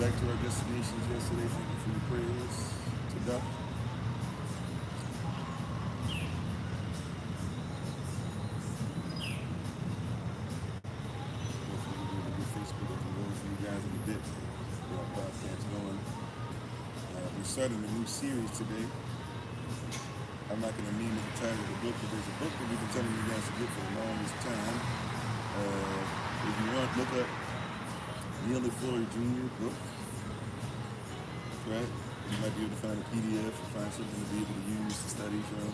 back to our destinations yesterday. Thank you for your prayers. To God. Facebook as well for you guys in a bit. We have podcasts going. We're starting a new series today. I'm not going to name it the title of the book, but there's a book that we've been telling you guys to get for the longest time. If you want, look up Neely Fuller Jr. book. Right? You might be able to find a PDF or find something to be able to use to study from.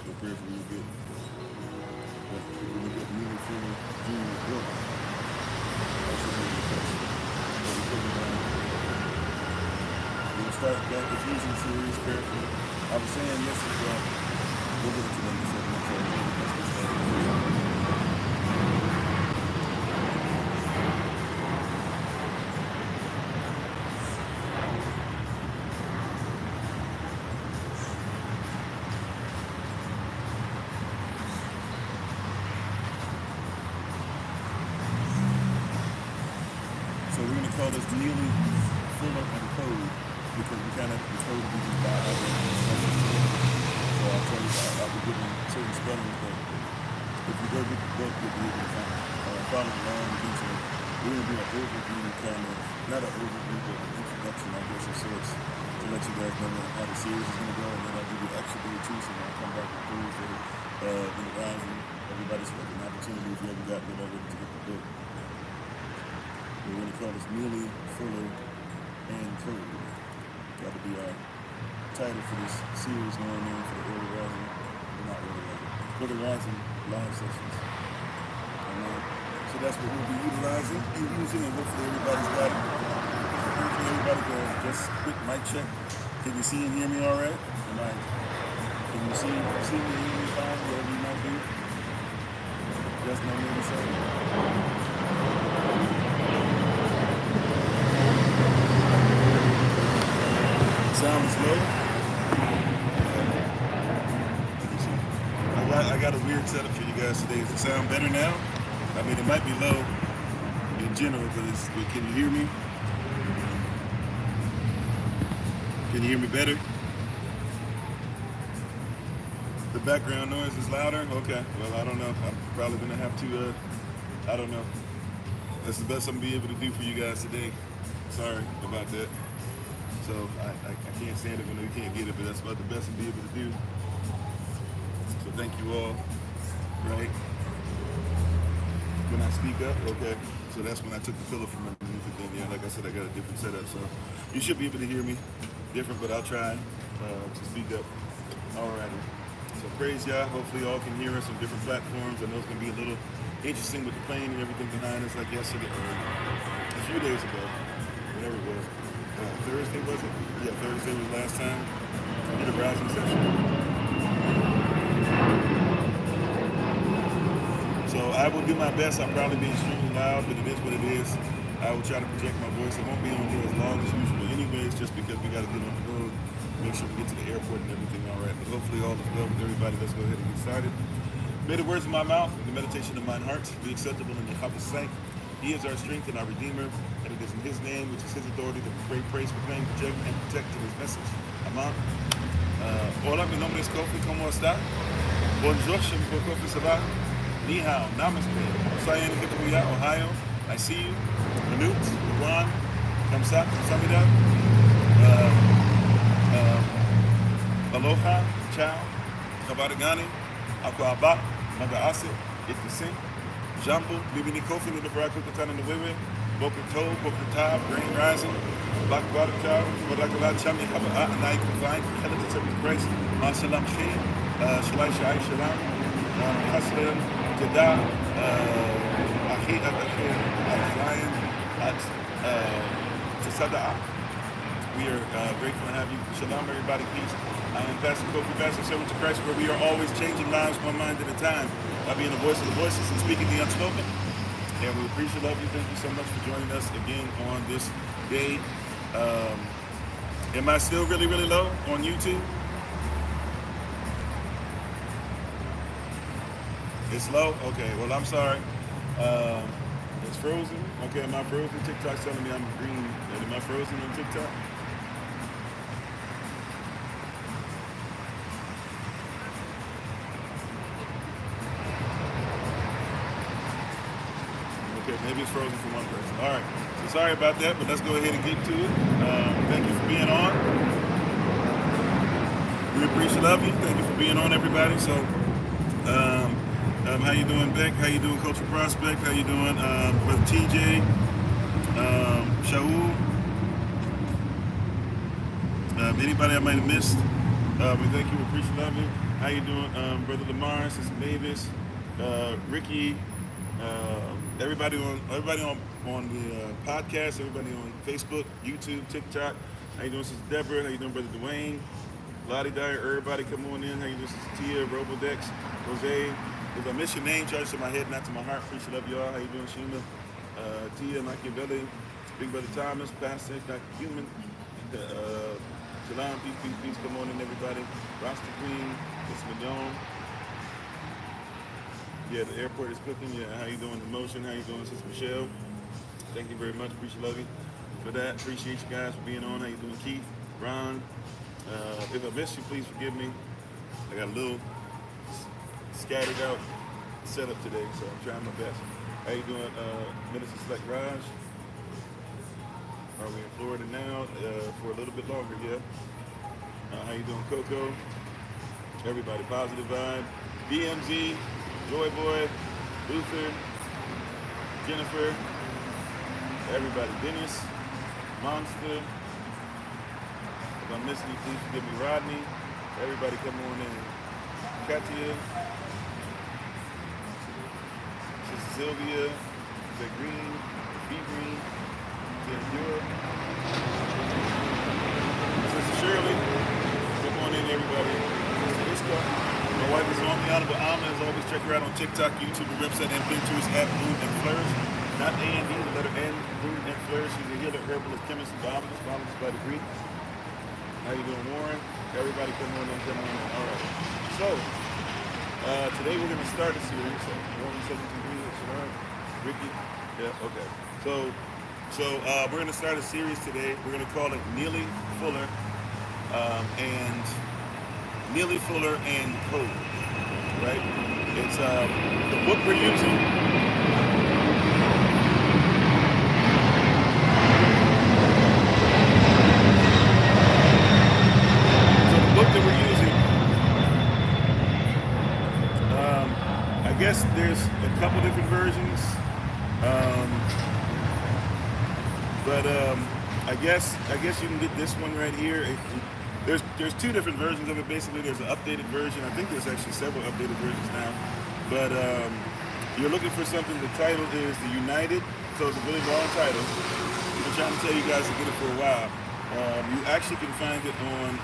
But prayerfully you'll get. But if you look up Neely Fuller Jr. book, that's what we're discussing. We'll start that Ephesians series prayerfully. I was saying yesterday, we'll get into that in a second. Let's get started. So we're going to call this Neely Fuller Code because we kind of code we just buy out there. So I'll tell you, I'll be giving certain spellings, but if you go get the book, you'll be able to follow along with each one. We're going to do an overview, kind of, not an overview, but an introduction, I guess, of sorts, to let you guys know how the series is going to go, and then I'll give you extra day too, so I'll come back on Thursday in the rising. Everybody's got an opportunity if you haven't gotten it already to get the book. We're going to call this Neely Fuller Code. That'll be our title for this series going in for the early rising, well, not early rising, for the rising live sessions. So that's what we'll be utilizing and using, and hopefully everybody's got it. Hopefully everybody can just quick mic check. Can you see and hear me all right? Can you see me and hear me fine, whatever you might do? Just no maybe so. Sound is low. I got a weird setup for you guys today. Does it sound better now? I mean, it might be low in general, but can you hear me? Can you hear me better? The background noise is louder? Okay. Well, I don't know. I'm probably going to have to, I don't know. That's the best I'm going to be able to do for you guys today. Sorry about that. So I can't stand it when we can't get it, but that's about the best I'll be able to do. So thank you all, right? When I speak up, okay. So that's when I took the pillow from underneath it. Then, yeah, like I said, I got a different setup, so you should be able to hear me different, but I'll try to speak up. Alrighty. So praise Yah. Hopefully y'all can hear us on different platforms. I know it's gonna be a little interesting with the plane and everything behind us, like yesterday or a few days ago, whatever it was. Thursday, was it? Yeah, Thursday was the last time we did a rising session. So I will do my best. I'll probably be extremely loud, but it is what it is. I will try to project my voice. I won't be on here as long as usual anyways, just because we got to get on the road, make sure we get to the airport and everything all right. But hopefully all is well with everybody. Let's go ahead and get started. May the words of my mouth and the meditation of mine heart be acceptable in Yahweh's sight. He is our strength and our Redeemer, and it is in His name, which is His authority, that we pray, praise, proclaim, project, and protect in His message. Amen. Hola, mi nombre es Kofi. ¿Cómo está? Bonjour, je m'appelle Kofi. Ça va? Ni hao. Namaste. Sayan Kikuya, Ohio. I see you. Manute, LeBron, Kamsa, Kamsamida. Aloha, Ciao, Kabaragani, Aquaba, Magaase, Itisin. Jambo, Bibini Kofi, the Baraka Katan and the Wewe, Boker To, Boker Tab, Grain Rising, Black Water Child, Bodakala Chami, Haba, and I Confine, Helitas of Christ, Masalam Shay, Shalai Shai Shalam, Haslam, Jada, Ahi at Zion, at Tasada. We are grateful to have you. Shalom, everybody, peace. I am Pastor Kofi, Pastor Servant to Christ, where we are always changing lives one mind at a time by being the voice of the voiceless and speaking the unspoken. And we appreciate love you. Thank you so much for joining us again on this day. Am I still really, really low on YouTube? It's low? Okay, well, I'm sorry. It's frozen. Okay, am I frozen? TikTok's telling me I'm green. Am I frozen on TikTok? Okay, maybe it's frozen for one person. All right. So sorry about that, but let's go ahead and get to it. Thank you for being on. We appreciate you. Thank you for being on, everybody. So, how you doing, Beck? How you doing, Culture Prospect? How you doing, Brother TJ? Shaul? Anybody I might have missed? We thank you. We appreciate you. How you doing, Brother Lamar, Sister Mavis, Ricky? Everybody on the podcast, everybody on Facebook, YouTube, TikTok. How you doing, Sister Deborah? How you doing, Brother Dwayne? Lottie Dyer, everybody come on in. How you doing, Sister Tia, Robodex, Jose? If I miss your name, charge to my head, not to my heart. Appreciate y'all. How you doing, Shima? Tia, Machiavelli, Big Brother Thomas, Pastor, Dr. Human, Shalom, peace, come on in, everybody. Rasta Queen, Miss Mignon. Yeah, the airport is cooking. Yeah, how you doing, Emotion? How you doing, Sister Michelle? Thank you very much. Appreciate you for that. Appreciate you guys for being on. How you doing, Keith? Ron? If I missed you, please forgive me. I got a little scattered out setup today, so I'm trying my best. How you doing, Minister Select Raj? Are we in Florida now? For a little bit longer, yeah. How you doing, Coco? Everybody, Positive Vibe. DMZ, Joy Boy, Luther, Jennifer, everybody, Dennis, Monster. If I'm missing you, please forgive me, Rodney. Everybody come on in. Katia, Sister Sylvia, Sister Green, Fee Green, Tim Europe, Sister Shirley, come on in, everybody. Sister Iska, my wife is on the Honorable Alma. As always, check her out on TikTok, YouTube, and website, and Pinterest at Bloom and Flourish. Not A&D, the letter N, Bloom and Flourish. She's a healer, herbalist, chemist, and biologist by degree. How you doing, Warren? Everybody come on in, come on in. All right. So, today we're going to start a series. Warren 723, Ricky? Yeah, okay. So we're going to start a series today. We're going to call it Neely Fuller and Neely Fuller and Code, right? It's the book we're using. That we're using, I guess there's a couple different versions, but I guess you can get this one right here. There's two different versions of it. Basically, there's an updated version. I think there's actually several updated versions now, but you're looking for something. The title is The United, so it's a really long title. I've been trying to tell you guys to get it for a while. You actually can find it on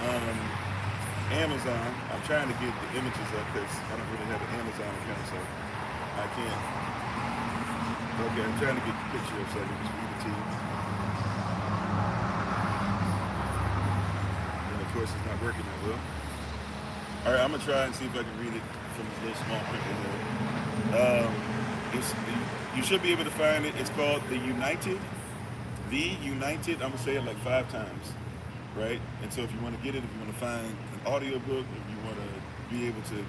Amazon. I'm trying to get the images up because I don't really have an Amazon account, so I can't. Okay, I'm trying to get the picture up so I can just read it to you. And of course, it's not working that well. All right, I'm gonna try and see if I can read it from this little small print in there. You should be able to find it. It's called The United. The United. I'm gonna say it like 5 times. Right? And so if you want to get it, if you want to find an audio book, if you want to be able to,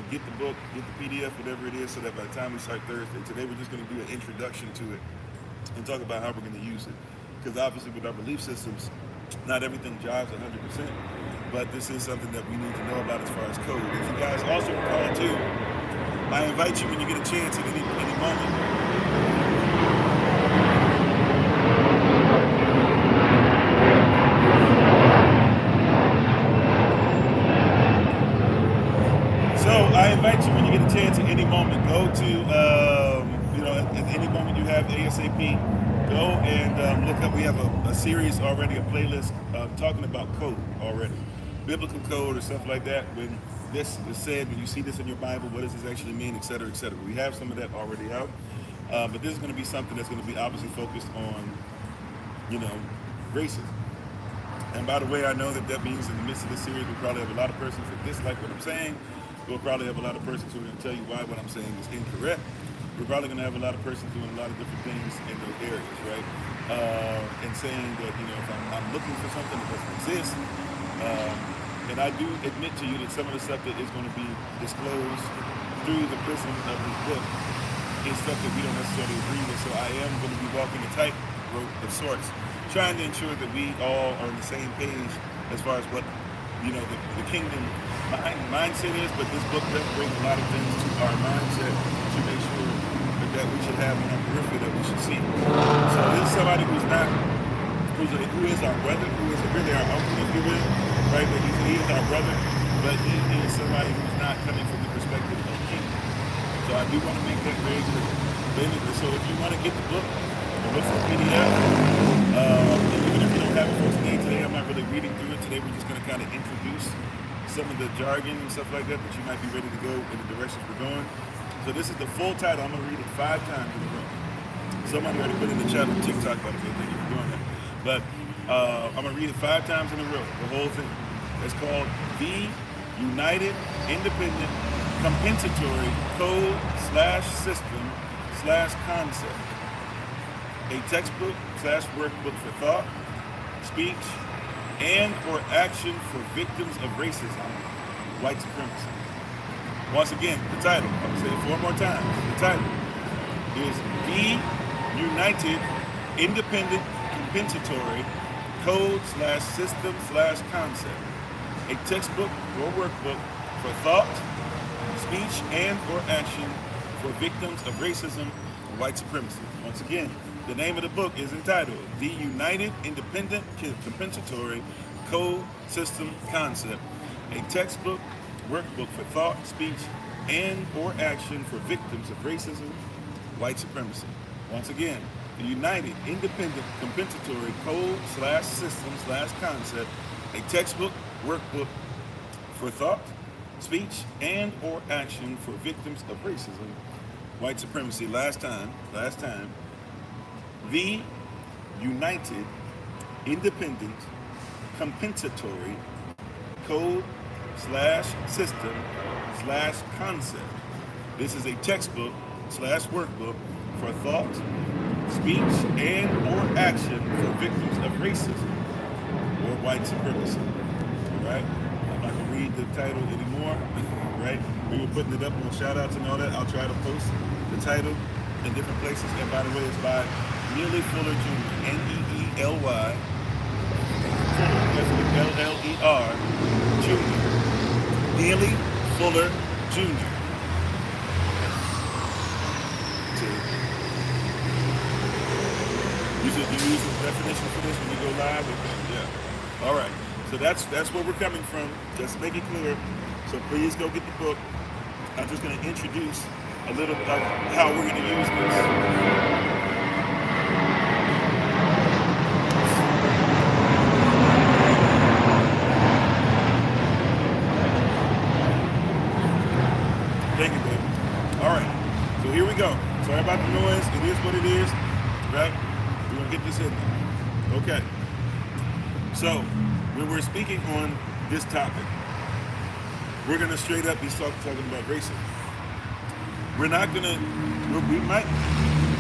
get the book, get the PDF, whatever it is, so that by the time we start Thursday, today we're just going to do an introduction to it and talk about how we're going to use it. Because obviously with our belief systems, not everything jives 100%, but this is something that we need to know about as far as code. If you guys also recall too, I invite you when you get a chance at any moment, I invite you when you get a chance at any moment, go to, at any moment you have ASAP, go and look up. We have a series already, a playlist talking about code already. Biblical code or stuff like that. When this is said, when you see this in your Bible, what does this actually mean, et cetera, et cetera. We have some of that already out. But this is going to be something that's going to be obviously focused on, racism. And by the way, I know that means in the midst of this series, we probably have a lot of persons that dislike what I'm saying. We'll probably have a lot of persons who are going to tell you why what I'm saying is incorrect. we're probably going to have a lot of persons doing a lot of different things in those areas, right? And saying that, if I'm looking for something that doesn't exist, and I do admit to you that some of the stuff that is going to be disclosed through the prism of this book is stuff that we don't necessarily agree with. So I am going to be walking a tightrope of sorts, trying to ensure that we all are on the same page as far as what the kingdom mindset is. But this book does bring a lot of things to our mindset to make sure that we should have on our periphery that we should see. So this is somebody who is our brother, who is really our uncle, if you will, right? But he is our brother, but he is somebody who's not coming from the perspective of the kingdom. So I do want to make that very clear. So if you want to get the book, look for PDF. And even if you don't have it for today, I'm not really reading through it. Today we're just going to kind of introduce some of the jargon and stuff like that you might be ready to go in the directions we're going. So this is the full title. I'm going to read it 5 times in a row. Somebody already put in the chat on TikTok, by the way. Thank you for doing that. But I'm going to read it 5 times in a row, the whole thing. It's called The United Independent Compensatory Code/System/Concept. A textbook/workbook for thought, speech, and or action for victims of racism, white supremacy. Once again, the title, I'm going to say it 4 more times. The title is The United Independent Compensatory Code/System/Concept. A textbook or workbook for thought, speech, and or action for victims of racism and white supremacy. Once again, the name of the book is entitled The United Independent Compensatory Code/System/Concept. A textbook, workbook for thought, speech, and or action for victims of racism, white supremacy. Once again, the United Independent Compensatory Code/System/Concept, a textbook, workbook for thought, speech, and or action for victims of racism, white supremacy. Last time. The United Independent Compensatory Code/System/Concept. This is a textbook/workbook for thought, speech, and or action for victims of racism or white supremacy. All right? I'm not going to read the title anymore. Right? We were putting it up on shout outs and all that. I'll try to post the title in different places. And by the way, it's by Neely Fuller Jr. Neely Fuller Jr. Neely Fuller Jr. You use the definition for this when you go live? Okay, yeah. All right. So that's where we're coming from. Just to make it clear. So please go get the book. I'm just going to introduce a little of how we're going to use this. Thank you, baby. All right. So here we go. Sorry about the noise. It is what it is. Right? We're going to get this in there. Okay. So when we're speaking on this topic, we're going to straight up be talking about racism. We might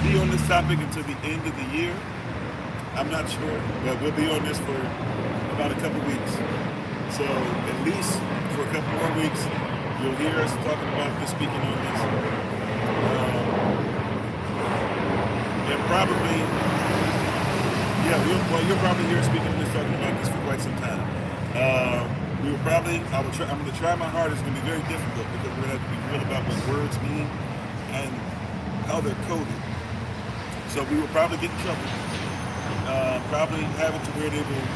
be on this topic until the end of the year. I'm not sure, but we'll be on this for about a couple weeks. So at least for a couple more weeks, you'll hear us talking about this, speaking on this. And probably, you'll probably hear us speaking on this, talking about this for quite some time. I'm going to try my hardest. It's going to be very difficult because we're going to have to be real about what words mean and how they're coded. So we will probably get in trouble. Probably have it to where they will,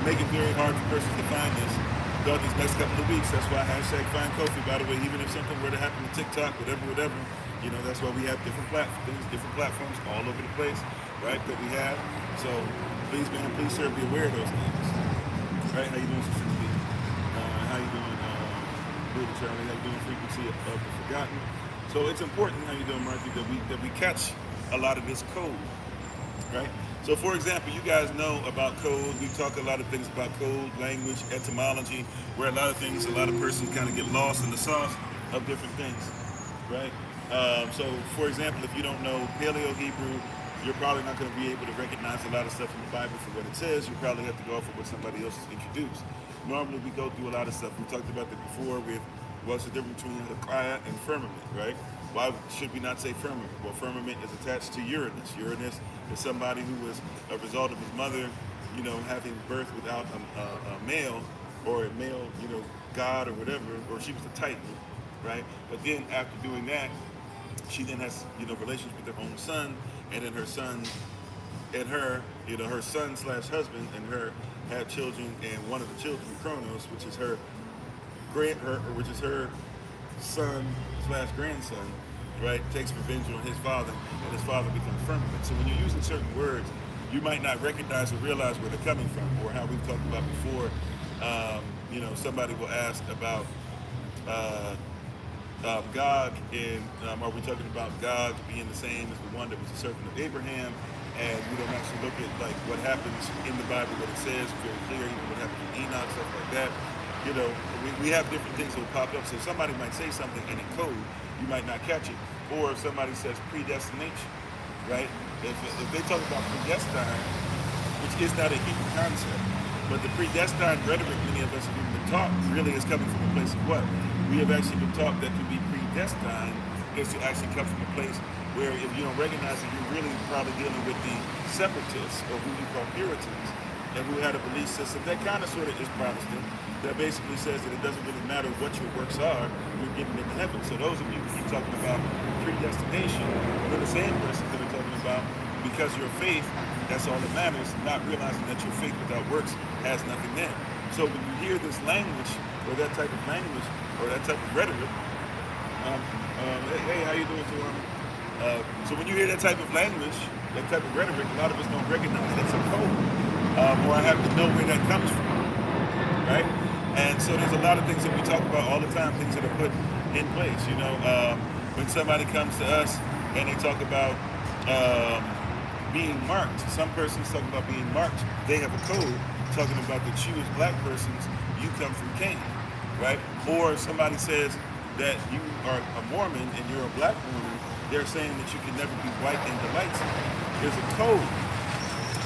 make it very hard for persons to find this throughout these next couple of weeks. That's why #find Kofi, by the way, even if something were to happen to TikTok, whatever, that's why we have different platforms all over the place, right, that we have. So please, man, please, sir, be aware of those things. Right? How you doing, Sister B? How you doing, Brother Charlie? How you doing, Frequency of the Forgotten? So it's important, how you doing, Marky, that we catch a lot of this code, right? So for example, you guys know about code. We talk a lot of things about code, language, etymology, where a lot of persons kind of get lost in the sauce of different things, right? So, for example, if you don't know Paleo Hebrew, you're probably not going to be able to recognize a lot of stuff in the Bible for what it says. You probably have to go off of what somebody else has introduced. Normally, we go through a lot of stuff. We talked about that before with what's the difference between Hilkiah and firmament, right? Why should we not say firmament? Well, firmament is attached to Uranus. Uranus is somebody who was a result of his mother, having birth without a male or a male, god or whatever, or she was a Titan, right? But then after doing that, she then has, relations with her own son, and then her son and her, her son / husband and her had children, and one of the children, Kronos, which is her son / grandson, right, takes revenge on his father, and his father becomes firmament. So when you're using certain words, you might not recognize or realize where they're coming from, or how we've talked about before. Somebody will ask about God, and are we talking about God being the same as the one that was the servant of Abraham? And we don't actually look at like what happens in the Bible, what it says, very clear, even what happened with Enoch, stuff like that. We have different things that will pop up. So somebody might say something and in code, you might not catch it. Or if somebody says predestination, right? If they talk about predestined, which is not a Hebrew concept, but the predestined rhetoric many of us have been taught really is coming from a place of what? We have actually been taught that to be predestined is to actually come from a place where if you don't recognize it, you're really probably dealing with the separatists, or who we call Puritans, and who had a belief system that kind of sort of is Protestant, that basically says that it doesn't really matter what your works are, you're getting into heaven. So those of you who keep talking about predestination, they're the same persons that are talking about because your faith, that's all that matters, not realizing that your faith without works has nothing there. So when you hear this language, or that type of language, or that type of rhetoric, hey, how you doing, Tawana? So when you hear that type of language, that type of rhetoric, a lot of us don't recognize that's a code, or I have to know where that comes from, right? And so there's a lot of things that we talk about all the time, things that are put in place. When somebody comes to us and they talk about being marked, some persons talk about being marked, they have a code talking about that you as black persons, you come from Cain, right? Or if somebody says that you are a Mormon and you're a black Mormon, they're saying that you can never be white and delight. There's a code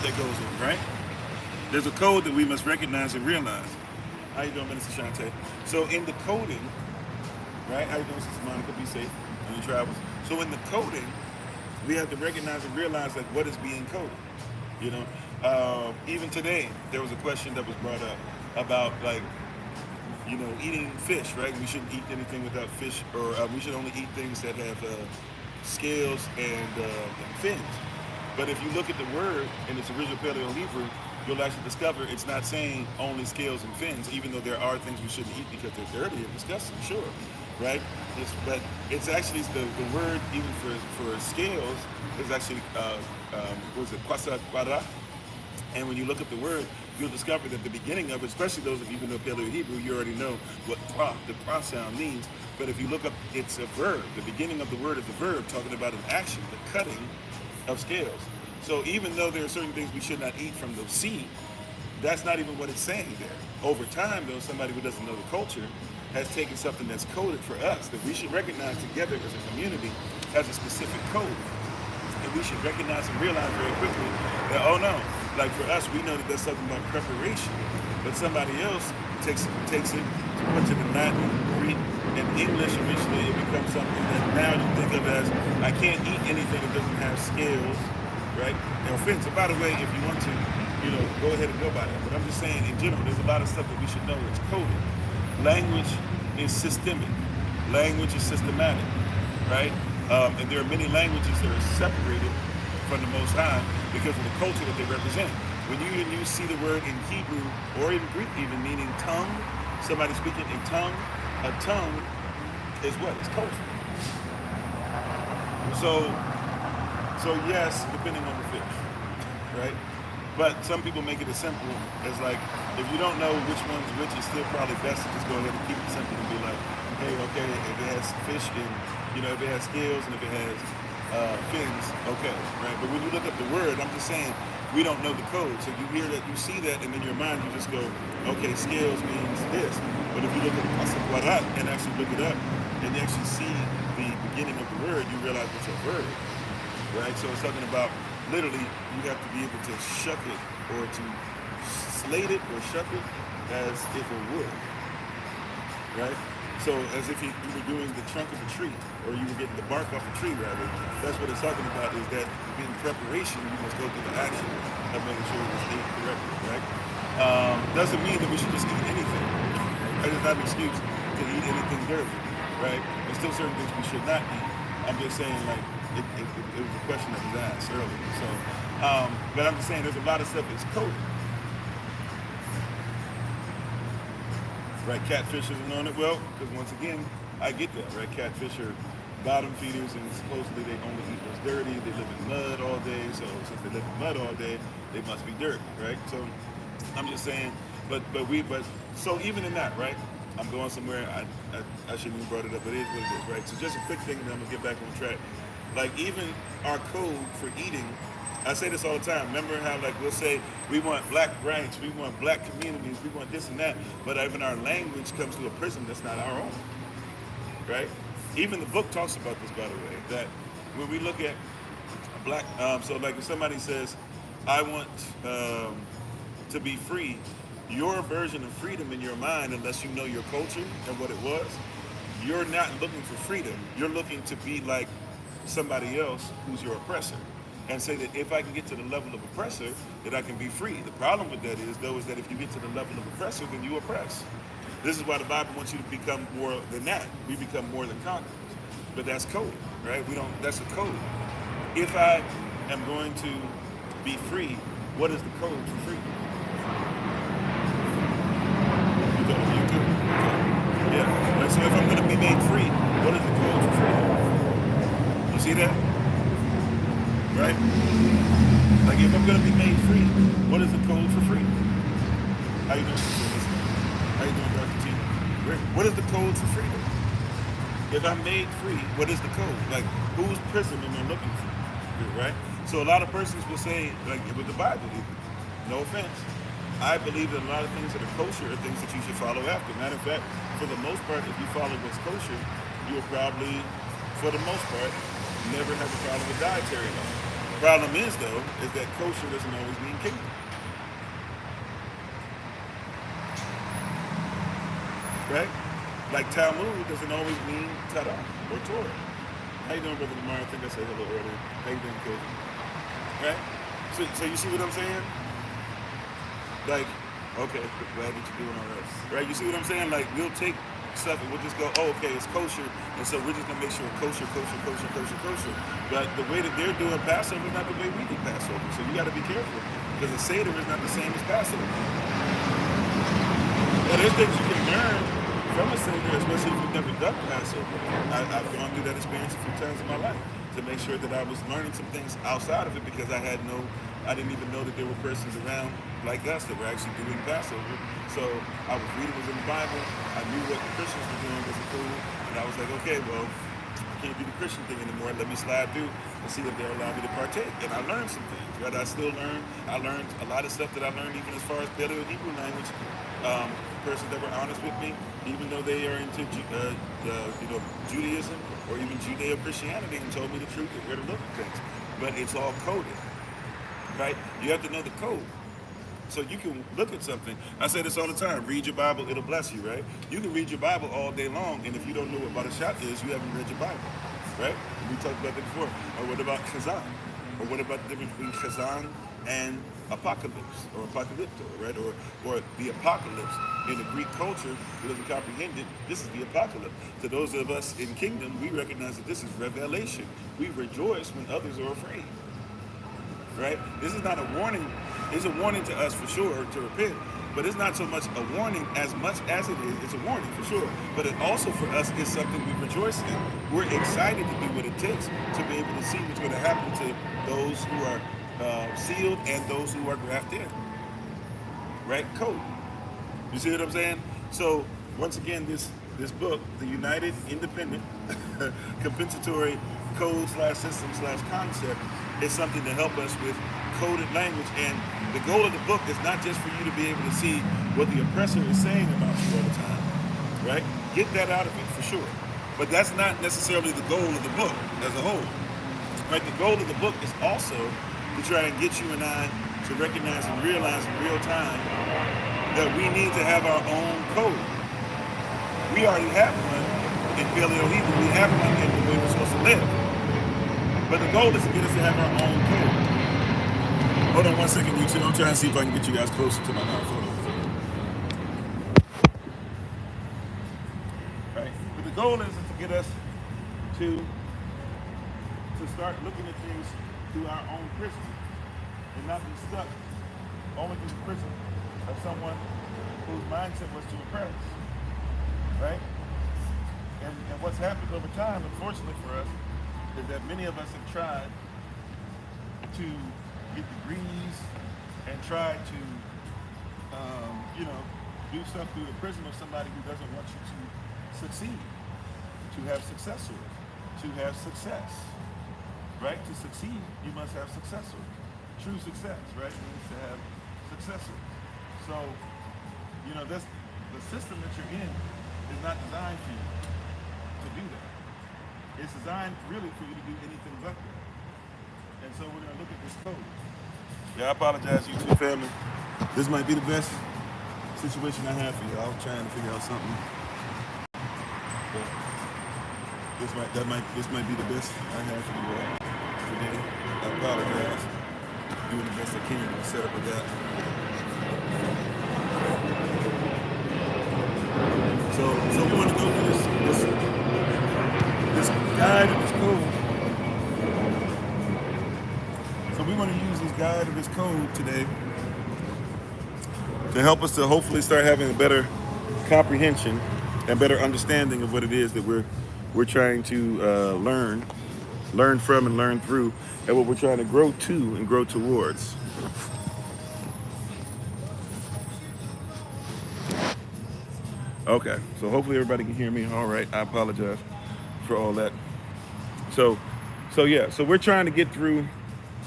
that goes in, right? There's a code that we must recognize and realize. How you doing, Minister Shante? So in the coding, right? How you doing, Sister Monica? Be safe on your travels. So in the coding, we have to recognize and realize like what is being coded. Even today, there was a question that was brought up about like, eating fish, right? We shouldn't eat anything without fish, or we should only eat things that have scales and fins. But if you look at the word in its original Paleo Hebrew, you'll actually discover it's not saying only scales and fins, even though there are things we shouldn't eat because they're dirty and disgusting, sure, right? But it's actually the word even for scales is actually, kwasa kwara. And when you look at the word, you'll discover that the beginning of it, especially those of you who know Paleo Hebrew, you already know what the kwa sound means. But if you look up, it's a verb. The beginning of the word is a verb talking about an action, the cutting of scales. So even though there are certain things we should not eat from the sea, that's not even what it's saying there. Over time, though, somebody who doesn't know the culture has taken something that's coded for us that we should recognize together as a community as a specific code. And we should recognize and realize very quickly that, oh no, like for us, we know that that's something about preparation, but somebody else takes it, puts it in Latin, Greek, and English. Eventually, it becomes something that now you think of as, I can't eat anything that doesn't have scales, right? And fins. And by the way, if you want to, go ahead and go by that. But I'm just saying, in general, there's a lot of stuff that we should know. It's coded. Language is systemic. Language is systematic, right? And there are many languages that are separated from the Most High because of the culture that they represent. When you see the word in Hebrew or in Greek even meaning tongue, somebody speaking in tongue, a tongue is what? It's culture. So yes, depending on the fish, right? But some people make it as simple as like, if you don't know which one's which, it's still probably best to just go ahead and keep it simple and be like, hey, okay, if it has fish and, if it has scales and if it has fins, okay, right? But when you look up the word, I'm just saying, we don't know the code. So you hear that, you see that, and in your mind you just go, okay, scales means this. But if you look at Asa Quarat and actually look it up, and you actually see the beginning of the word, you realize it's a verb, right? So it's talking about literally you have to be able to shuck it or to slate it or shuck it as if it would, right? So as if you were doing the trunk of a tree, or you were getting the bark off a tree, rather. That's what it's talking about, is that in preparation, you must go through the action of making sure it was ate correctly, right? Doesn't mean that we should just eat anything. That is not an excuse to eat anything dirty, right? There's still certain things we should not eat. I'm just saying, like, it was a question that was asked earlier. So, but I'm just saying there's a lot of stuff that's coded. Right, catfish isn't on it. Well, because once again, I get that, right? Catfish are bottom feeders, and supposedly they only eat what's dirty. They live in mud all day, so since they live in mud all day, they must be dirty, right? So I'm just saying, but so even in that, right? I'm going somewhere. I shouldn't even brought it up, but it is what it is, right? So just a quick thing, and then I'm gonna get back on track. Like even our code for eating. I say this all the time. Remember how, like, we'll say we want black rights, we want black communities, we want this and that, but even our language comes to a prism that's not our own, right? Even the book talks about this, by the way, that when we look at black, so like if somebody says, I want to be free, your version of freedom in your mind, unless you know your culture and what it was, you're not looking for freedom. You're looking to be like somebody else who's your oppressor, and say that if I can get to the level of oppressor, that I can be free. The problem with that is, though, is that if you get to the level of oppressor, then you oppress. This is why the Bible wants you to become more than that. We become more than conquerors. But that's code, right? That's a code. If I am going to be free, what is the code for freedom? You too? Okay. Yeah. Like, so if I'm going to be made free, what is the code for freedom? You see that? Right? Like if I'm going to be made free, what is the code for freedom? How you doing? How you doing, Dr. T? Great. What is the code for freedom? If I'm made free, what is the code? Like, whose prison am I looking for? Right? So a lot of persons will say, like with the Bible, no offense, I believe that a lot of things that are kosher are things that you should follow after. Matter of fact, for the most part, if you follow what's kosher, you'll probably, for the most part, never have a problem with dietary law. The problem is, though, is that kosher doesn't always mean kingdom. Right? Like Talmud doesn't always mean Torah or Torah. How you doing, Brother Lamar? I think I said hello earlier. How you doing, Kofi? Right? So you see what I'm saying? Like, okay, glad that you're doing all right. Right? You see what I'm saying? Like, we'll take stuff and we'll just go, oh, okay, it's kosher, and so we're just gonna make sure kosher. But the way that they're doing Passover is not the way we do Passover. So you got to be careful, because the Seder is not the same as Passover. Now, there's things you can learn from a Seder, especially if you've never done Passover. I've gone through that experience a few times in my life to make sure that I was learning some things outside of it, because I didn't even know that there were persons around like us that were actually doing Passover. So I was reading what's in the Bible. I knew what the Christians were doing wasn't cool, and I was like, okay, well, I can't do the Christian thing anymore. Let me slide through and see if they'll allow me to partake. And I learned some things, right? I still learn. I learned a lot of stuff that I learned even as far as Paleo Hebrew language. Persons that were honest with me, even though they are into Judaism or even Judeo-Christianity, and told me the truth and where to look at things. But it's all coded, right? You have to know the code. So you can look at something. I say this all the time. Read your Bible, it'll bless you, right? You can read your Bible all day long, and if you don't know what Barashat is, you haven't read your Bible, right? We talked about that before. Or what about Chazan? Or what about the difference between Chazan and apocalypse, or apocalypto, right? Or the apocalypse. In the Greek culture, who doesn't comprehend it, this is the apocalypse. To those of us in kingdom, we recognize that this is revelation. We rejoice when others are afraid, right? This is not a warning. It's a warning to us for sure to repent, but it's not so much a warning as much as it is. It's a warning for sure, but it also for us is something we rejoice in. We're excited to do what it takes to be able to see what's going to happen to those who are sealed and those who are grafted in. Right? Code. You see what I'm saying? So once again, this book, the United Independent Compensatory Code/System/Concept, is something to help us with coded language. And the goal of the book is not just for you to be able to see what the oppressor is saying about you all the time, right? Get that out of it for sure. But that's not necessarily the goal of the book as a whole. Right? The goal of the book is also to try and get you and I to recognize and realize in real time that we need to have our own code. We already have one in Paleo Hebrew. We have one in the way we're supposed to live. But the goal is to get us to have our own code. Hold on one second, YouTube. I'm trying to see if I can get you guys closer to my mouth. Hold on. Right? But the goal is to get us to start looking at things through our own prism and not be stuck only through the prism of someone whose mindset was to oppress. Right? And what's happened over time, unfortunately for us, is that many of us have tried to get degrees and tried to, do stuff through the prism of somebody who doesn't want you to succeed, to have successors, to have success. Right? To succeed, you must have successors. True success, right, means to have successors. So, that's the system that you're in is not designed for you to do that. It's designed really for you to do anything but that. And so we're going to look at this code. Yeah, I apologize, YouTube family. This might be the best situation I have for you. I was trying to figure out something. But this might be the best I have for you today. I apologize. Doing the best I can to set up with that. So we want to go through this guide and this code. So we want to use this guide and this code today to help us to hopefully start having a better comprehension and better understanding of what it is that we're trying to learn from and learn through, and what we're trying to grow to and grow towards. Okay, so hopefully everybody can hear me. All right, I apologize for all that. So we're trying to get through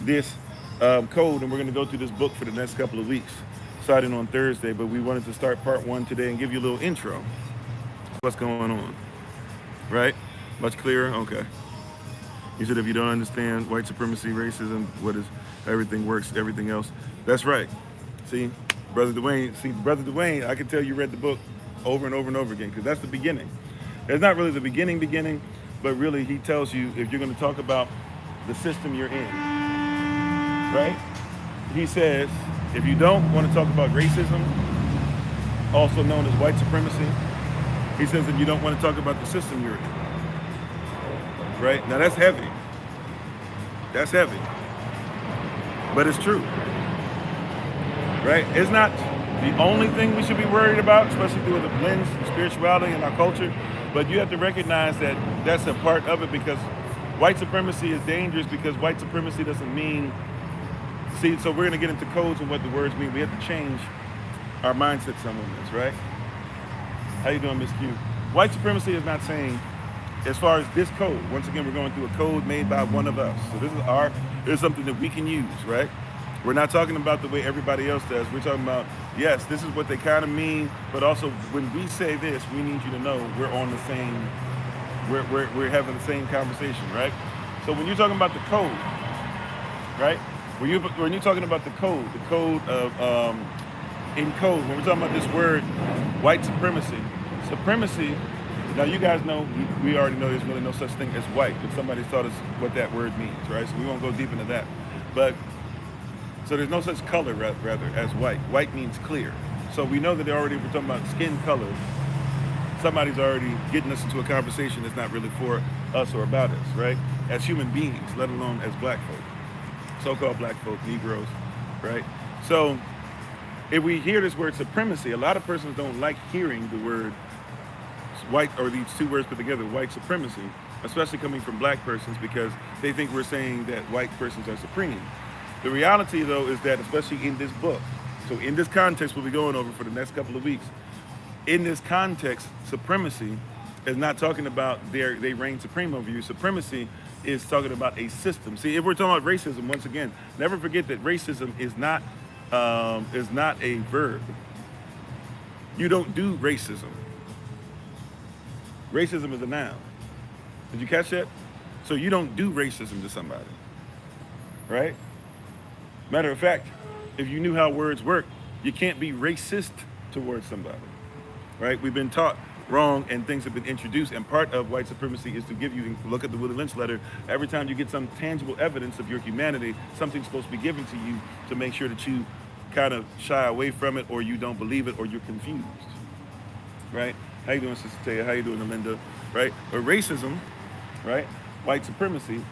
this code, and we're going to go through this book for the next couple of weeks, starting on Thursday. But we wanted to start part 1 today and give you a little intro. What's going on? Right? Much clearer? Okay. You said if you don't understand white supremacy, racism, what is everything works, everything else. That's right. See, Brother Dwayne, I can tell you read the book over and over and over again, because that's the beginning. It's not really the beginning, but really he tells you if you're going to talk about the system you're in, right? He says, if you don't want to talk about racism, also known as white supremacy, he says that you don't want to talk about the system you're in. Right? Now that's heavy. That's heavy. But it's true. Right? It's not the only thing we should be worried about, especially through the lens of spirituality and our culture. But you have to recognize that that's a part of it, because white supremacy is dangerous, because white supremacy doesn't mean... See, so we're going to get into codes and what the words mean. We have to change our mindset some on this, right? How you doing, Miss Q? White supremacy is not saying... As far as this code, once again, we're going through a code made by one of us. So this is something that we can use, right? We're not talking about the way everybody else does. We're talking about, yes, this is what they kind of mean, but also when we say this, we need you to know we're on the same, we're having the same conversation, right? So when you're talking about the code, right? When you're talking about the code of, in code, when we're talking about this word, white supremacy, now you guys know, we already know there's really no such thing as white, but somebody's taught us what that word means, right? So we won't go deep into that. But, so there's no such color rather as white. White means clear. So we know that we're talking about skin color, somebody's already getting us into a conversation that's not really for us or about us, right? As human beings, let alone as black folk, so-called black folk, Negroes, right? So if we hear this word supremacy, a lot of persons don't like hearing the word white, or these two words put together, white supremacy, especially coming from black persons, because they think we're saying that white persons are supreme. The reality, though, is that especially in this book, so in this context we'll be going over for the next couple of weeks, in this context, supremacy is not talking about they reign supreme over you. Supremacy is talking about a system. See, if we're talking about racism, once again, never forget that racism is not a verb. You don't do racism. Racism is a noun. Did you catch that? So you don't do racism to somebody, right? Matter of fact, if you knew how words work, you can't be racist towards somebody, right? We've been taught wrong and things have been introduced, and part of white supremacy is to give you, look at the Willie Lynch letter, every time you get some tangible evidence of your humanity, something's supposed to be given to you to make sure that you kind of shy away from it, or you don't believe it, or you're confused, right? How you doing, Sister Taya? How you doing, Melinda? Right? But racism, right? White supremacy,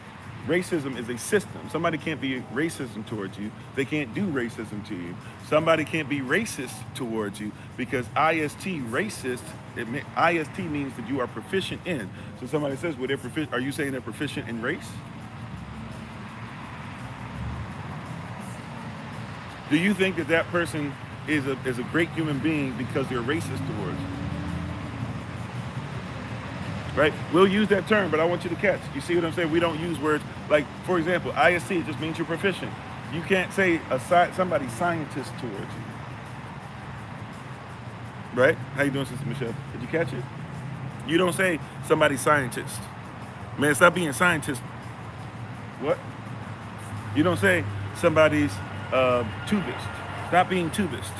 racism is a system. Somebody can't be racism towards you. They can't do racism to you. Somebody can't be racist towards you because IST, racist, IST means that you are proficient in. So somebody says, well, they're proficient. Are you saying they're proficient in race? Do you think that that person is a great human being because they're racist towards you? Right? We'll use that term, but I want you to catch. You see what I'm saying? We don't use words like, for example, IST just means you're proficient. You can't say somebody's scientist towards you. Right? How you doing, Sister Michelle? Did you catch it? You don't say somebody's scientist. Man, stop being scientist. What? You don't say somebody's tubist. Stop being tubist.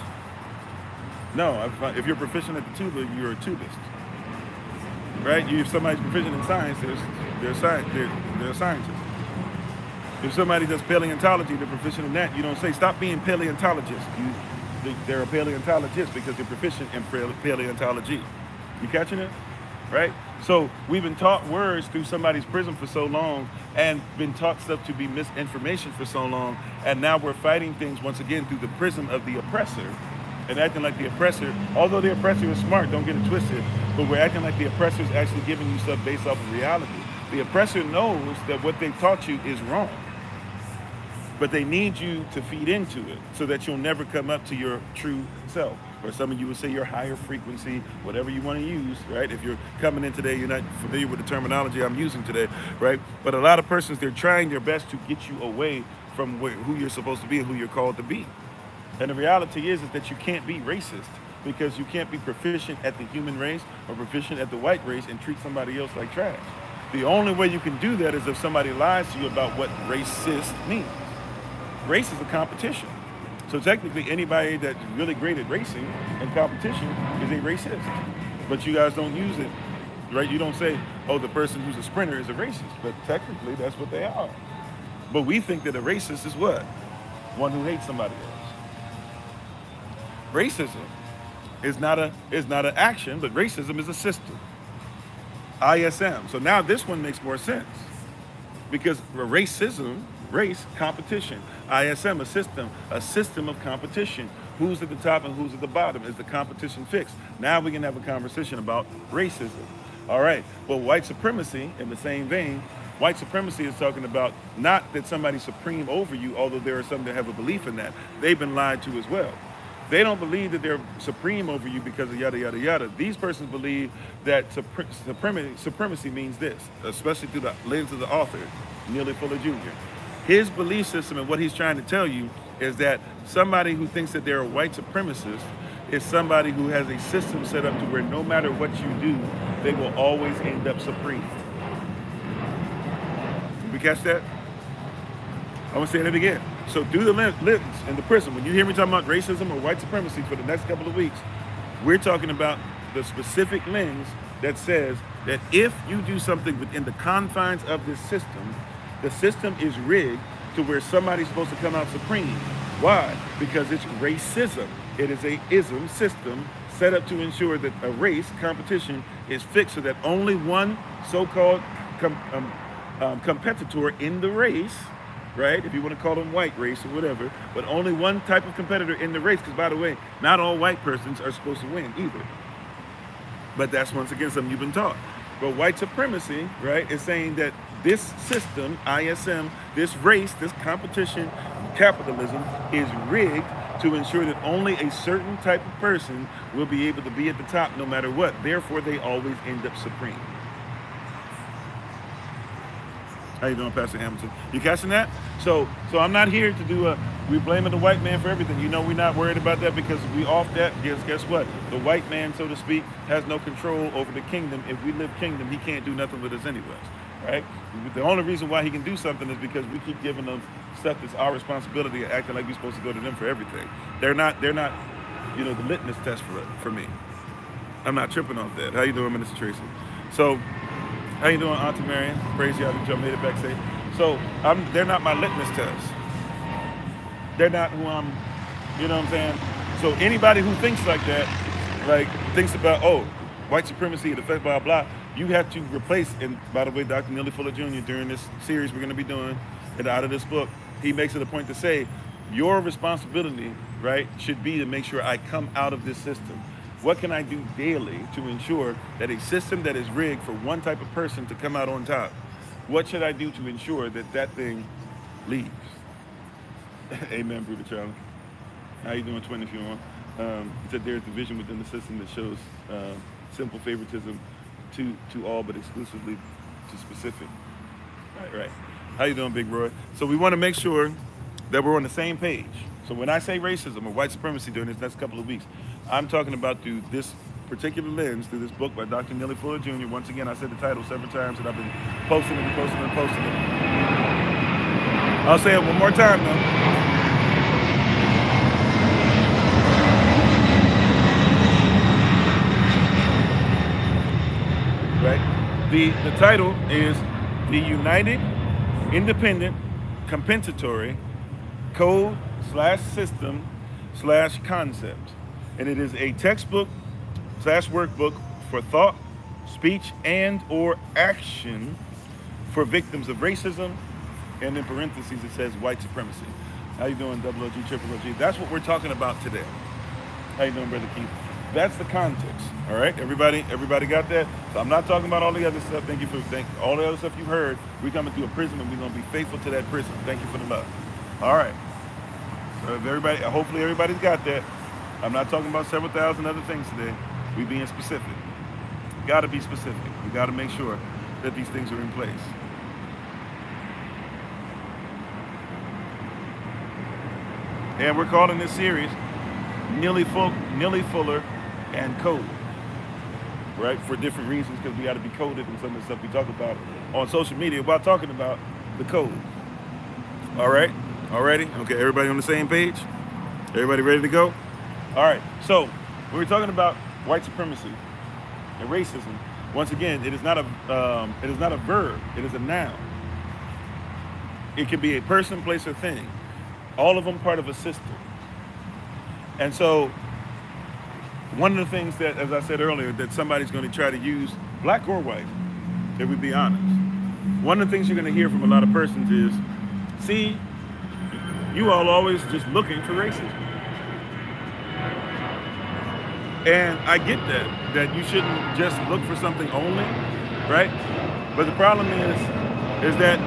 No, if you're proficient at the tuba, you're a tubist. Right? If somebody's proficient in science, they're a scientist. If somebody does paleontology, they're proficient in that. You don't say, stop being paleontologist. They're a paleontologist because they're proficient in paleontology. You catching it? Right? So we've been taught words through somebody's prism for so long and been taught stuff to be misinformation for so long. And now we're fighting things once again through the prism of the oppressor and acting like the oppressor, although the oppressor is smart, don't get it twisted, but we're acting like the oppressor is actually giving you stuff based off of reality. The oppressor knows that what they taught you is wrong, but they need you to feed into it so that you'll never come up to your true self. Or some of you would say your higher frequency, whatever you want to use, right? If you're coming in today, you're not familiar with the terminology I'm using today, right? But a lot of persons, they're trying their best to get you away from who you're supposed to be and who you're called to be. And the reality is that you can't be racist because you can't be proficient at the human race or proficient at the white race and treat somebody else like trash. The only way you can do that is if somebody lies to you about what racist means. Race is a competition. So technically anybody that's really great at racing and competition is a racist. But you guys don't use it, right? You don't say, oh, the person who's a sprinter is a racist, but technically that's what they are. But we think that a racist is what? One who hates somebody else. Racism is not an action, but racism is a system. ISM. So now this one makes more sense because racism, race, competition. ISM, a system of competition. Who's at the top and who's at the bottom? Is the competition fixed? Now we can have a conversation about racism. All right. Well, white supremacy, in the same vein, white supremacy is talking about not that somebody's supreme over you, although there are some that have a belief in that. They've been lied to as well. They don't believe that they're supreme over you because of yada, yada, yada. These persons believe that supremacy means this, especially through the lens of the author, Neely Fuller Jr. His belief system and what he's trying to tell you is that somebody who thinks that they're a white supremacist is somebody who has a system set up to where no matter what you do, they will always end up supreme. Did we catch that? I'm gonna say that again. So through the lens and the prism, when you hear me talking about racism or white supremacy for the next couple of weeks, we're talking about the specific lens that says that if you do something within the confines of this system, the system is rigged to where somebody's supposed to come out supreme. Why? Because it's racism. It is a ism system set up to ensure that a race competition is fixed so that only one so-called competitor in the race, right? If you want to call them white race or whatever, but only one type of competitor in the race, because by the way, not all white persons are supposed to win either. But that's once again something you've been taught. But white supremacy, right, is saying that this system, ISM, this race, this competition, capitalism is rigged to ensure that only a certain type of person will be able to be at the top no matter what. Therefore, they always end up supreme. How you doing, Pastor Hamilton? You catching that? So I'm not here to do we blaming the white man for everything. You know, we're not worried about that because we off that. Guess what? The white man, so to speak, has no control over the kingdom. If we live kingdom, he can't do nothing with us anyways, right? The only reason why he can do something is because we keep giving them stuff that's our responsibility, acting like we're supposed to go to them for everything. They're not, you know, the litmus test for me. I'm not tripping off that. How you doing, Minister Tracy? So, how you doing, Auntie Marion? Praise y'all that y'all made it back safe. So, they're not my litmus test. They're not who I'm, you know what I'm saying? So anybody who thinks like that, like thinks about, oh, white supremacy, the effect, blah, blah, you have to replace, and by the way, Dr. Neely Fuller Jr., during this series we're going to be doing, and out of this book, he makes it a point to say, your responsibility, right, should be to make sure I come out of this system. What can I do daily to ensure that a system that is rigged for one type of person to come out on top, what should I do to ensure that that thing leaves? Amen, Brother Charlie. How you doing, Twin, if you want? He said there's division within the system that shows simple favoritism to all, but exclusively to specific. Right. How you doing, Big Roy? So we want to make sure that we're on the same page. So when I say racism or white supremacy during this next couple of weeks, I'm talking about through this particular lens, through this book by Dr. Neely Fuller Jr. Once again, I said the title several times, and I've been posting it. I'll say it one more time, though. Right? The title is The United Independent Compensatory Code / System / Concept. And it is a textbook / workbook for thought, speech, and or action for victims of racism, and in parentheses it says white supremacy. How you doing, double OG, triple OG? That's what we're talking about today. How you doing, Brother Keith? That's the context, all right? Everybody got that? So I'm not talking about all the other stuff. Thank you for all the other stuff you've heard. We're coming through a prism, and we're going to be faithful to that prism. Thank you for the love. All right. So hopefully everybody's got that. I'm not talking about several thousand other things today. We being specific. Got to be specific. We got to make sure that these things are in place. And we're calling this series Neely Fuller and Code, right? For different reasons, because we got to be coded in some of the stuff we talk about on social media while talking about the code. All right? Already? Okay, everybody on the same page? Everybody ready to go? All right, so when we're talking about white supremacy and racism, once again, it is not a verb, it is a noun. It can be a person, place, or thing. All of them part of a system. And so one of the things that, as I said earlier, that somebody's going to try to use, black or white, if we be honest, one of the things you're going to hear from a lot of persons is, see, you all always just looking for racism. And I get that you shouldn't just look for something only, right? But the problem is that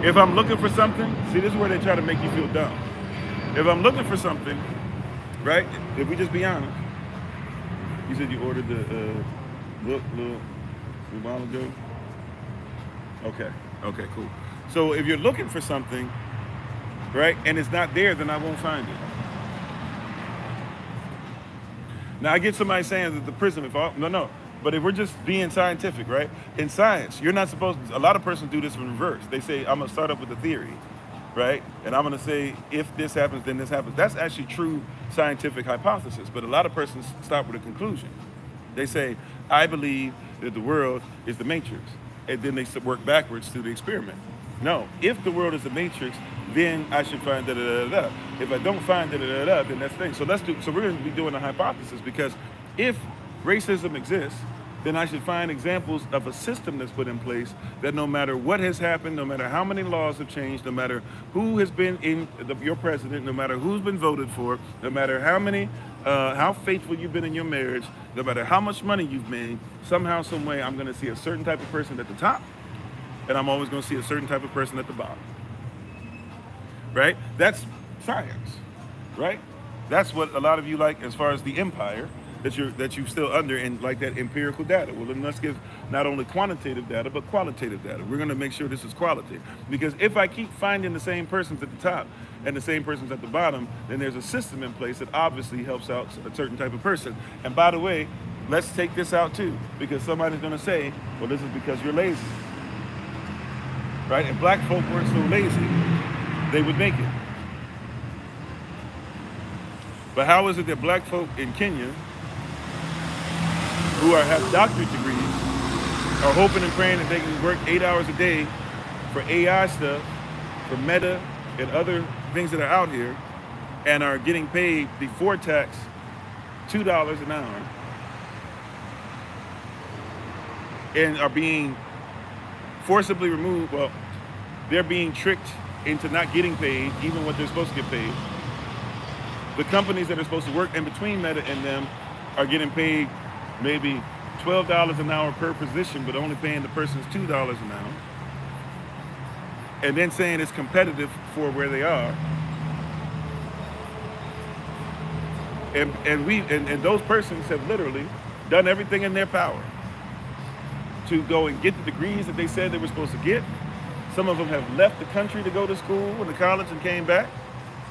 if I'm looking for something, see, this is where they try to make you feel dumb. If I'm looking for something, right, if we just be honest, you said you ordered the book a little while ago? Okay, cool. So if you're looking for something, right, and it's not there, then I won't find it. Now I get somebody saying that the prism, but if we're just being scientific, right? In science, you're not supposed to, a lot of persons do this in reverse. They say, I'm gonna start up with a theory, right? And I'm gonna say, if this happens, then this happens. That's actually true scientific hypothesis, but a lot of persons start with a conclusion. They say, I believe that the world is the matrix, and then they work backwards through the experiment. No, if the world is the matrix, then I should find da-da-da-da-da. If I don't find da-da-da-da-da, then that's the thing. So we're gonna be doing a hypothesis, because if racism exists, then I should find examples of a system that's put in place that no matter what has happened, no matter how many laws have changed, no matter who has been your president, no matter who's been voted for, no matter how faithful you've been in your marriage, no matter how much money you've made, somehow, some way, I'm gonna see a certain type of person at the top, and I'm always gonna see a certain type of person at the bottom. Right? That's science, right? That's what a lot of you like as far as the empire. that you're still under, and like that empirical data. Well, then let's give not only quantitative data but qualitative data. We're going to make sure this is quality, because if I keep finding the same persons at the top and the same persons at the bottom, then there's a system in place that obviously helps out a certain type of person. And by the way, let's take this out too, because somebody's going to say, well, this is because you're lazy, right? If black folk weren't so lazy, they would make it. But how is it that black folk in Kenya who have doctorate degrees are hoping and praying that they can work 8 hours a day for AI stuff, for Meta and other things that are out here, and are getting paid before tax $2 an hour, and are being forcibly removed? Well, they're being tricked into not getting paid even what they're supposed to get paid. The companies that are supposed to work in between Meta and them are getting paid maybe $12 an hour per position, but only paying the persons $2 an hour, and then saying it's competitive for where they are. And those persons have literally done everything in their power to go and get the degrees that they said they were supposed to get. Some of them have left the country to go to school and to college and came back.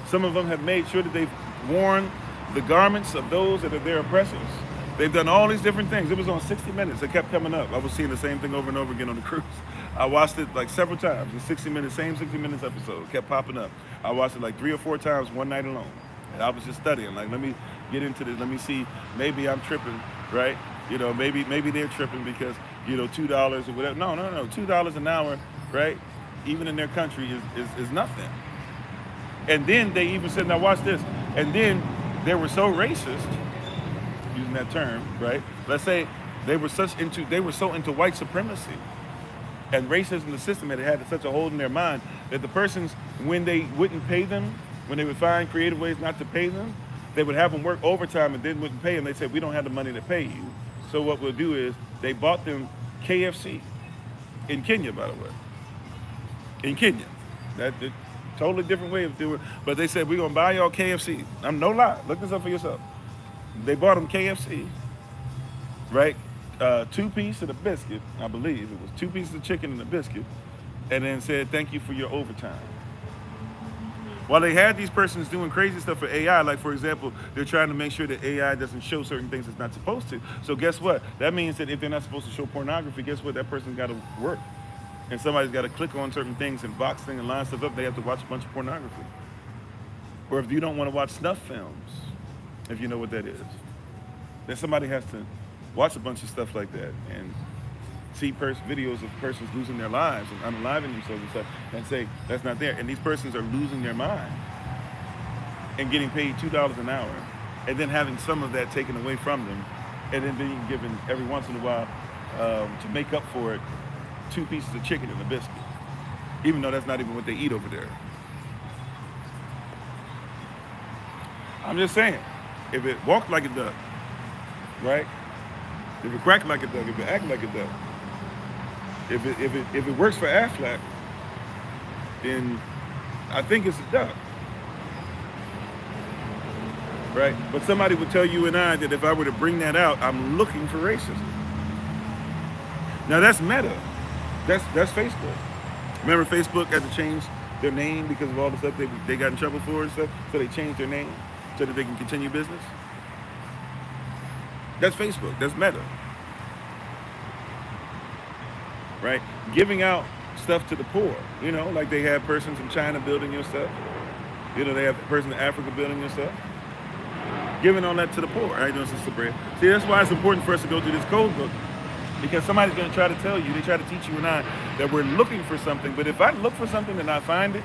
Some of them have made sure that they've worn the garments of those that are their oppressors. They've done all these different things. It was on 60 Minutes. It kept coming up. I was seeing the same thing over and over again on the cruise. I watched it like several times. The 60 Minutes, same 60 Minutes episode kept popping up. I watched it like 3 or 4 times one night alone. And I was just studying, like, let me get into this. Let me see, maybe I'm tripping, right? You know, maybe they're tripping because, you know, $2 or whatever. No, $2 an hour, right? Even in their country is nothing. And then they even said, now watch this. And then they were so racist, using that term, right? Let's say they were so into white supremacy and racism, the system that had such a hold in their mind that the persons, when they wouldn't pay them, when they would find creative ways not to pay them, they would have them work overtime and then wouldn't pay them. They said, we don't have the money to pay you. So what we'll do is they bought them KFC in Kenya, by the way. In Kenya. That's a totally different way of doing it. But they said, we're going to buy y'all KFC. I'm no lie. Look this up for yourself. They bought them KFC, right? 2-piece and a biscuit, I believe. It was 2 pieces of chicken and a biscuit. And then said, thank you for your overtime. While they had these persons doing crazy stuff for AI, like for example, they're trying to make sure that AI doesn't show certain things it's not supposed to. So guess what? That means that if they're not supposed to show pornography, guess what? That person's got to work. And somebody's got to click on certain things and box things and line stuff up. They have to watch a bunch of pornography. Or if you don't want to watch snuff films, if you know what that is, then somebody has to watch a bunch of stuff like that and see videos of persons losing their lives and unaliving themselves and stuff, and say that's not there. And these persons are losing their mind and getting paid $2 an hour, and then having some of that taken away from them, and then being given every once in a while to make up for it 2 pieces of chicken and a biscuit, even though that's not even what they eat over there. I'm just saying, if it walked like a duck, right? If it quacked like a duck, if it acted like a duck, if it works for Aflac, then I think it's a duck, right? But somebody would tell you and I that if I were to bring that out, I'm looking for racism. Now that's Meta, that's Facebook. Remember Facebook had to change their name because of all the stuff they got in trouble for and stuff, so they changed their name so that they can continue business? That's Facebook, that's Meta. Right? Giving out stuff to the poor, you know, like they have persons in China building your stuff. You know, they have a person in Africa building your stuff. Giving all that to the poor. How you doing, Sister Brea? See, that's why it's important for us to go through this code book, because somebody's going to try to tell you, they try to teach you and I, that we're looking for something. But if I look for something and I find it,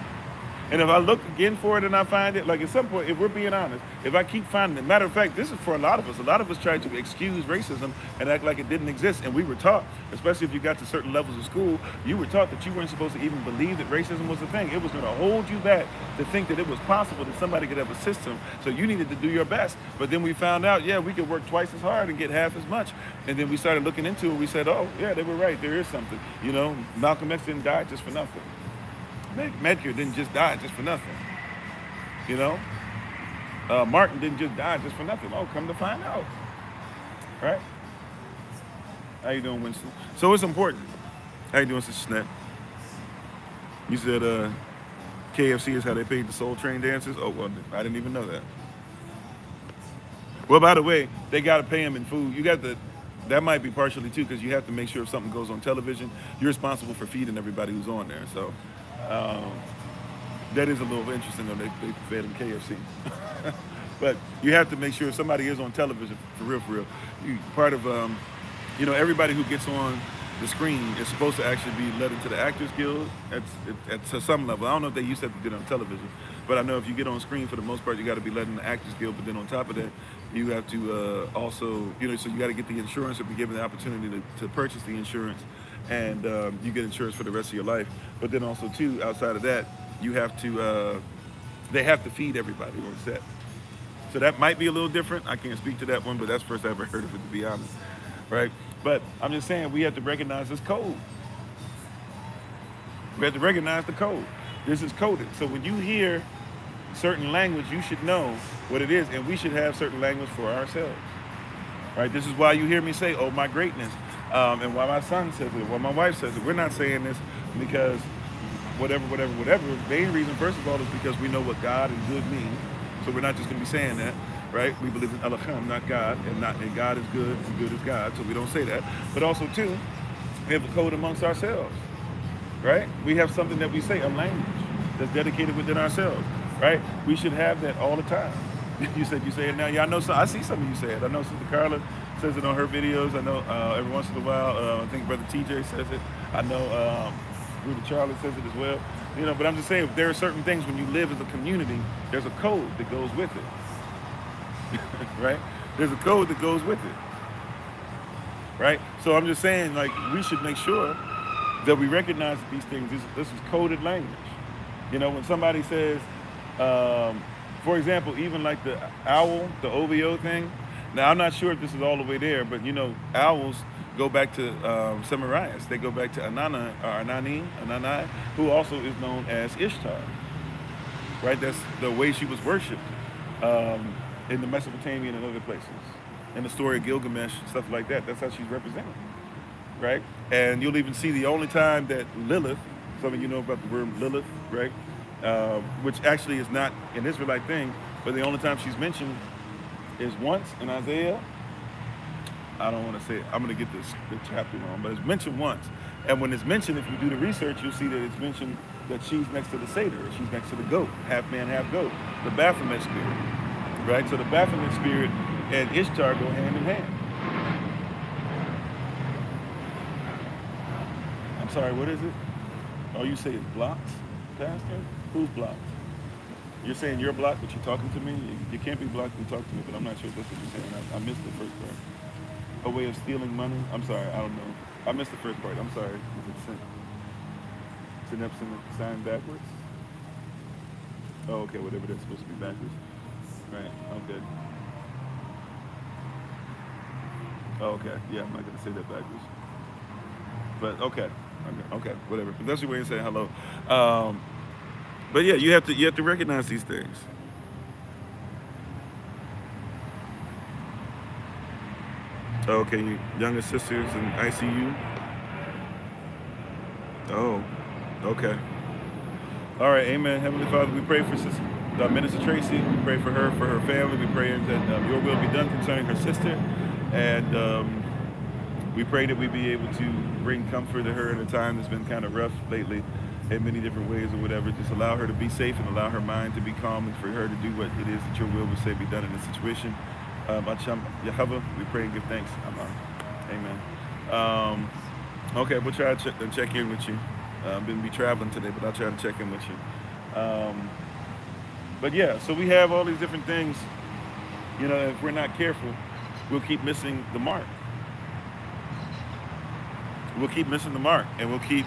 and if I look again for it and I find it, like at some point, if we're being honest, if I keep finding it, matter of fact, this is for a lot of us try to excuse racism and act like it didn't exist. And we were taught, especially if you got to certain levels of school, you were taught that you weren't supposed to even believe that racism was a thing. It was going to hold you back to think that it was possible that somebody could have a system. So you needed to do your best. But then we found out, yeah, we could work twice as hard and get half as much. And then we started looking into it. We said, oh, yeah, they were right. There is something. You know, Malcolm X didn't die just for nothing. Medgar didn't just die just for nothing. You know, Martin didn't just die just for nothing. Oh, come to find out, right? How you doing, Winston? So it's important. How you doing, Sister Snap? You said KFC is how they paid the Soul Train dancers? Oh, well, I didn't even know that. Well, by the way, they got to pay them in food. You got to, that might be partially too, because you have to make sure if something goes on television, you're responsible for feeding everybody who's on there. So um, that is a little interesting, though. They fed them KFC. But you have to make sure if somebody is on television, for real, part of, everybody who gets on the screen is supposed to actually be let into the Actors Guild to some level. I don't know if they used to have to get on television, but I know if you get on screen, for the most part, you got to be let in the Actors Guild. But then on top of that, you have to also, so you got to get the insurance or be given the opportunity to purchase the insurance, and you get insurance for the rest of your life. But then also too, outside of that, you have to, they have to feed everybody on set. So that might be a little different. I can't speak to that one, but that's the first I ever heard of it, to be honest, right? But I'm just saying we have to recognize this code. We have to recognize the code. This is coded. So when you hear certain language, you should know what it is, and we should have certain language for ourselves, right? This is why you hear me say, oh, my greatness, and why my son says it, why my wife says it. We're not saying this because whatever. The main reason, first of all, is because we know what God and good mean. So we're not just going to be saying that, right? We believe in Elohim, not God, and God is good, and good is God, so we don't say that. But also, too, we have a code amongst ourselves, right? We have something that we say, a language that's dedicated within ourselves, right? We should have that all the time. You say it now. Yeah, I know. I see some of you say it. I know Sister Carla says it on her videos. I know every once in a while, I think Brother TJ says it. I know Rudy Charlie says it as well. But I'm just saying, there are certain things when you live as a community, there's a code that goes with it, right? There's a code that goes with it, right? So I'm just saying, like, we should make sure that we recognize that these things, this is coded language. When somebody says, for example, even like the owl, the OVO thing. Now, I'm not sure if this is all the way there, but owls go back to Semiramis. They go back to Anani, who also is known as Ishtar, right? That's the way she was worshipped in the Mesopotamia and other places. In the story of Gilgamesh, stuff like that, that's how she's represented, right? And you'll even see the only time that Lilith, some of you know about the word Lilith, right? Which actually is not an Israelite thing, but the only time she's mentioned is once in Isaiah. I don't want to say it. I'm going to get the chapter wrong, but it's mentioned once. And when it's mentioned, if you do the research, you'll see that it's mentioned that she's next to the satyr. She's next to the goat, half man, half goat, the Baphomet spirit, right? So the Baphomet spirit and Ishtar go hand in hand. I'm sorry, what is it? Oh, you say it's blocked, Pastor? Who's blocked? You're saying you're blocked, but you're talking to me? You can't be blocked and talk to me, but I'm not sure if that's what you're saying. I missed the first part. A way of stealing money? I'm sorry, I don't know. I missed the first part. I'm sorry. Is it signed backwards? Oh, okay, whatever that's supposed to be backwards. Right, okay. Oh, okay, yeah, I'm not going to say that backwards. But okay, whatever. But that's your way of saying hello. But yeah, you have to recognize these things. Okay, younger sisters in ICU. Oh, okay. All right, amen. Heavenly Father, we pray for Sister Minister Tracy. We pray for her family. We pray that your will be done concerning her sister. And we pray that we be able to bring comfort to her in a time that's been kind of rough lately in many different ways or whatever. Just allow her to be safe and allow her mind to be calm and for her to do what it is that your will would say be done in this situation. Yehovah, we pray and give thanks. Amen. Okay, we'll try to check in with you. I'm going to be traveling today, but I'll try to check in with you. But yeah, so we have all these different things. If we're not careful, we'll keep missing the mark. We'll keep missing the mark, and we'll keep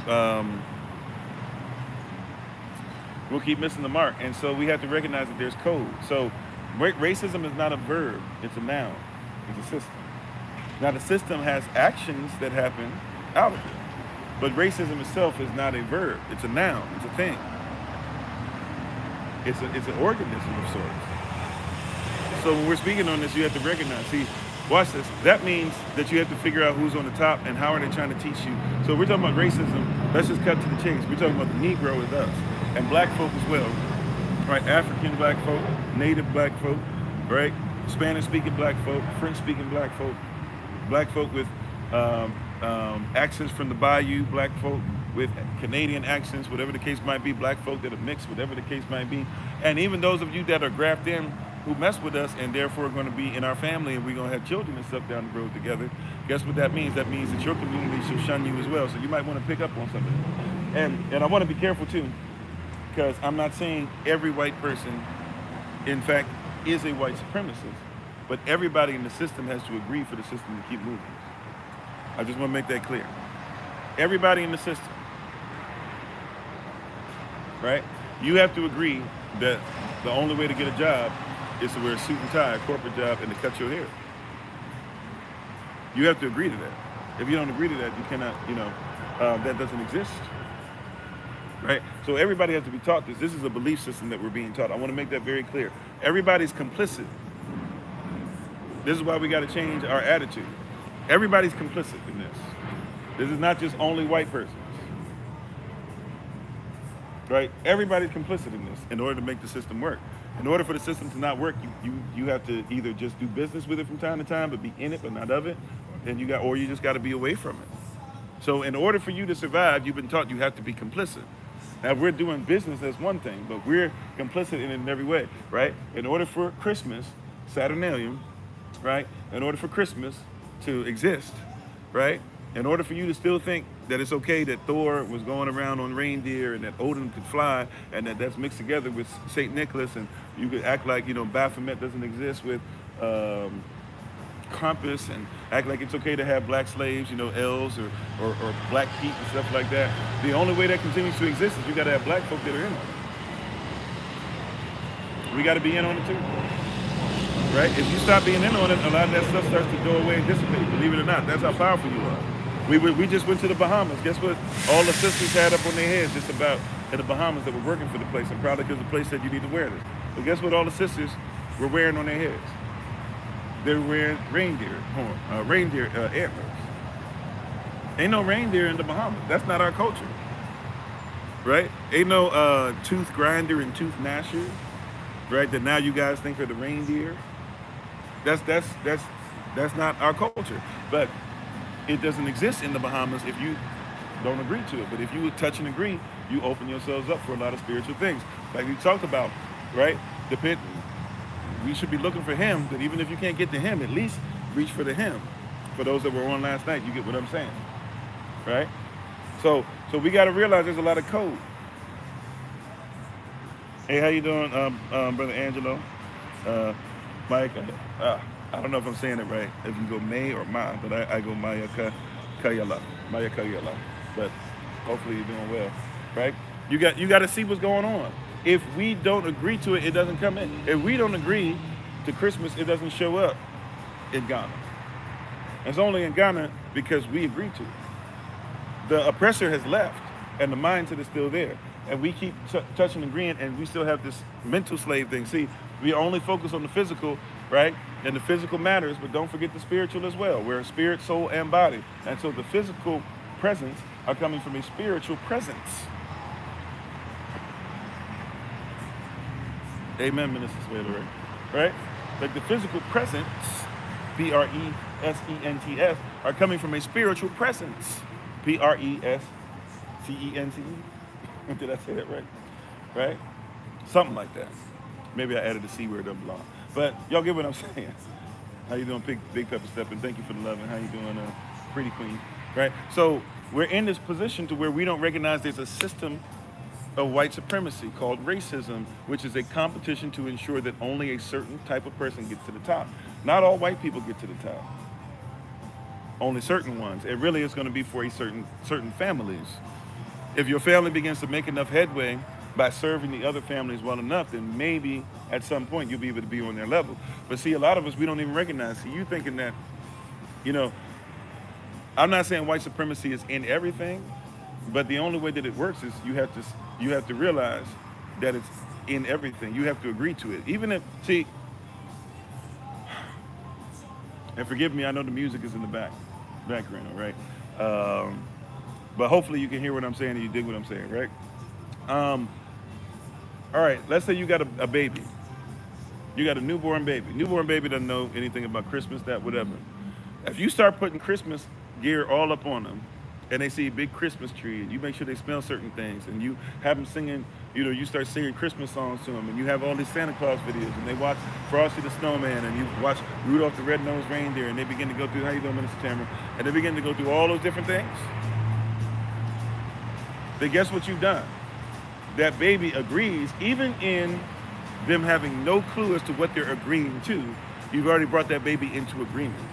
missing the mark. And so we have to recognize that there's code. So racism is not a verb, it's a noun, it's a system. Now the system has actions that happen out of it, but racism itself is not a verb, it's a noun, it's a thing. It's an organism of sorts. So when we're speaking on this, you have to recognize, see, Watch this. That means that you have to figure out who's on the top and how are they trying to teach you. So we're talking about racism. Let's just cut to the chase. We're talking about the Negro as us and black folk as well, right? African black folk, native black folk, right? Spanish-speaking black folk, French-speaking black folk with accents from the bayou, black folk with Canadian accents, whatever the case might be, black folk that are mixed, whatever the case might be. And even those of you that are grafted in who mess with us and therefore are going to be in our family and we're going to have children and stuff down the road together, guess what that means? That means that your community should shun you as well. So you might want to pick up on something. And I want to be careful too, because I'm not saying every white person, in fact, is a white supremacist, but everybody in the system has to agree for the system to keep moving. I just want to make that clear. Everybody in the system, right? You have to agree that the only way to get a job is to wear a suit and tie, a corporate job, and to cut your hair. You have to agree to that. If you don't agree to that, you cannot, that doesn't exist, right? So everybody has to be taught this. This is a belief system that we're being taught. I want to make that very clear. Everybody's complicit. This is why we got to change our attitude. Everybody's complicit in this. This is not just only white persons, right? Everybody's complicit in this in order to make the system work. In order for the system to not work, you have to either just do business with it from time to time, but be in it, but not of it. And or you just got to be away from it. So in order for you to survive, you've been taught you have to be complicit. Now, we're doing business, that's one thing, but we're complicit in it in every way, right? In order for Christmas, Saturnalian, right? In order for Christmas to exist, right? In order for you to still think that it's okay that Thor was going around on reindeer and that Odin could fly and that's mixed together with St. Nicholas, and you could act like, Baphomet doesn't exist with Krampus, and act like it's okay to have black slaves, elves or black Pete and stuff like that. The only way that continues to exist is you got to have black folk that are in on it. We got to be in on it too. Right? If you stop being in on it, a lot of that stuff starts to go away and dissipate. Believe it or not, that's how powerful you are. We just went to the Bahamas. Guess what? All the sisters had up on their heads just about in the Bahamas that were working for the place, and probably because the place said you need to wear this. But guess what? All the sisters were wearing on their heads. They were wearing reindeer antlers. Ain't no reindeer in the Bahamas. That's not our culture, right? Ain't no tooth grinder and tooth gnasher, right? That now you guys think are the reindeer. That's not our culture. But it doesn't exist in the Bahamas if you don't agree to it. But if you would touch and agree, you open yourselves up for a lot of spiritual things. Like we talked about, right? We should be looking for him, that even if you can't get to him, at least reach for the him. For those that were on last night, you get what I'm saying, right? So we got to realize there's a lot of code. Hey, how you doing, Brother Angelo? Mike, I don't know if I'm saying it right, if you go May or Ma, but I go Maya Kayala. But hopefully you're doing well, right? You got to see what's going on. If we don't agree to it, it doesn't come in. If we don't agree to Christmas, it doesn't show up in Ghana. It's only in Ghana because we agreed to it. The oppressor has left, and the mindset is still there. And we keep touching and agreeing, and we still have this mental slave thing. See, we only focus on the physical, right? And the physical matters, but don't forget the spiritual as well. We're spirit, soul, and body. And so the physical presence are coming from a spiritual presence. Amen, Minister Swayler, right? Like the physical presence, P-R-E-S-E-N-T-S, are coming from a spiritual presence, P-R-E-S-C-E-N-T-E. Did I say that right? Right? Something like that. Maybe I added the C word up long. But y'all get what I'm saying. How you doing, Big Pepper Steppin'? Thank you for the love. And how you doing, Pretty Queen? Right? So we're in this position to where we don't recognize there's a system of white supremacy called racism, which is a competition to ensure that only a certain type of person gets to the top. Not all white people get to the top. Only certain ones. It really is going to be for a certain families. If your family begins to make enough headway by serving the other families well enough, then maybe at some point you'll be able to be on their level. But see, a lot of us, we don't even recognize. See, you thinking that, I'm not saying white supremacy is in everything, but the only way that it works is you have to realize that it's in everything. You have to agree to it. Even if, see, And forgive me, I know the music is in the background, all right? But hopefully you can hear what I'm saying and you dig what I'm saying, right? Um, all right, let's say you got a baby. You got a newborn baby. Newborn baby doesn't know anything about Christmas, that, whatever. If you start putting Christmas gear all up on them, and they see a big Christmas tree, and you make sure they smell certain things, and you have them singing, you start singing Christmas songs to them, and you have all these Santa Claus videos, and they watch Frosty the Snowman, and you watch Rudolph the Red-Nosed Reindeer, and they begin to go through, how you doing, Minister Tamara? And they begin to go through all those different things. Then guess what you've done? That baby agrees, even in them having no clue as to what they're agreeing to, you've already brought that baby into agreement.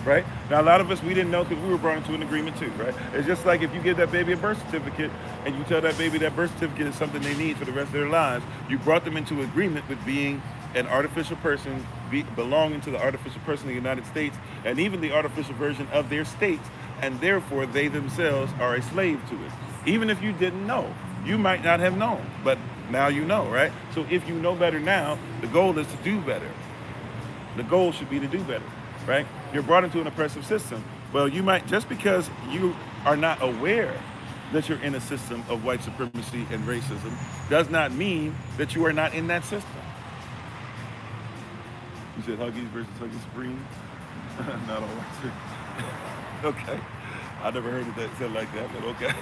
Right? Now, a lot of us, we didn't know because we were brought into an agreement too, right? It's just like if you give that baby a birth certificate and you tell that baby that birth certificate is something they need for the rest of their lives, you brought them into agreement with being an artificial person, belonging to the artificial person of the United States, and even the artificial version of their state, and therefore they themselves are a slave to it. Even if you didn't know, you might not have known, but now you know, right? So if you know better now, the goal is to do better. The goal should be to do better, right? You're brought into an oppressive system. Well, you might, just because you are not aware that you're in a system of white supremacy and racism, does not mean that you are not in that system. You said Huggies versus Huggies Supreme? Not all right. Okay. I never heard it said like that, but okay.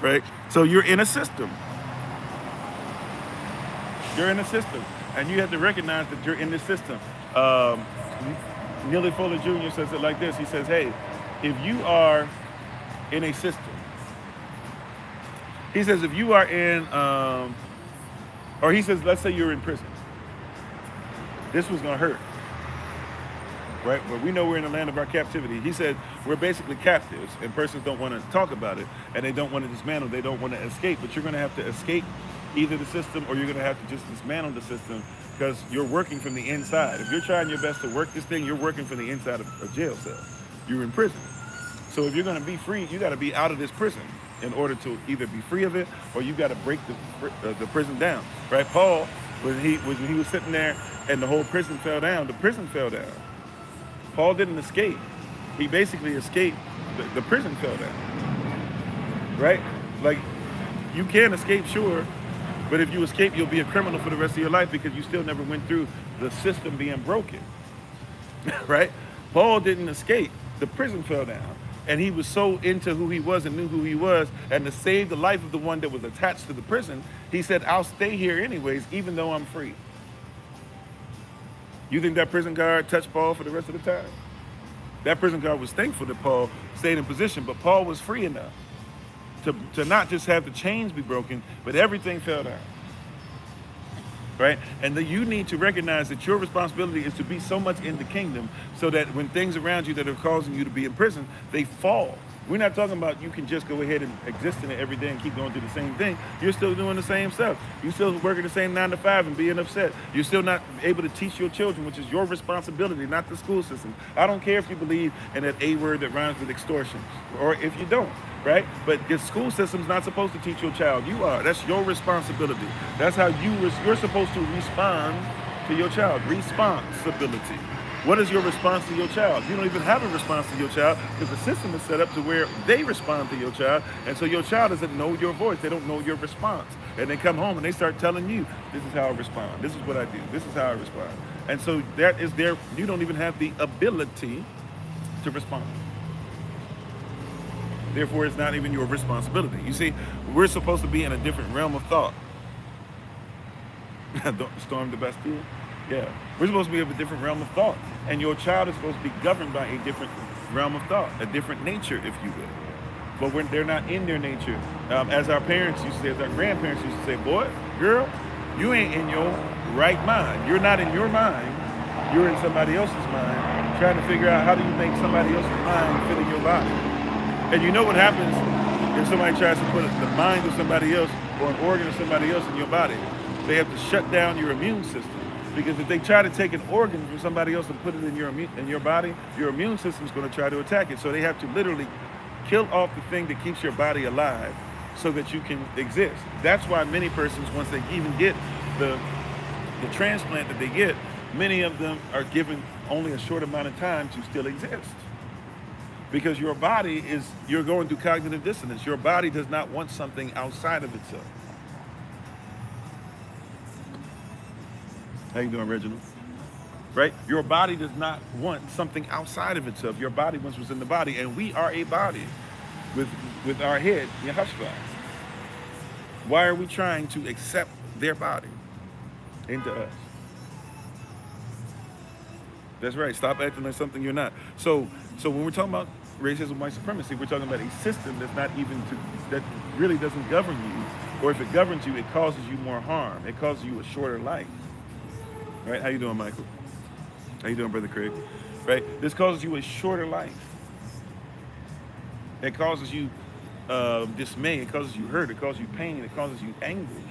Right? So you're in a system. You're in a system. And you have to recognize that you're in this system. Neely Fuller Jr. says it like this. He says, hey, if you are in a system, he says if you are in, or he says, let's say you're in prison. This was going to hurt. Right? But we know we're in the land of our captivity. He said we're basically captives, and persons don't want to talk about it, and they don't want to dismantle, they don't want to escape, but you're going to have to escape either the system or you're going to have to just dismantle the system because you're working from the inside. If you're trying your best to work this thing, you're working from the inside of a jail cell. You're in prison. So if you're going to be free, you got to be out of this prison in order to either be free of it or you got to break the prison down. Right? Paul, when he was sitting there and the whole prison fell down, the prison fell down. Paul didn't escape. He basically escaped. The prison fell down. Right? Like, you can escape, sure, but if you escape, you'll be a criminal for the rest of your life because you still never went through the system being broken. Right? Paul didn't escape. The prison fell down. And he was so into who he was and knew who he was, and to save the life of the one that was attached to the prison, he said, I'll stay here anyways, even though I'm free. You think that prison guard touched Paul for the rest of the time? That prison guard was thankful that Paul stayed in position, but Paul was free enough to not just have the chains be broken, but everything fell down. Right? And that you need to recognize that your responsibility is to be so much in the kingdom so that when things around you that are causing you to be in prison, they fall. We're not talking about you can just go ahead and exist in it every day and keep going through the same thing. You're still doing the same stuff. You're still working the same 9 to 5 and being upset. You're still not able to teach your children, which is your responsibility, not the school system. I don't care if you believe in that A word that rhymes with extortion, or if you don't, right? But the school system's not supposed to teach your child. You are. That's your responsibility. That's how you're supposed to respond to your child. Responsibility. What is your response to your child? You don't even have a response to your child because the system is set up to where they respond to your child. And so your child doesn't know your voice. They don't know your response. And they come home and they start telling you, this is how I respond. This is what I do. This is how I respond. And so that is you don't even have the ability to respond. Therefore, it's not even your responsibility. You see, we're supposed to be in a different realm of thought. Storm the Bastille? Yeah. We're supposed to be of a different realm of thought. And your child is supposed to be governed by a different realm of thought, a different nature, if you will. But when they're not in their nature, as our parents used to say, as our grandparents used to say, boy, girl, you ain't in your right mind. You're not in your mind. You're in somebody else's mind, trying to figure out how do you make somebody else's mind fit in your body. And you know what happens if somebody tries to put the mind of somebody else or an organ of somebody else in your body? They have to shut down your immune system. Because if they try to take an organ from somebody else and put it in your body, your immune system is going to try to attack it. So they have to literally kill off the thing that keeps your body alive so that you can exist. That's why many persons, once they even get the transplant that they get, Many of them are given only a short amount of time to still exist. Because your body is, you're going through cognitive dissonance. Your body does not want something outside of itself. How you doing, Reginald? Right? Your body does not want something outside of itself. Your body wants what's in the body, and we are a body with our head, Yahushua. Why are we trying to accept their body into us? That's right. Stop acting like something you're not. So when we're talking about racism, white supremacy, we're talking about a system that's not even that really doesn't govern you, or if it governs you, it causes you more harm. It causes you a shorter life. Right? How you doing, Michael? How you doing, Brother Craig? Right? This causes you a shorter life. It causes you dismay. It causes you hurt. It causes you pain. It causes you anguish.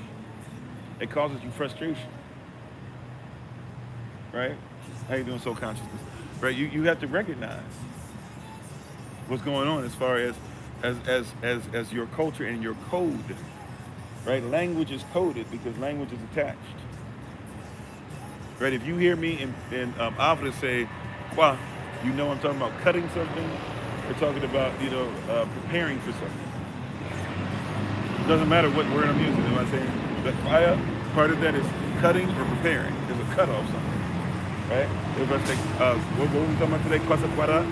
It causes you frustration. Right? How you doing, soul consciousness? Right? You have to recognize what's going on as far as your culture and your code. Right? Language is coded because language is attached. Right? If you hear me in Ofori say, "Qua," you know I'm talking about cutting something. We're talking about, preparing for something. It doesn't matter what word I'm using. Am I saying the "Quaya" part of that is cutting or preparing? There's a cut off something. Right? If I say, what were we talking about today? Kwasa Quara?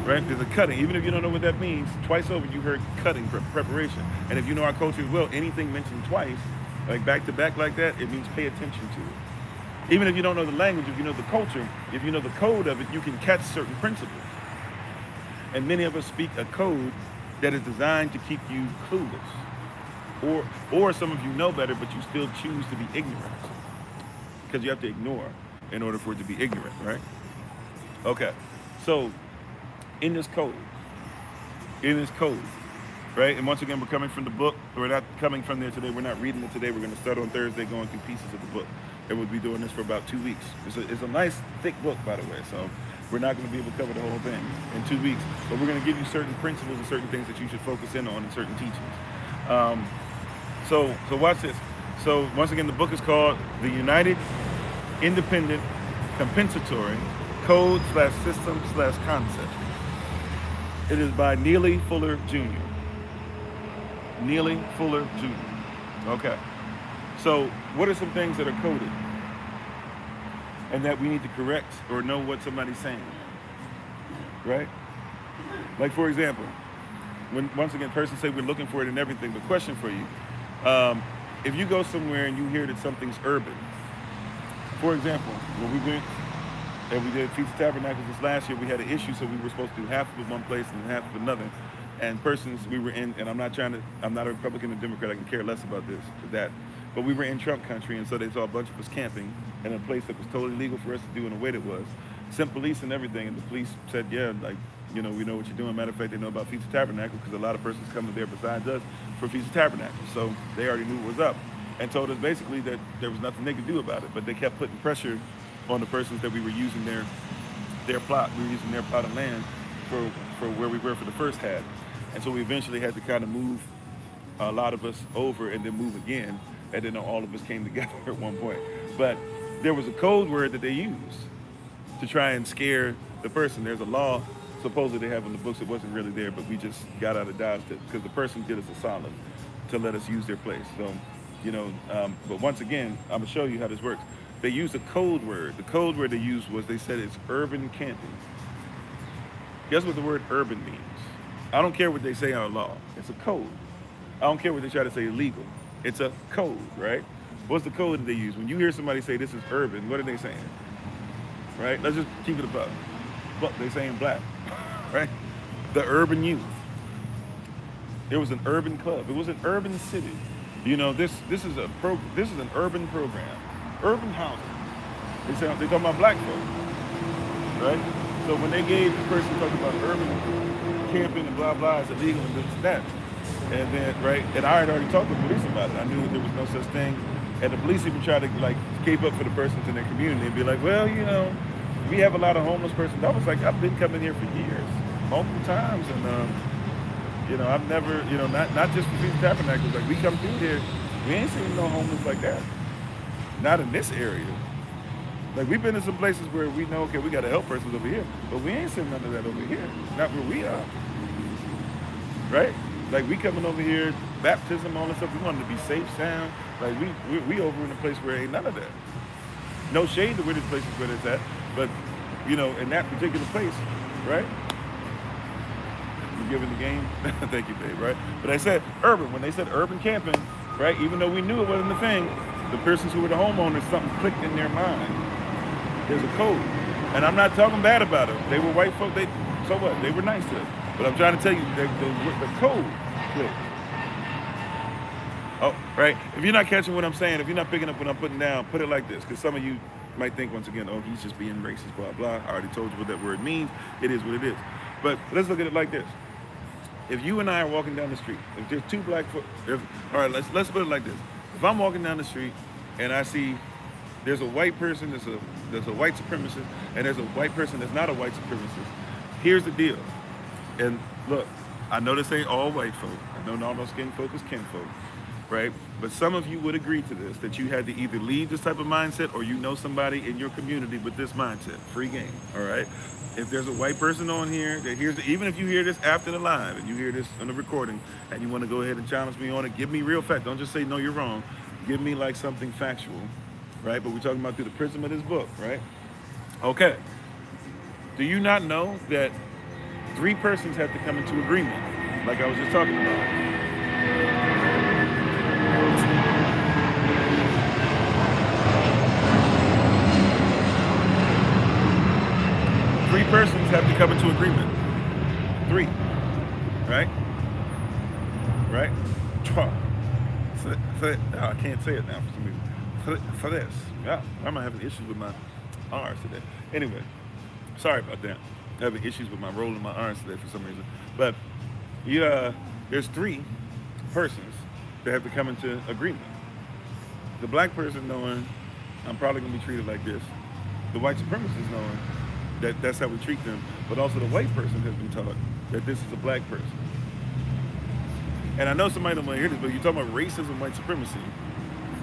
Right? There's a cutting. Even if you don't know what that means, twice over you heard cutting, preparation. And if you know our culture as well, anything mentioned twice, like back to back like that, it means pay attention to it. Even if you don't know the language, if you know the culture, if you know the code of it, you can catch certain principles. And many of us speak a code that is designed to keep you clueless. Or some of you know better, but you still choose to be ignorant. Because you have to ignore in order for it to be ignorant, right? Okay, so in this code, right? And once again, we're coming from the book. We're not coming from there today. We're not reading it today. We're going to start on Thursday going through pieces of the book. And we'll be doing this for about 2 weeks. It's a nice, thick book, by the way. So we're not going to be able to cover the whole thing in 2 weeks. But we're going to give you certain principles and certain things that you should focus in on in certain teachings. So watch this. So once again, the book is called The United Independent Compensatory Code/System/Concept. It is by Neely Fuller Jr. Neely Fuller Jr. Okay. So what are some things that are coded and that we need to correct or know what somebody's saying, right? Like, for example, when once again persons say we're looking for it and everything, but question for you, if you go somewhere and you hear that something's urban, for example, when we went and we did Feast of Tabernacles this last year, we had an issue, so we were supposed to do half of it one place and half of another. And persons we were in, and I'm not a Republican or Democrat, I can care less about that. But we were in Trump country, and so they saw a bunch of us camping in a place that was totally legal for us to do in the way that was. Sent police and everything, and the police said, yeah, like, we know what you're doing. Matter of fact, they know about Feast of Tabernacle because a lot of persons come there besides us for Feast of Tabernacle. So they already knew what was up and told us basically that there was nothing they could do about it. But they kept putting pressure on the persons that we were using their plot. We were using their plot of land for where we were for the first half. And so we eventually had to kind of move a lot of us over and then move again. And then all of us came together at one point. But there was a code word that they used to try and scare the person. There's a law supposedly they have in the books. It wasn't really there, but we just got out of Dodge because the person did us a solid to let us use their place. So, but once again, I'm gonna show you how this works. They used a code word. The code word they used was, they said it's urban camping. Guess what the word urban means? I don't care what they say on law. It's a code. I don't care what they try to say illegal. It's a code, right? What's the code that they use? When you hear somebody say this is urban, what are they saying? Right? Let's just keep it above. But they're saying black, right? The urban youth. It was an urban club. It was an urban city. This is an urban program. Urban housing. They're talking about black folks, right? So when they gave the person talking about urban camping and blah blah, it's illegal and this and that. And then, right, and I had already talked to the police about it. I knew that there was no such thing. And the police even tried to keep up for the persons in their community and be like, well, we have a lot of homeless persons. I was like, I've been coming here for years, multiple times, and I've never, not just for Feast of Tabernacles. Like, we come through here, we ain't seen no homeless like that. Not in this area. Like, we've been in some places where we know, okay, we got to help persons over here, but we ain't seeing none of that over here. Not where we are, right? Like, we coming over here, baptism, all that stuff. We wanted to be safe, sound. Like, we over in a place where ain't none of that. No shade to where this place is where it's at, but, you know, in that particular place, right? You giving the game? Thank you, babe, right? But I said urban. When they said urban camping, right, even though we knew it wasn't the thing, the persons who were the homeowners, something clicked in their mind. There's a code. And I'm not talking bad about them. They were white folk. So what? They were nice to us. But I'm trying to tell you, the code clicked. Oh, right? If you're not catching what I'm saying, if you're not picking up what I'm putting down, put it like this. Because some of you might think, once again, oh, he's just being racist, blah, blah. I already told you what that word means. It is what it is. But let's look at it like this. If you and I are walking down the street, if there's two black folk, all right, let's put it like this. If I'm walking down the street and I see there's a white person, there's a white supremacist, and there's a white person that's not a white supremacist, here's the deal. And look, I know this ain't all white folk. I know all those skin folk is kin folk, right? But some of you would agree to this, that you had to either leave this type of mindset or you know somebody in your community with this mindset. Free game, all right? If there's a white person on here that hears it, even if you hear this after the live and you hear this on the recording and you want to go ahead and challenge me on it, give me real fact. Don't just say, no, you're wrong. Give me like something factual, right? But we're talking about through the prism of this book, right? Okay. Do you not know that 3 persons have to come into agreement, like I was just talking about? 3 persons have to come into agreement. 3, right? Right? I can't say it now for some reason. For this. Yeah, I'm having issues with my R's today. Anyway, sorry about that. I'm having issues with my rolling my R's today for some reason. But there's 3 persons that have to come into agreement. The black person knowing I'm probably gonna be treated like this. The white supremacists knowing that's how we treat them, but also the white person has been taught that this is a black person. And I know somebody don't want to hear this, but you're talking about racism, white supremacy.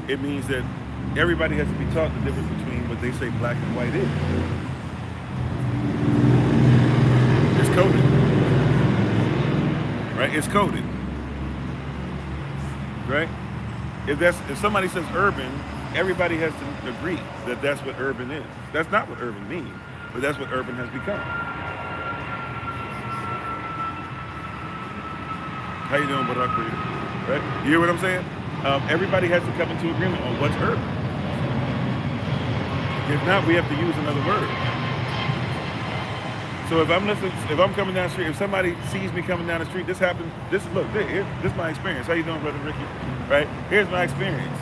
It means that everybody has to be taught the difference between what they say black and white is. It's coded, right? It's coded, right? If somebody says urban, everybody has to agree that that's what urban is. That's not what urban means. But that's what urban has become. How you doing, Barack? Right? You hear what I'm saying? Everybody has to come into agreement on what's urban. If not, we have to use another word. So if I'm coming down the street, if somebody sees me coming down the street, this happens. This is my experience. How you doing, Brother Ricky? Right? Here's my experience.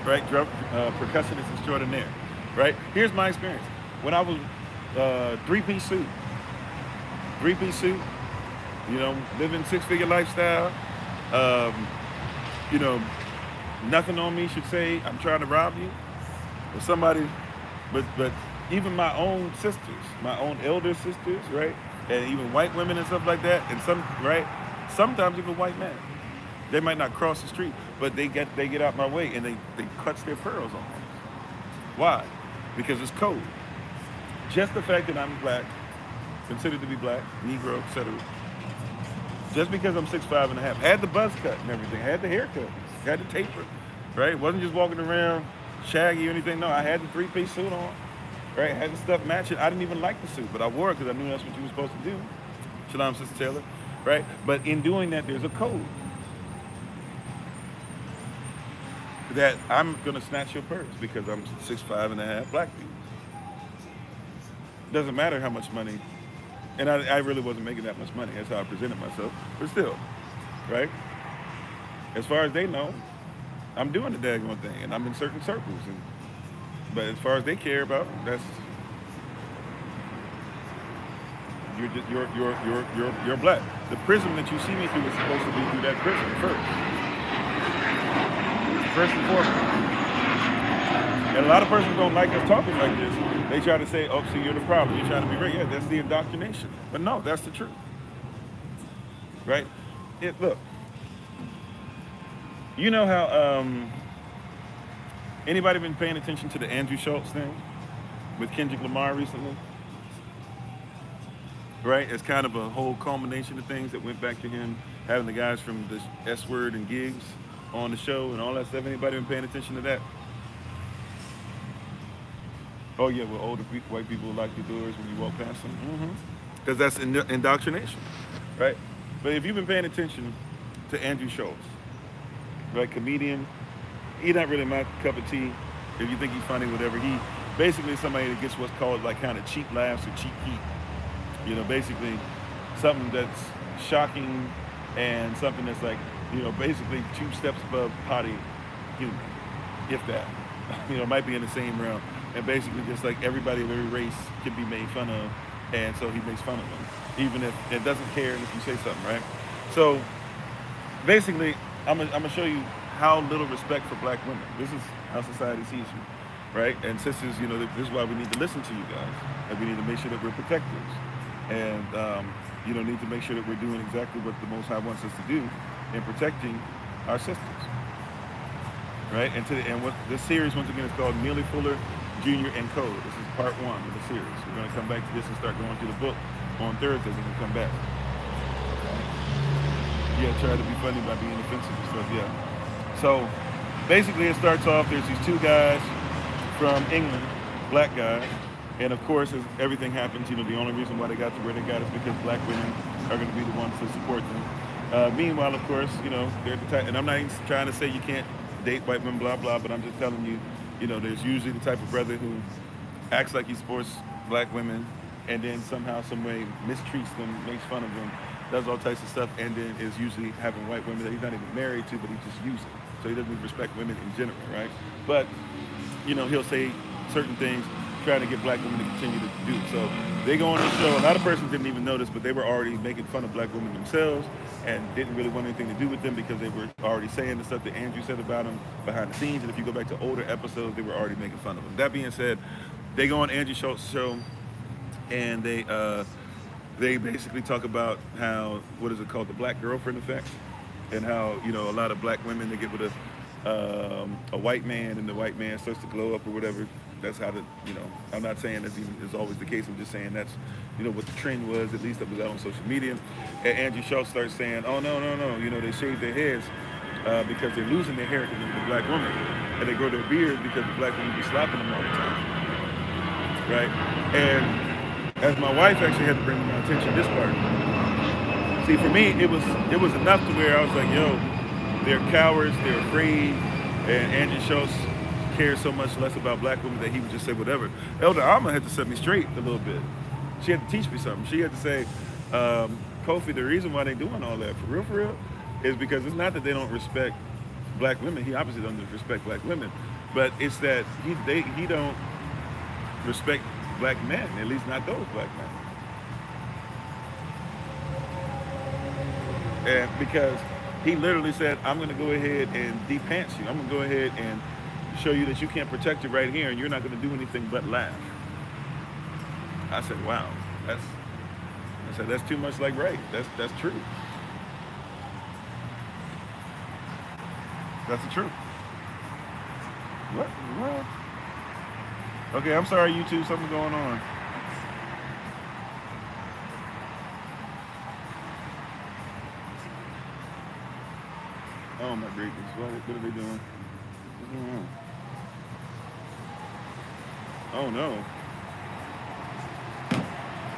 Right? Percussionist extraordinaire. Right? Here's my experience. When I was 3-piece suit, you know, living 6-figure lifestyle, you know, nothing on me should say I'm trying to rob you, or somebody, but even my own sisters, my own elder sisters, right, and even white women and stuff like that, and sometimes even white men, they might not cross the street, but they get out my way and they clutch their pearls on me. Why? Because it's code. Just the fact that I'm black, considered to be black, Negro, etc. Just because I'm 6'5" and a half, had the buzz cut and everything, had the haircut, had the taper, right? Wasn't just walking around shaggy or anything. No, I had the 3-piece suit on, right? Had the stuff matching. I didn't even like the suit, but I wore it because I knew that's what you were supposed to do. Shalom, Sister Taylor, right? But in doing that, there's a code that I'm gonna snatch your purse because I'm 6'5" and a half, black people. Doesn't matter how much money, and I really wasn't making that much money. That's how I presented myself, but still, right? As far as they know, I'm doing the daggone thing, and I'm in certain circles. But as far as they care about, that's you're black. The prism that you see me through is supposed to be through that prism first and foremost. And a lot of persons don't like us talking like this. They try to say, oh, so you're the problem. You're trying to be right. Yeah, that's the indoctrination. But no, that's the truth. Right? Look, you know how, anybody been paying attention to the Andrew Schultz thing? with Kendrick Lamar recently, right? It's kind of a whole culmination of things that went back to him having the guys from the S Word and Gigs on the show and all that stuff. Anybody been paying attention to that? Oh yeah, well, white people lock your doors when you walk past them. Because that's indoctrination, right? But if you've been paying attention to Andrew Schultz, right, comedian, he's not really my cup of tea. If you think he's funny, whatever, he basically is somebody that gets what's called like kind of cheap laughs or cheap heat. You know, basically something that's shocking and something that's like, you know, basically 2 steps above potty humor, if that. You know, might be in the same realm. And basically just like everybody of every race can be made fun of, and so he makes fun of them, even if it doesn't care if you say something, right? So basically, I'm gonna show you how little respect for black women. This is how society sees you, right? And sisters, you know, this is why we need to listen to you guys, and we need to make sure that we're protectors, and you know, need to make sure that we're doing exactly what the Most High wants us to do in protecting our sisters, right? And what this series once again is called Neely Fuller Jr. and Code. This is part 1 of the series. We're going to come back to this and start going through the book on Thursdays and then come back. Yeah, try to be funny by being offensive and stuff, yeah. So basically it starts off, there's these 2 guys from England, black guys, and of course as everything happens, you know, the only reason why they got to where they got is because black women are going to be the ones to support them. Meanwhile, of course, you know, they're the type, and I'm not even trying to say you can't date white women, blah, blah, but I'm just telling you, you know, there's usually the type of brother who acts like he supports black women and then somehow, some way mistreats them, makes fun of them, does all types of stuff, and then is usually having white women that he's not even married to, but he's just using. So he doesn't even respect women in general, right? But, you know, he'll say certain things, trying to get black women to continue to do. So they go on the show. A lot of persons didn't even notice, but they were already making fun of black women themselves and didn't really want anything to do with them because they were already saying the stuff that Andrew said about them behind the scenes. And if you go back to older episodes, they were already making fun of them. That being said, they go on Andrew Schultz's show and they basically talk about how, what is it called, the black girlfriend effect, and how, you know, a lot of black women, they get with a white man and the white man starts to glow up or whatever. That's how the, you know, I'm not saying that's even is always the case. I'm just saying that's, you know, what the trend was, at least that was out on social media. And Andrew Schultz starts saying, oh, no, you know, they shave their heads because they're losing their hair because of the black woman. And they grow their beard because the black women be slapping them all the time. Right? And as my wife actually had to bring to my attention this part. See, for me, it was enough to where I was like, yo, they're cowards, they're afraid, and Andrew Schultz cares so much less about black women that he would just say whatever. Elder Alma had to set me straight a little bit. She had to teach me something. She had to say, Kofi, the reason why they're doing all that, for real, is because it's not that they don't respect black women. He obviously doesn't respect black women, but it's that he don't respect black men, at least not those black men. And because he literally said, I'm going to go ahead and de-pants you. I'm going to go ahead and show you that you can't protect it right here and you're not going to do anything but laugh. I said, wow, that's too much like right. That's true. That's the truth. What? Okay, I'm sorry, YouTube, something's going on. Oh my goodness, what are they doing? What's going on? Oh no.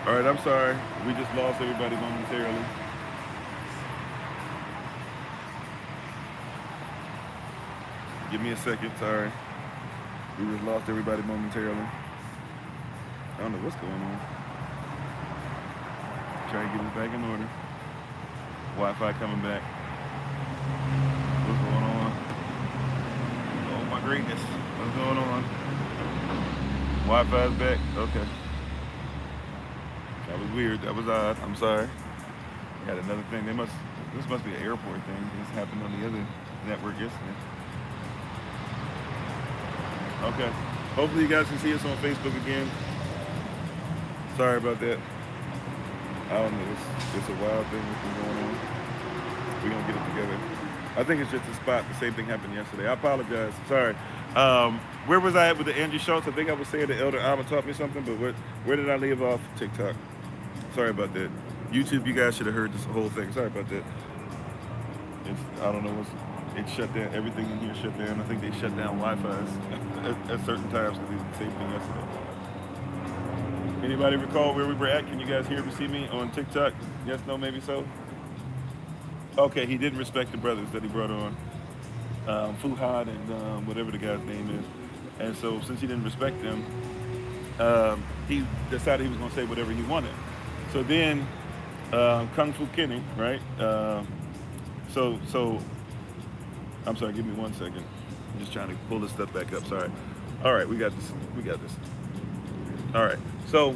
All right, I'm sorry. We just lost everybody momentarily. Give me a second, sorry. We just lost everybody momentarily. I don't know what's going on. Trying to get us back in order. Wi-Fi coming back. What's going on? Oh my greatness. What's going on? Wi-Fi's back? Okay. That was weird. That was odd. I'm sorry. Got another thing. This must be an airport thing. This happened on the other network yesterday. Okay. Hopefully you guys can see us on Facebook again. Sorry about that. I don't know. It's a wild thing that's been going on. We're going to get it together. I think it's just a spot. The same thing happened yesterday. I apologize. Sorry. Where was I at with the Andrew Schultz? I think I was saying the Elder Alma taught me something, but where did I leave off? TikTok. Sorry about that. YouTube, you guys should have heard this whole thing. Sorry about that. I don't know it shut down. Everything in here shut down. I think they shut down Wi-Fi's at certain times. They did the same thing yesterday. Anybody recall where we were at? Can you guys hear me, see me on TikTok? Yes, no, maybe so? Okay, he didn't respect the brothers that he brought on. Fuhad and whatever the guy's name is. And so since he didn't respect them, he decided he was going to say whatever he wanted. So then Kung Fu Kenny, right? So I'm sorry, give me 1 second. I'm just trying to pull this stuff back up, sorry. All right, we got this. All right, so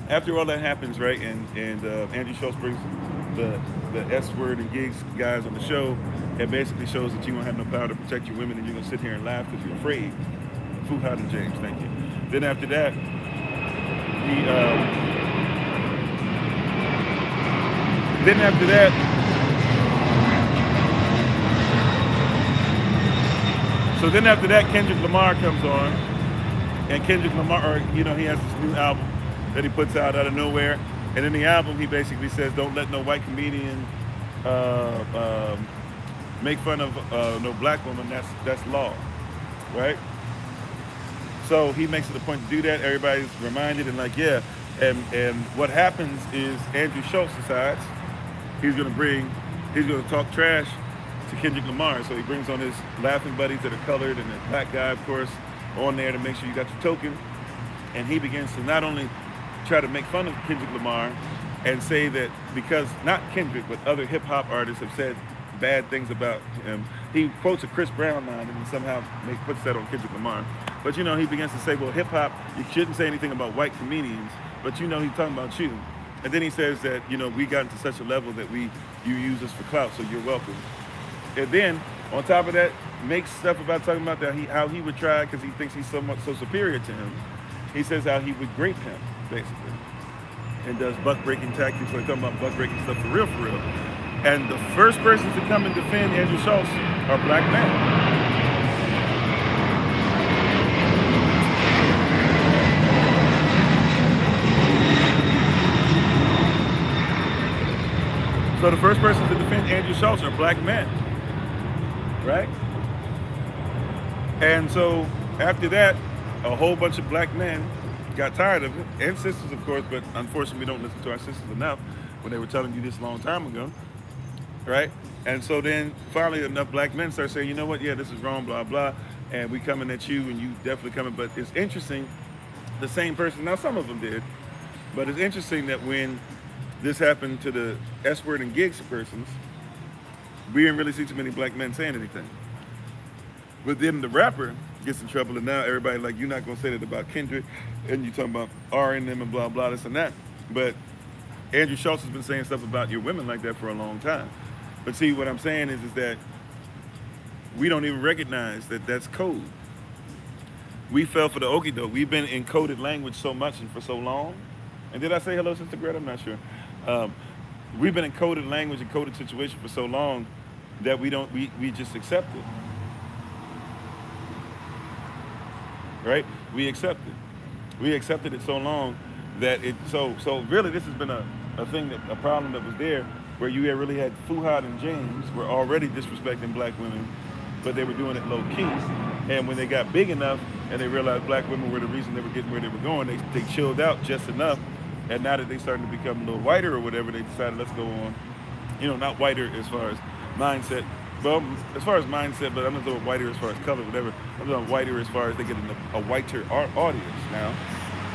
after all that happens, right, and Andrew Schultz brings the S-word and gigs guys on the show, it basically shows that you don't have no power to protect your women and you're going to sit here and laugh because you're afraid. Fuhad and James, thank you. Then after that, Kendrick Lamar comes on, and Kendrick Lamar, he has this new album that he puts out of nowhere, and in the album he basically says, "Don't let no white comedian make fun of no black woman. That's law," right? So he makes it a point to do that. Everybody's reminded and like, yeah. And what happens is Andrew Schultz decides he's gonna talk trash to Kendrick Lamar. So he brings on his laughing buddies that are colored and a black guy, of course, on there to make sure you got your token. And he begins to not only try to make fun of Kendrick Lamar and say that because not Kendrick, but other hip hop artists have said bad things about him. He quotes a Chris Brown line and somehow puts that on Kendrick Lamar. But he begins to say, well, hip hop, you shouldn't say anything about white comedians, but he's talking about you. And then he says that, we got to such a level that you use us for clout, so you're welcome. And then on top of that, makes stuff about talking about that how he would try because he thinks he's so superior to him. He says how he would grape him, basically, and does buck breaking tactics. So he's talking about buck breaking stuff for real. And the first persons to come and defend Andrew Schultz are black men. So the first person to defend Andrew Schultz are black men, right? And so after that, a whole bunch of black men got tired of it, and sisters, of course, but unfortunately we don't listen to our sisters enough when they were telling you this a long time ago, right? And so then finally enough black men start saying, you know what, yeah, this is wrong, blah, blah, and we coming at you and you definitely coming. But it's interesting, the same person, now some of them did, but it's interesting that when this happened to the S-word and gigs persons, we didn't really see too many black men saying anything. But then the rapper gets in trouble, and now everybody like, you're not gonna say that about Kendrick, and you talking about R and them and blah, blah, this and that. But Andrew Schultz has been saying stuff about your women like that for a long time. But see, what I'm saying is that we don't even recognize that that's code. We fell for the okie doke. We've been in coded language so much and for so long. And did I say hello, Sister Greta? I'm not sure. We've been in coded language and coded situation for so long that we just accept it. Right? We accepted it so long that so really this has been a problem that was there where you really had Fuhad and James were already disrespecting black women, but they were doing it low key. And when they got big enough and they realized black women were the reason they were getting where they were going, they chilled out just enough. And now that they starting to become a little whiter or whatever, they decided let's go on, not whiter as far as mindset. Well, as far as mindset, but I'm not talking whiter as far as color, whatever. I'm talking whiter as far as they get a whiter audience now.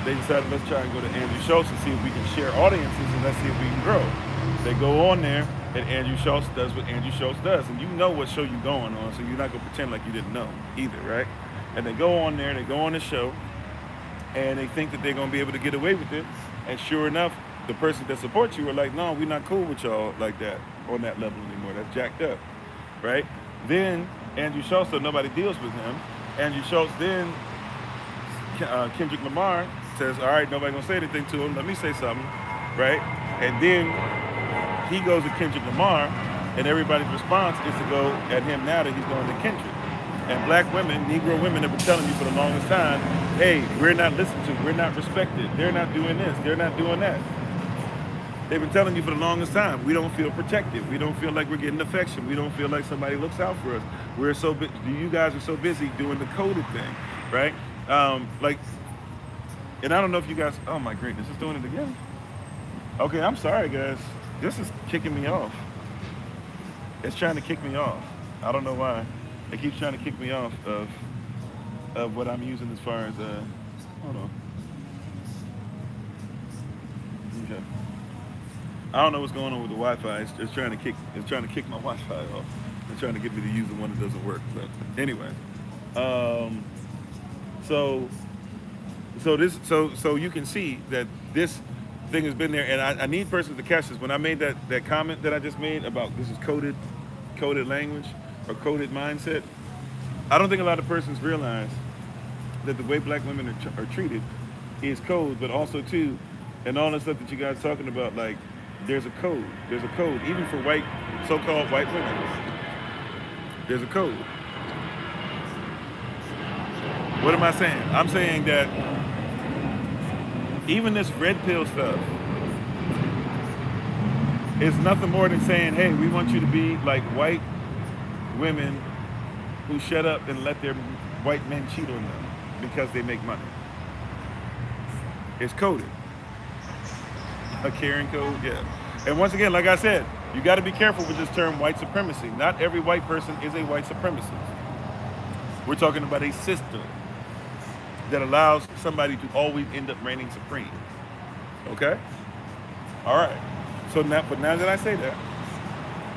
They decided let's try and go to Andrew Schultz and see if we can share audiences and let's see if we can grow. They go on there and Andrew Schultz does what Andrew Schultz does. And you know what show you're going on, so you're not going to pretend like you didn't know either, right? And they go on there, they go on the show, and they think that they're going to be able to get away with it. And sure enough, the person that supports you are like, no, we're not cool with y'all like that on that level anymore. That's jacked up, right? Then Andrew Schultz, so nobody deals with him. Andrew Schultz then, Kendrick Lamar says, all right, nobody gonna say anything to him. Let me say something, right? And then he goes to Kendrick Lamar, and everybody's response is to go at him now that he's going to Kendrick. And black women, Negro women have been telling you for the longest time, hey, we're not listened to, we're not respected, they're not doing this, they're not doing that. They've been telling you for the longest time, we don't feel protected, we don't feel like we're getting affection, we don't feel like somebody looks out for us. We're so you guys are so busy doing the coded thing, right? Like, and I don't know if you guys, oh my goodness, it's doing it again. Okay, I'm sorry guys, this is kicking me off. It's trying to kick me off. I don't know why. It keeps trying to kick me off of what I'm using as far as hold on. Okay. I don't know what's going on with the Wi-Fi. It's trying to kick my Wi-Fi off. It's trying to get me to use the one that doesn't work. But anyway, so you can see that this thing has been there, and I need persons to catch this. When I made that comment that I just made about this is coded language or coded mindset, I don't think a lot of persons realize that the way black women are treated is code, but also too, and all the stuff that you guys are talking about, like there's a code. There's a code, even for so-called white women. There's a code. What am I saying? I'm saying that even this red pill stuff is nothing more than saying, hey, we want you to be like white women who shut up and let their white men cheat on them because they make money. It's coded. A caring code, yeah. And once again, like I said, you got to be careful with this term white supremacy. Not every white person is a white supremacist. We're talking about a system that allows somebody to always end up reigning supreme. Okay? All right. So now that I say that,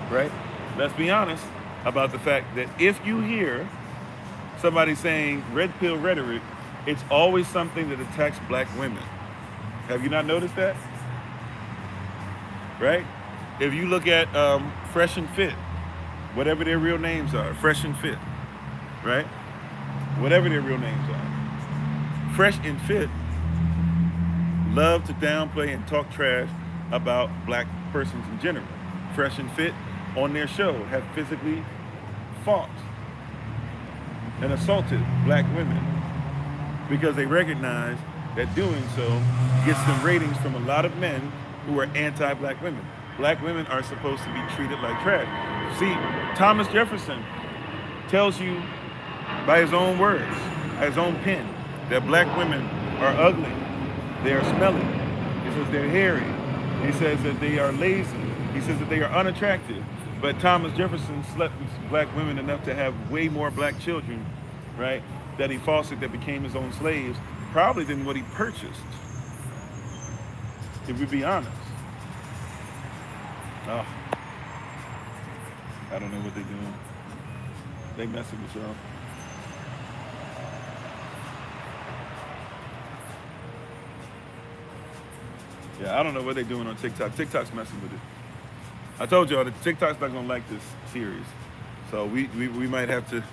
right, let's be honest about the fact that if you hear somebody saying red pill rhetoric, it's always something that attacks black women. Have you not noticed that? Right? If you look at Fresh and Fit, whatever their real names are, Fresh and Fit, right? Whatever their real names are. Fresh and Fit love to downplay and talk trash about black persons in general. Fresh and Fit on their show have physically fought and assaulted black women because they recognize that doing so gets them ratings from a lot of men who are anti-black women. Black women are supposed to be treated like trash. See, Thomas Jefferson tells you by his own words, by his own pen, that black women are ugly, they are smelly, he says they're hairy, he says that they are lazy, he says that they are unattractive. But Thomas Jefferson slept with black women enough to have way more black children, right, that he fostered that became his own slaves, probably than what he purchased, if we be honest. Oh, I don't know what they're doing. They messing with y'all. Yeah, I don't know what they're doing on TikTok. TikTok's messing with it. I told y'all that TikTok's not gonna like this series. So we might have to,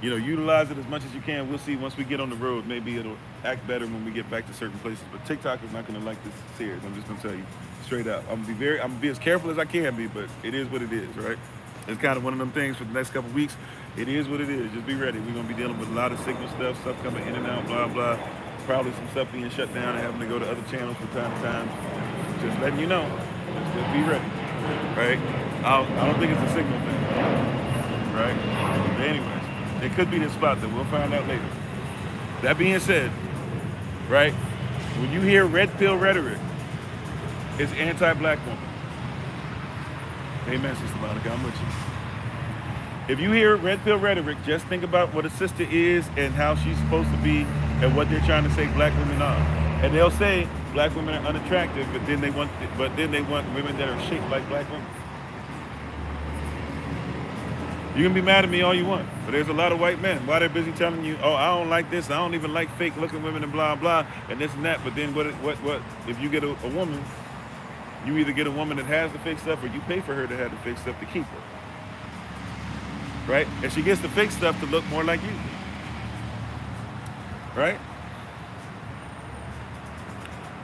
utilize it as much as you can. We'll see once we get on the road. Maybe it'll act better when we get back to certain places. But TikTok is not gonna like this series. I'm just gonna tell you straight up. I'm gonna be as careful as I can be, but it is what it is, right? It's kind of one of them things for the next couple of weeks. It is what it is. Just be ready. We're gonna be dealing with a lot of signal stuff coming in and out, blah blah. Probably some stuff being shut down and having to go to other channels from time to time. Just letting you know. Just be ready, right? I don't think it's a signal thing, right? But anyways, it could be this spot that we'll find out later. That being said, right? When you hear red pill rhetoric, it's anti-black woman. Amen, Sister Monica, I'm with you. If you hear red pill rhetoric, just think about what a sister is and how she's supposed to be and what they're trying to say black women are. And they'll say black women are unattractive, but then they want women that are shaped like black women. You can be mad at me all you want, but there's a lot of white men. Why they're busy telling you, oh, I don't like this, I don't even like fake looking women and blah blah and this and that. But then what if you get a woman, you either get a woman that has the fake stuff or you pay for her to have the fake stuff to keep her. Right? And she gets the fake stuff to look more like you. Right?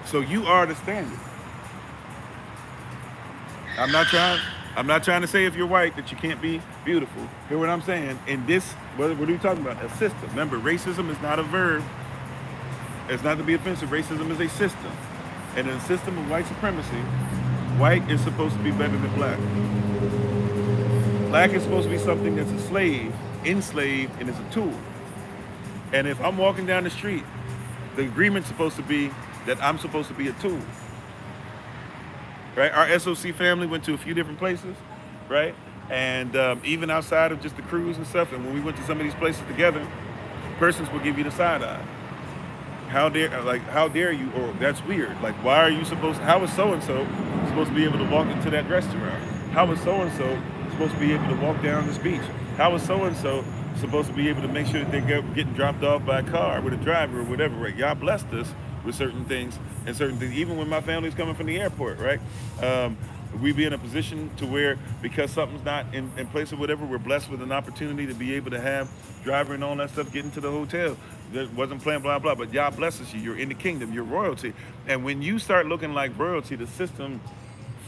So you are the standard. I'm not trying I'm not trying to say if you're white that you can't be beautiful. Hear what I'm saying? In this, what are we talking about? A system. Remember, racism is not a verb. It's not to be offensive. Racism is a system. And in a system of white supremacy, white is supposed to be better than black. Black is supposed to be something that's a slave, enslaved, and is a tool. And if I'm walking down the street, the agreement's supposed to be that I'm supposed to be a tool. Right? Our SOC family went to a few different places, right? And even outside of just the cruise and stuff, and when we went to some of these places together, persons will give you the side eye. How dare you? Or that's weird. Like, why are you supposed? How is so and so supposed to be able to walk into that restaurant? How is so and so supposed to be able to walk down this beach? How is so and so supposed to be able to make sure that they're getting dropped off by a car with a driver or whatever? Right? Y'all blessed us with certain things and certain things. Even when my family's coming from the airport, right? We be in a position to where, because something's not in place or whatever, we're blessed with an opportunity to be able to have driver and all that stuff get into the hotel. That wasn't planned, blah, blah, but God blesses you. You're in the kingdom, you're royalty. And when you start looking like royalty, the system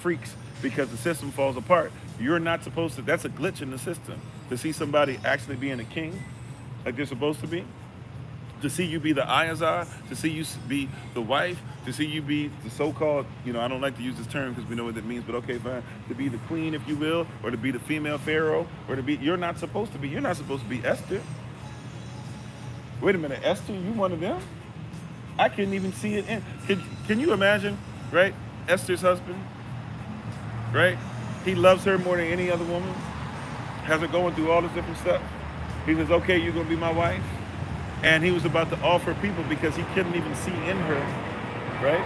freaks because the system falls apart. You're not supposed to, that's a glitch in the system. To see somebody actually being a king like they're supposed to be, to see you be the Ayazar, to see you be the wife, to see you be the so-called, I don't like to use this term because we know what that means, but okay, fine, to be the queen, if you will, or to be the female pharaoh, or to be, you're not supposed to be Esther. Wait a minute, Esther, you one of them? I couldn't even see it in. Can you imagine, right? Esther's husband, right? He loves her more than any other woman, has her going through all this different stuff. He says, okay, you're gonna be my wife. And he was about to offer people because he couldn't even see in her, right?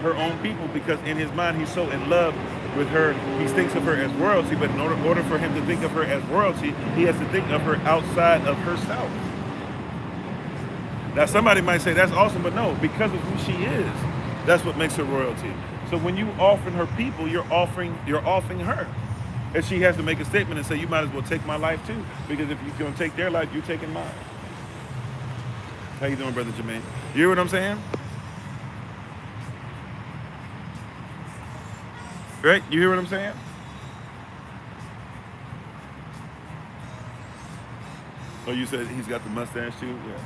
Her own people, because in his mind, he's so in love with her. He thinks of her as royalty, but in order for him to think of her as royalty, he has to think of her outside of herself. Now, somebody might say that's awesome, but no, because of who she is, that's what makes her royalty. So when you offering her people, you're offering her. And she has to make a statement and say, you might as well take my life too, because if you're gonna take their life, you're taking mine. How you doing, Brother Jermaine? You hear what I'm saying? Right? You hear what I'm saying? Oh, you said he's got the mustache too? Yeah.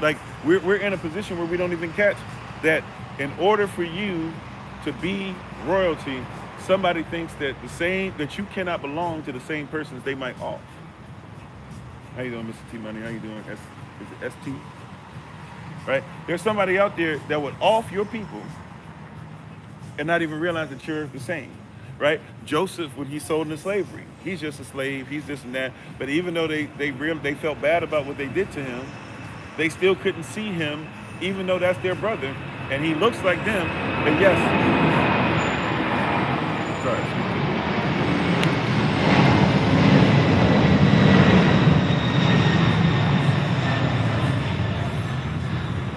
Like, we're in a position where we don't even catch that in order for you to be royalty, somebody thinks that that you cannot belong to the same persons they might off. How you doing, Mr. T Money? How you doing? Is it ST? Right? There's somebody out there that would off your people and not even realize that you're the same. Right? Joseph, when he's sold into slavery, he's just a slave, he's this and that. But even though they felt bad about what they did to him, they still couldn't see him, even though that's their brother, and he looks like them. And yes, sorry.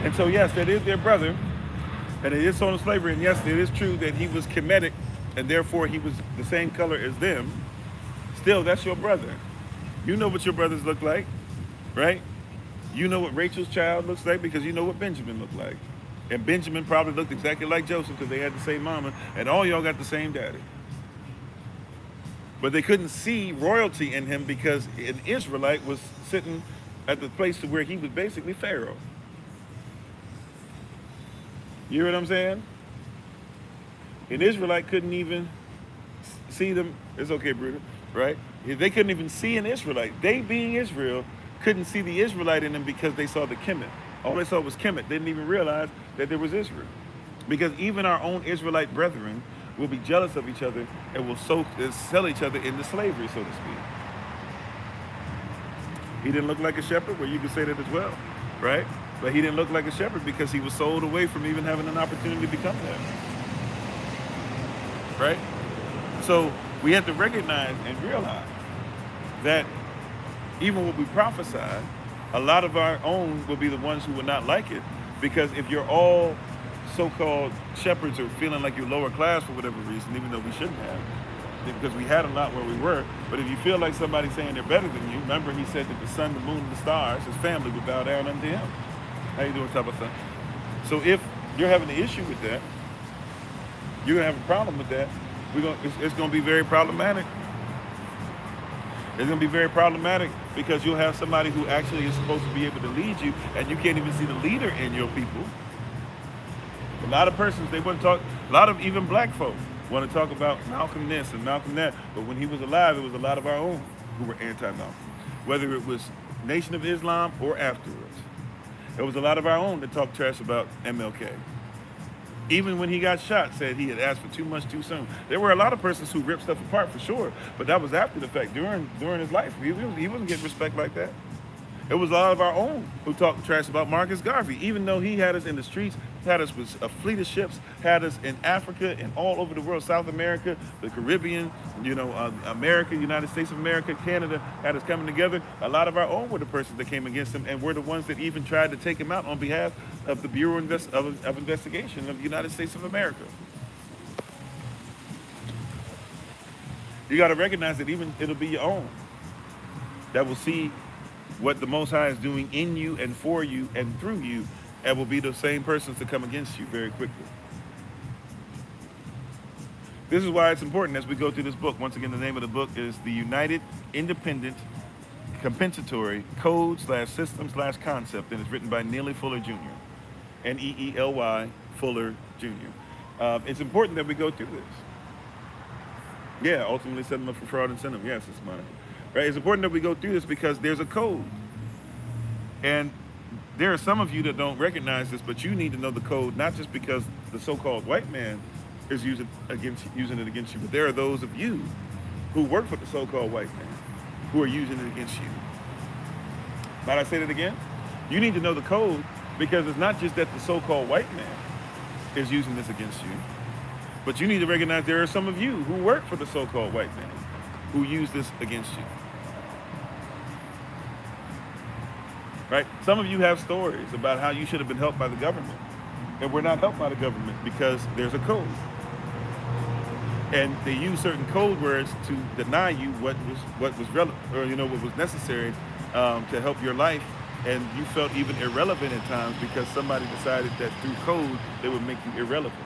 And so yes, that is their brother, and it is sold into slavery, and yes, it is true that he was Kemetic, and therefore he was the same color as them. Still, that's your brother. You know what your brothers look like, right? You know what Rachel's child looks like because you know what Benjamin looked like. And Benjamin probably looked exactly like Joseph because they had the same mama, and all y'all got the same daddy. But they couldn't see royalty in him because an Israelite was sitting at the place to where he was basically Pharaoh. You hear what I'm saying? An Israelite couldn't even see them. It's okay, Bruder, right? They couldn't even see an Israelite. They, being Israel, couldn't see the Israelite in them because they saw the Kemet. All they saw was Kemet. They didn't even realize that there was Israel. Because even our own Israelite brethren will be jealous of each other and will sell each other into slavery, so to speak. He didn't look like a shepherd, well, you could say that as well, right? But he didn't look like a shepherd because he was sold away from even having an opportunity to become that. Right? So we have to recognize and realize that even what we prophesied, a lot of our own will be the ones who will not like it, because if you're all so-called shepherds or feeling like you're lower class for whatever reason, even though we shouldn't have, because we had a lot where we were, but if you feel like somebody's saying they're better than you, remember he said that the sun, the moon, and the stars, his family would bow down unto him. How you doing, Tabitha? So if you're having an issue with that, you're gonna have a problem with that, It's going to be very problematic. It's going to be very problematic because you'll have somebody who actually is supposed to be able to lead you, and you can't even see the leader in your people. A lot of persons, they want to talk, a lot of even black folk want to talk about Malcolm this and Malcolm that, but when he was alive, it was a lot of our own who were anti-Malcolm, whether it was Nation of Islam or afterwards. It was a lot of our own that talked trash about MLK. Even when he got shot, said he had asked for too much too soon. There were a lot of persons who ripped stuff apart for sure, but that was after the fact. During his life, he wasn't getting respect like that. It was a lot of our own who talked trash about Marcus Garvey, even though he had us in the streets, had us with a fleet of ships, had us in Africa and all over the world, South America, the Caribbean, America, United States of America, Canada, had us coming together. A lot of our own were the persons that came against him and were the ones that even tried to take him out on behalf of the Bureau of Investigation of the United States of America. You got to recognize that even it'll be your own that will see what the Most High is doing in you and for you and through you, and will be the same persons to come against you very quickly. This is why it's important as we go through this book. Once again, the name of the book is The United Independent Compensatory Code/System/Concept, and it's written by Neely Fuller Jr. Neely Fuller Jr. It's important that we go through this. Yeah, ultimately set them up for fraud and send them. Yes, it's mine. Right? It's important that we go through this because there's a code. And there are some of you that don't recognize this, but you need to know the code, not just because the so-called white man is using it against you, but there are those of you who work for the so-called white man who are using it against you. Might I say that again? You need to know the code because it's not just that the so-called white man is using this against you, but you need to recognize there are some of you who work for the so-called white man who use this against you. Right? Some of you have stories about how you should have been helped by the government, and we're not helped by the government because there's a code. And they use certain code words to deny you what was relevant, or what was necessary to help your life, and you felt even irrelevant at times because somebody decided that through code they would make you irrelevant.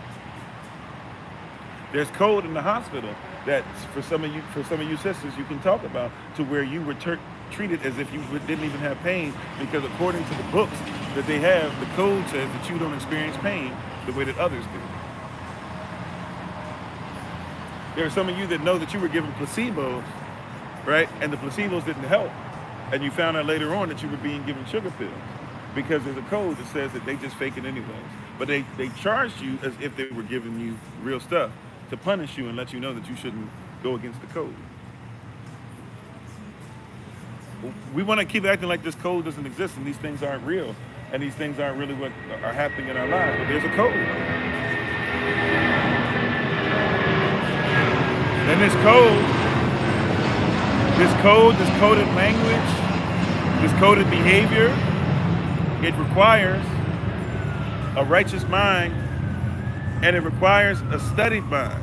There's code in the hospital that for some of you sisters you can talk about, to where you were treated as if you didn't even have pain, because according to the books that they have, the code says that you don't experience pain the way that others do. There are some of you that know that you were given placebos, right? And the placebos didn't help. And you found out later on that you were being given sugar pills because there's a code that says that they just fake it anyways. But they charged you as if they were giving you real stuff to punish you and let you know that you shouldn't go against the code. We want to keep acting like this code doesn't exist and these things aren't real and these things aren't really what are happening in our lives, but there's a code. And this coded language, this coded behavior, it requires a righteous mind, and it requires a studied mind.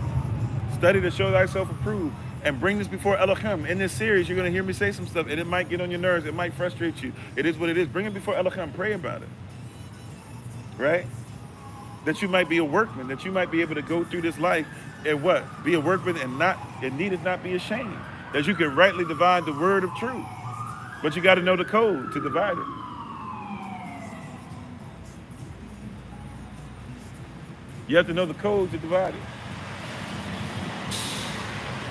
Study to show thyself approved, and bring this before Elohim. In this series, you're going to hear me say some stuff, and it might get on your nerves, it might frustrate you. It is what it is. Bring it before Elohim, pray about it. Right? That you might be a workman, that you might be able to go through this life and what? Be a workman and need not be ashamed. That you can rightly divide the word of truth. But you got to know the code to divide it. You have to know the code to divide it.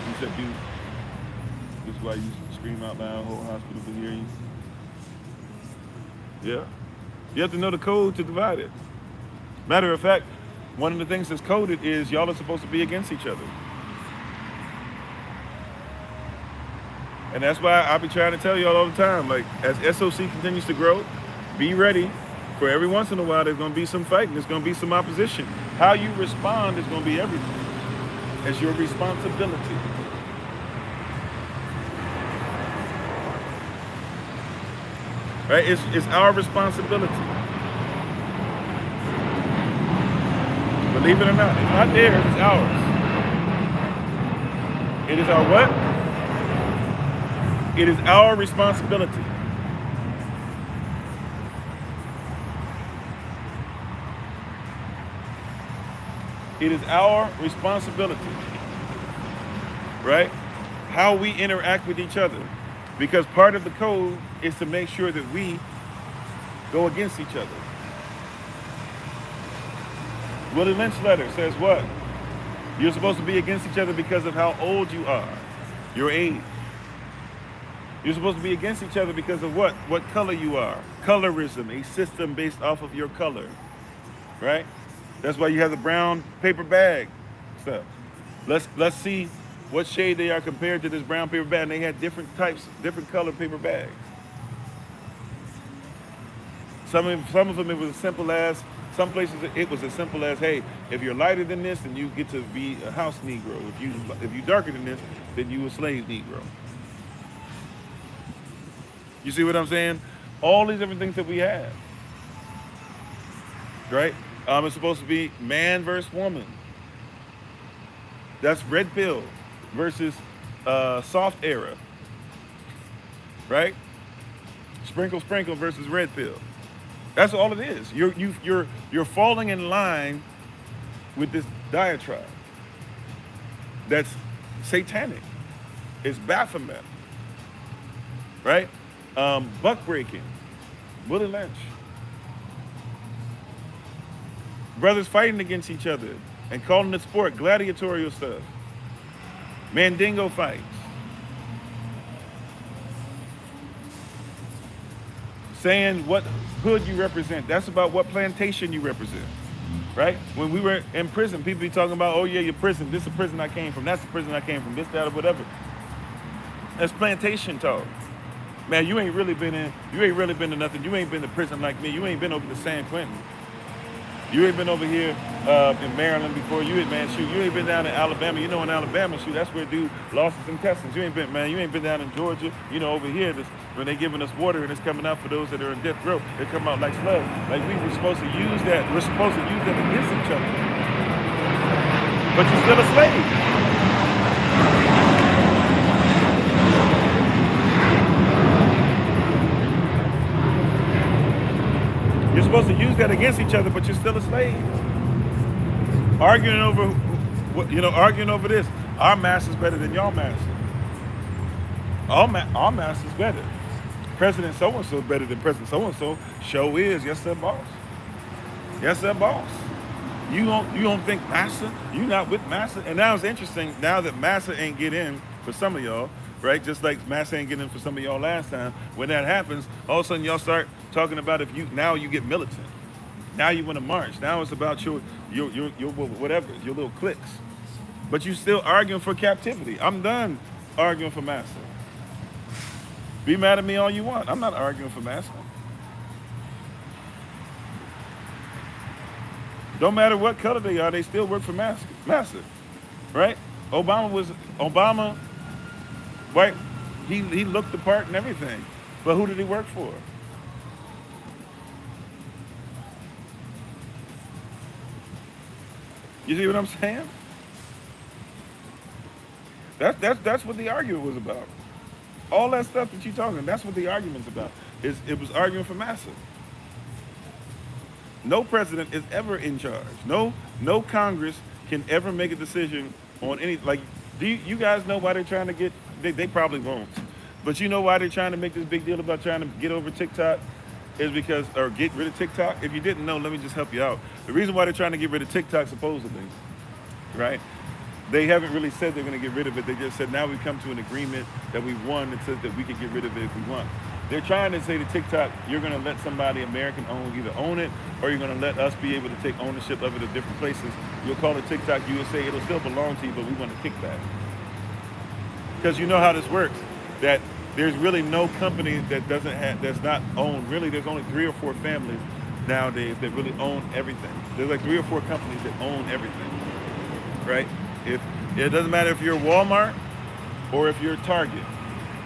You said, dude, this is why you scream out loud, whole hospital can hear you. Yeah. You have to know the code to divide it. Matter of fact, one of the things that's coded is y'all are supposed to be against each other. And that's why I be trying to tell y'all all the time, like, as SOC continues to grow, be ready for every once in a while there's going to be some fighting, there's going to be some opposition. How you respond is going to be everything. It's your responsibility. Right? It's our responsibility. Believe it or not, it's not theirs, it's ours. It is our what? It is our responsibility. It is our responsibility. right? How we interact with each other. Because part of the code is to make sure that we go against each other. Willie Lynch letter says what? You're supposed to be against each other because of how old you are, your age. You're supposed to be against each other because of what? What color you are. Colorism, a system based off of your color, right? That's why you have the brown paper bag stuff. Let's see what shade they are compared to this brown paper bag. And they had different types, different color paper bags. Some of them it was as simple as, some places it was as simple as, hey, if you're lighter than this, then you get to be a house Negro. If you darker than this, then you a slave Negro. You see what I'm saying? All these different things that we have, right? It's supposed to be man versus woman. That's red pill versus soft era, right? Sprinkle versus red pill. That's all it is. You're falling in line with this diatribe that's satanic. It's Baphomet, right? Buck breaking, Willie Lynch. Brothers fighting against each other and calling it sport, gladiatorial stuff. Mandingo fights. Saying what hood you represent. That's about what plantation you represent, right? When we were in prison, people be talking about, oh yeah, your prison, this is the prison I came from, that's the prison I came from, this, that, or whatever. That's plantation talk. Man, you ain't really been to nothing. You ain't been to prison like me. You ain't been over to San Quentin. You ain't been over here in Maryland before. You ain't been down in Alabama. You know, in Alabama, that's where dude lost his intestines. You ain't been down in Georgia. You know, over here, when they giving us water and it's coming out for those that are in death row, it come out like slugs. Like we were supposed to use that. We're supposed to use that against each other. But you're still a slave. You're supposed to use that against each other, but you're still a slave. Arguing over this. Our master's better than your master. Our master's better. President so-and-so is better than President so-and-so. Show is. Yes, sir, boss. Yes, sir, boss. You don't think master? You not with master? And now it's interesting, now that master ain't get in for some of y'all, right? Just like master ain't get in for some of y'all last time. When that happens, all of a sudden y'all start talking about now you get militant. Now you want to march. Now it's about your whatever, your little cliques. But you still arguing for captivity. I'm done arguing for master. Be mad at me all you want. I'm not arguing for master. Don't matter what color they are, they still work for master. Right? Obama, right? He looked the part and everything. But who did he work for? You see what I'm saying? That's what the argument was about. All that stuff that you're talking, that's what the argument's about. It was arguing for master. No president is ever in charge. No Congress can ever make a decision on any, like, do you guys know why they're trying to get, they probably won't, but you know why they're trying to make this big deal about trying to get over TikTok? Is because, or get rid of TikTok. If you didn't know, let me just help you out. The reason why they're trying to get rid of TikTok, supposedly, right? They haven't really said they're going to get rid of it. They just said, now we've come to an agreement that we won that says that we can get rid of it if we want. They're trying to say to TikTok, you're going to let somebody American either own it, or you're going to let us be able to take ownership of it at different places. You'll call it TikTok USA. It'll still belong to you, but we want a kickback. Because you know how this works, that there's really no company that's not owned. Really, there's only 3 or 4 families nowadays that really own everything. There's like 3 or 4 companies that own everything, right? If it doesn't matter if you're Walmart or if you're Target.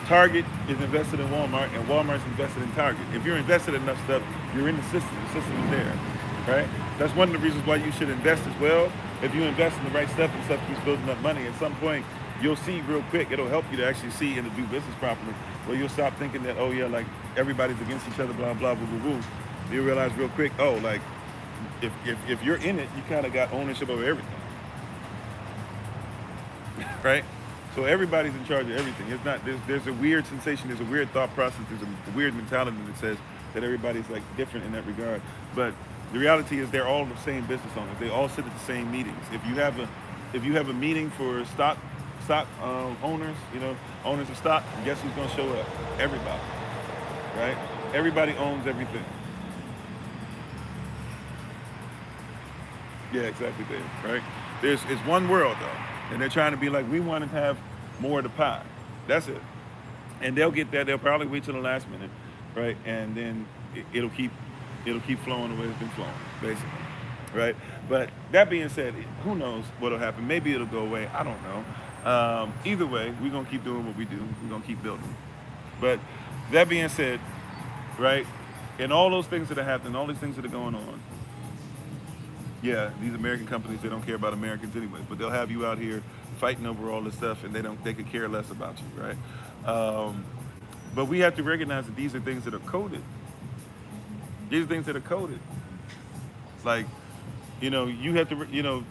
Target is invested in Walmart and Walmart's invested in Target. If you're invested in enough stuff, you're in the system. The system is there, right? That's one of the reasons why you should invest as well. If you invest in the right stuff and stuff keeps building up money, at some point, you'll see real quick, it'll help you to actually see and to do business properly, where you'll stop thinking that, oh yeah, like everybody's against each other, blah, blah, blah, blah, blah. You'll realize real quick, oh, like if you're in it, you kind of got ownership over everything, right? So everybody's in charge of everything. It's not, there's a weird sensation, there's a weird thought process, there's a weird mentality that says that everybody's like different in that regard. But the reality is they're all the same business owners. They all sit at the same meetings. If you have a meeting for stock owners, owners of stock, guess who's gonna show up? Everybody, right? Everybody owns everything. Yeah, exactly, Dave. Right? It's one world though, and they're trying to be like, we want to have more of the pie. That's it. And they'll get that. They'll probably wait till the last minute, right? And then it'll keep flowing the way it's been flowing, basically, right? But that being said, who knows what'll happen? Maybe it'll go away. I don't know. Either way, we're gonna keep doing what we do. We're gonna keep building. But that being said, right? And all those things that are happening, all these things that are going on. Yeah, these American companies, they don't care about Americans anyway, but they'll have you out here fighting over all this stuff, and they could care less about you, right? But we have to recognize that these are things that are coded. These are things that are coded. Like, you have to,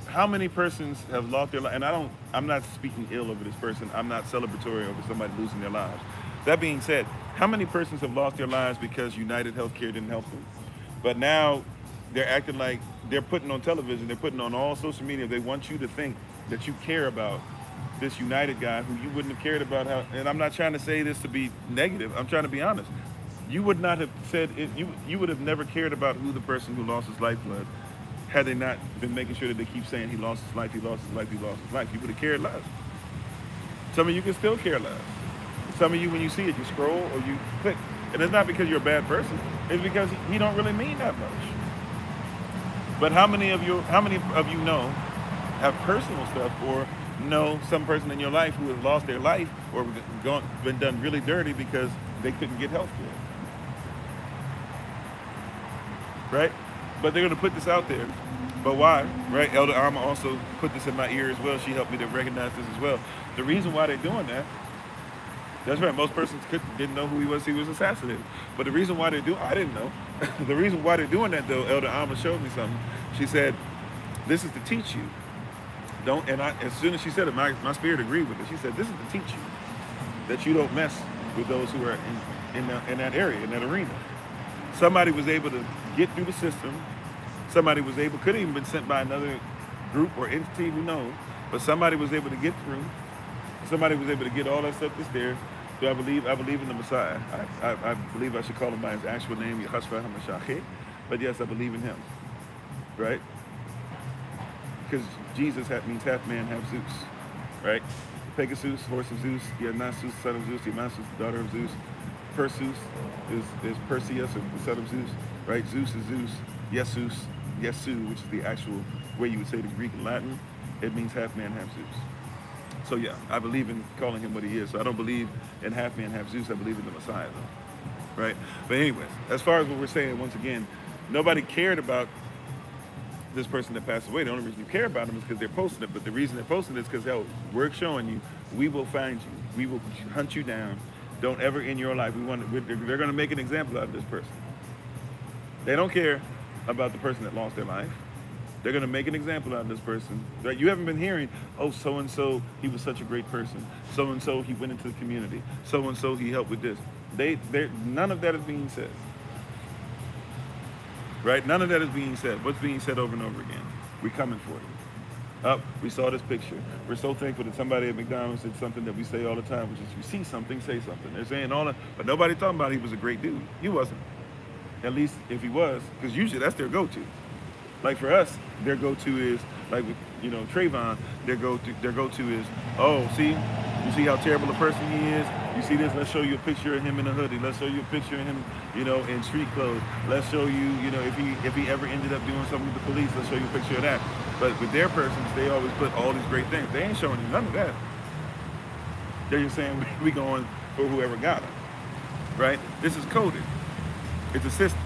how many persons have lost their life? And I'm not speaking ill over this person. I'm not celebratory over somebody losing their lives. That being said, how many persons have lost their lives because United Healthcare didn't help them? But now they're acting like they're putting on television, they're putting on all social media. They want you to think that you care about this United guy who you wouldn't have cared about. And I'm not trying to say this to be negative. I'm trying to be honest. You would not have said it. You would have never cared about who the person who lost his life was had they not been making sure that they keep saying he lost his life, he lost his life, he lost his life. You would have cared less. Some of you can still care less. Some of you, when you see it, you scroll or you click. And it's not because you're a bad person. It's because he don't really mean that much. But how many of you know, have personal stuff or know some person in your life who has lost their life or been done really dirty because they couldn't get health care? Right? But they're going to put this out there. But why? Right? Elder Alma also put this in my ear as well. She helped me to recognize this as well. The reason why they're doing that, that's right, most persons didn't know who he was assassinated. But the reason why I didn't know. The reason why they're doing that though, Elder Alma showed me something. She said, this is to teach you. As soon as she said it, my spirit agreed with it. She said, this is to teach you that you don't mess with those who are in that area, in that arena. Somebody was able to get through the system. Somebody could have even been sent by another group or entity, who knows, but somebody was able to get through. Somebody was able to get all that stuff that's there. So I believe in the Messiah. I believe I should call him by his actual name, Yahashua HaMashiach. But yes, I believe in him, right? Because Jesus means half man, half Zeus, right? Pegasus, horse of Zeus, Dionysus, son of Zeus, Dionysus, the daughter of Zeus. Perseus is Perseus, the son of Zeus, right? Zeus is Zeus. Yesu, which is the actual way you would say it in Greek and Latin. It means half man, half Zeus. So yeah, I believe in calling him what he is. So I don't believe in half man, half Zeus. I believe in the Messiah, though, right? But anyways, as far as what we're saying, once again, nobody cared about this person that passed away. The only reason you care about them is because they're posting it. But the reason they're posting it is because, we're showing you, we will find you. We will hunt you down. Don't ever in your life, they're going to make an example out of this person. They don't care about the person that lost their life. They're going to make an example out of this person. Right? You haven't been hearing, so-and-so, he was such a great person. So-and-so, he went into the community. So-and-so, he helped with this. None of that is being said. Right? None of that is being said. What's being said over and over again? We're coming for you. We saw this picture. We're so thankful that somebody at McDonald's did something that we say all the time, which is you see something, say something. They're saying all that, but nobody talking about he was a great dude. He wasn't. At least if he was, because usually that's their go-to. Like for us, their go-to is, like with, Trayvon, their go-to is, you see how terrible a person he is? You see this? Let's show you a picture of him in a hoodie. Let's show you a picture of him, in street clothes. Let's show you, if he ever ended up doing something with the police, let's show you a picture of that. But with their persons, they always put all these great things. They ain't showing you none of that. They're just saying we going for whoever got them, right? This is coded. It's a system,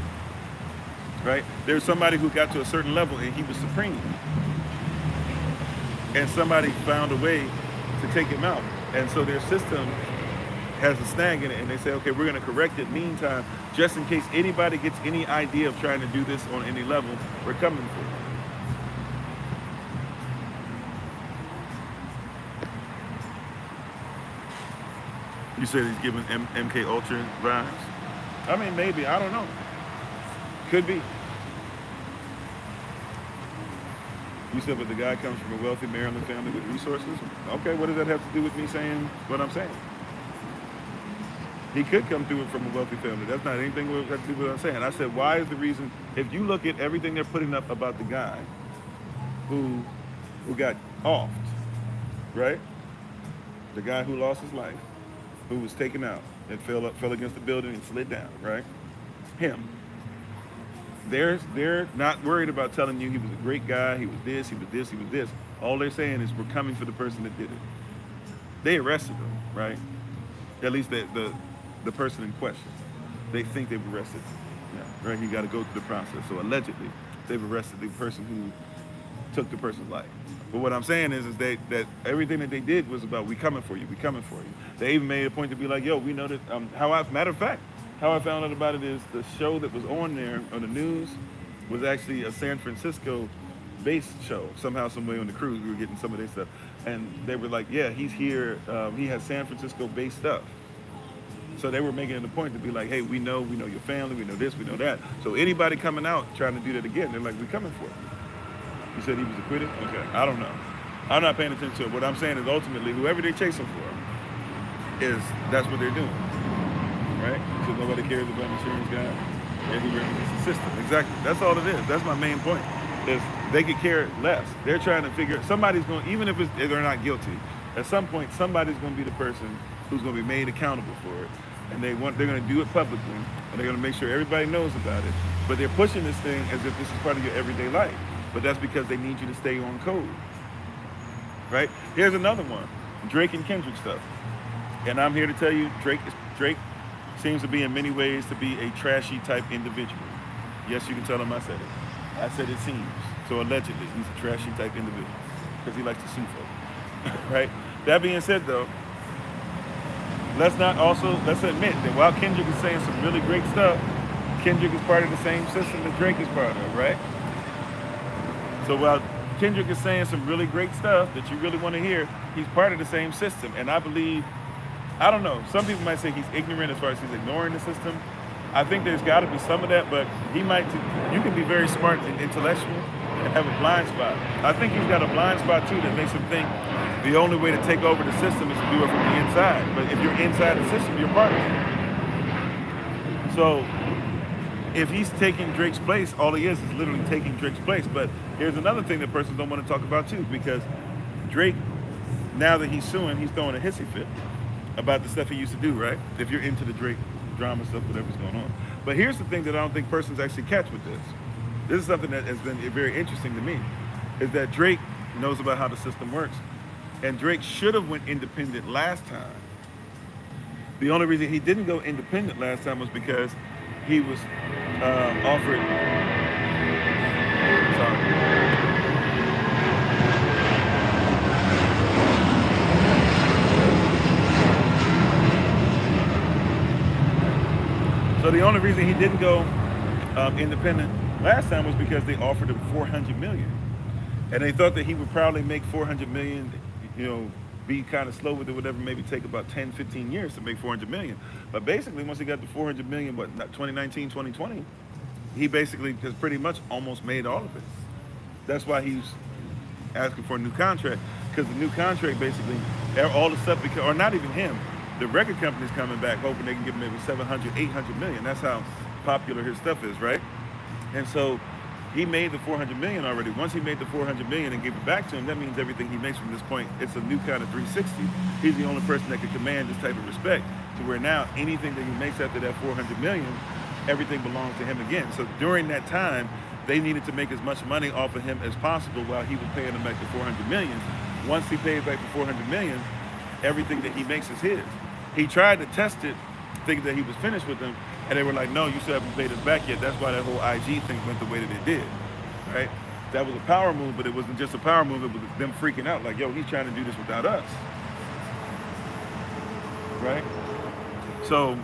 right? There's somebody who got to a certain level and he was supreme. And somebody found a way to take him out. And so their system has a snag in it and they say, okay, we're going to correct it. Meantime, just in case anybody gets any idea of trying to do this on any level, we're coming for you. You said he's giving MK Ultra vibes. I mean, maybe, I don't know. Could be. You said, but the guy comes from a wealthy Maryland family with resources. Okay, what does that have to do with me saying what I'm saying? He could come through it from a wealthy family. That's not anything that has to do with what I'm saying. I said, why is the reason? If you look at everything they're putting up about the guy who got offed, right? The guy who lost his life, who was taken out and fell against the building and slid down, right? Him. They're not worried about telling you he was a great guy, he was this, he was this, he was this. All they're saying is we're coming for the person that did it. They arrested him, right? At least the person in question. They think they've arrested him, yeah, right? You got to go through the process. So allegedly, they've arrested the person who took the person's life. But what I'm saying is that everything that they did was about, we coming for you, we coming for you. They even made a point to be like, yo, we know that, matter of fact, how I found out about it is the show that was on there, on the news, was actually a San Francisco-based show. Somehow, some way on the cruise, we were getting some of their stuff. And they were like, yeah, he's here, he has San Francisco-based stuff. So they were making it a point to be like, hey, we know your family, we know this, we know that. So anybody coming out trying to do that again, they're like, we coming for it. You said he was acquitted? Okay, I don't know. I'm not paying attention to it. What I'm saying is ultimately, whoever they're chasing for, that's what they're doing. Right? So nobody cares about the insurance guy. It's the system. Exactly. That's all it is. That's my main point. Is they could care less. They're trying to figure, somebody's going, even if they're not guilty, at some point somebody's going to be the person who's going to be made accountable for it. And they're going to do it publicly, and they're going to make sure everybody knows about it. But they're pushing this thing as if this is part of your everyday life. But that's because they need you to stay on code. Right? Here's another one. Drake and Kendrick stuff. And I'm here to tell you, Drake seems to be in many ways to be a trashy type individual. Yes, you can tell him I said it. I said it seems. So allegedly, he's a trashy type individual because he likes to sue folk. Right? That being said, though, let's admit that while Kendrick is saying some really great stuff, Kendrick is part of the same system that Drake is part of, right? So while Kendrick is saying some really great stuff that you really want to hear, he's part of the same system. And I believe, I don't know, some people might say he's ignorant as far as he's ignoring the system. I think there's got to be some of that, but you can be very smart and intellectual and have a blind spot. I think he's got a blind spot too that makes him think the only way to take over the system is to do it from the inside. But if you're inside the system, you're part of it. So if he's taking Drake's place, all he is literally taking Drake's place. But here's another thing that persons don't want to talk about too, because Drake, now that he's suing, he's throwing a hissy fit about the stuff he used to do, right? If you're into the Drake drama stuff, whatever's going on. But here's the thing that I don't think persons actually catch with this. This is something that has been very interesting to me, is that Drake knows about how the system works. And Drake should have went independent last time. The only reason he didn't go independent last time was because he was offered. Sorry. So the only reason he didn't go independent last time was because they offered him $400 million, and they thought that he would probably make $400 million. Be kind of slow with it, whatever, maybe take about 10, 15 years to make $400 million. But basically, once he got the $400 million, 2019, 2020, he basically has pretty much almost made all of it. That's why he's asking for a new contract, because the new contract basically, all the stuff, or not even him, the record company's coming back hoping they can give him maybe 700, 800 million. That's how popular his stuff is, right? And so he made the $400 million already. Once he made the $400 million and gave it back to him, that means everything he makes from this point, it's a new kind of 360. He's the only person that can command this type of respect, to where now anything that he makes after that $400 million, everything belongs to him again. So during that time, they needed to make as much money off of him as possible while he was paying them back the $400 million. Once he paid back the $400 million, everything that he makes is his. He tried to test it, thinking that he was finished with them, and they were like, no, you still haven't paid us back yet. That's why that whole IG thing went the way that it did, right? That was a power move, but it wasn't just a power move, it was them freaking out, like, yo, he's trying to do this without us, right? So,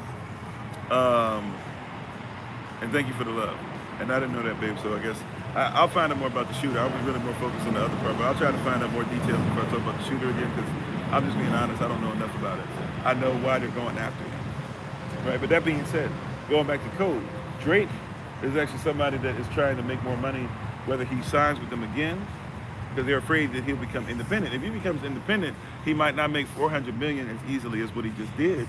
and thank you for the love. And I didn't know that, babe. So I guess I'll find out more about the shooter. I was really more focused on the other part, but I'll try to find out more details before I talk about the shooter again, because I'm just being honest. I don't know enough about it. I know why they're going after him, right? But that being said, going back to Code, Drake is actually somebody that is trying to make more money, whether he signs with them again, because they're afraid that he'll become independent. If he becomes independent, he might not make 400 million as easily as what he just did,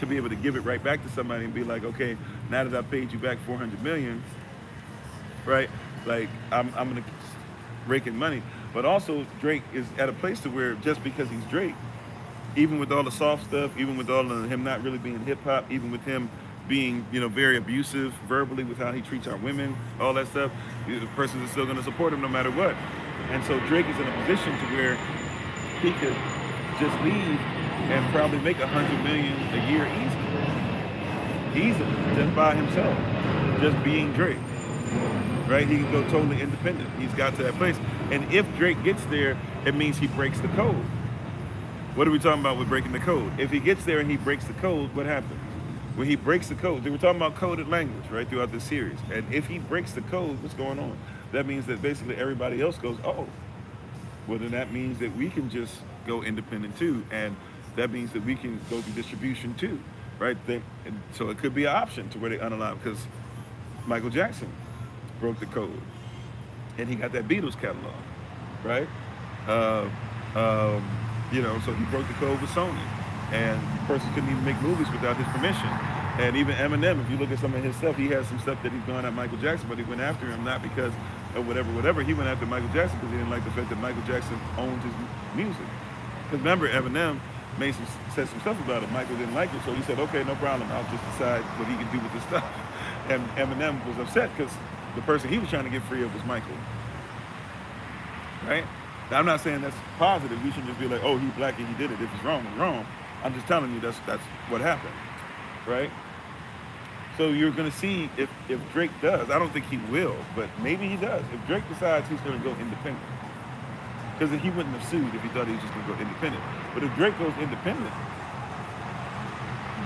to be able to give it right back to somebody and be like, okay, now that I paid you back 400 million, right? Like I'm gonna rake in money. But also Drake is at a place to where just because he's Drake, even with all the soft stuff, even with all of him not really being hip hop, even with him being, very abusive verbally with how he treats our women, all that stuff, the person is still gonna support him no matter what. And so Drake is in a position to where he could just leave and probably make 100 million a year easily, just by himself, just being Drake, right? He can go totally independent. He's got to that place. And if Drake gets there, it means he breaks the code. What are we talking about with breaking the code? If he gets there and he breaks the code, what happens? When he breaks the code, they were talking about coded language, right, throughout this series. And if he breaks the code, what's going on? That means that basically everybody else goes, oh, well, then that means that we can just go independent too. And that means that we can go to distribution too, right? So it could be an option to where they unallow, because Michael Jackson broke the code and he got that Beatles catalog, right? So he broke the code with Sony, and the person couldn't even make movies without his permission. And even Eminem, if you look at some of his stuff, he has some stuff that he's gone at Michael Jackson, but he went after him not because of whatever. He went after Michael Jackson because he didn't like the fact that Michael Jackson owned his music. Because remember, Eminem said some stuff about it. Michael didn't like it, so he said, okay, no problem. I'll just decide what he can do with this stuff. And Eminem was upset because the person he was trying to get free of was Michael, right? Now, I'm not saying that's positive. We shouldn't just be like, oh, he's black and he did it. If it's wrong, it's wrong. I'm just telling you that's what happened, right? So you're going to see if Drake does. I don't think he will, but maybe he does. If Drake decides he's going to go independent, because he wouldn't have sued if he thought he was just going to go independent. But if Drake goes independent,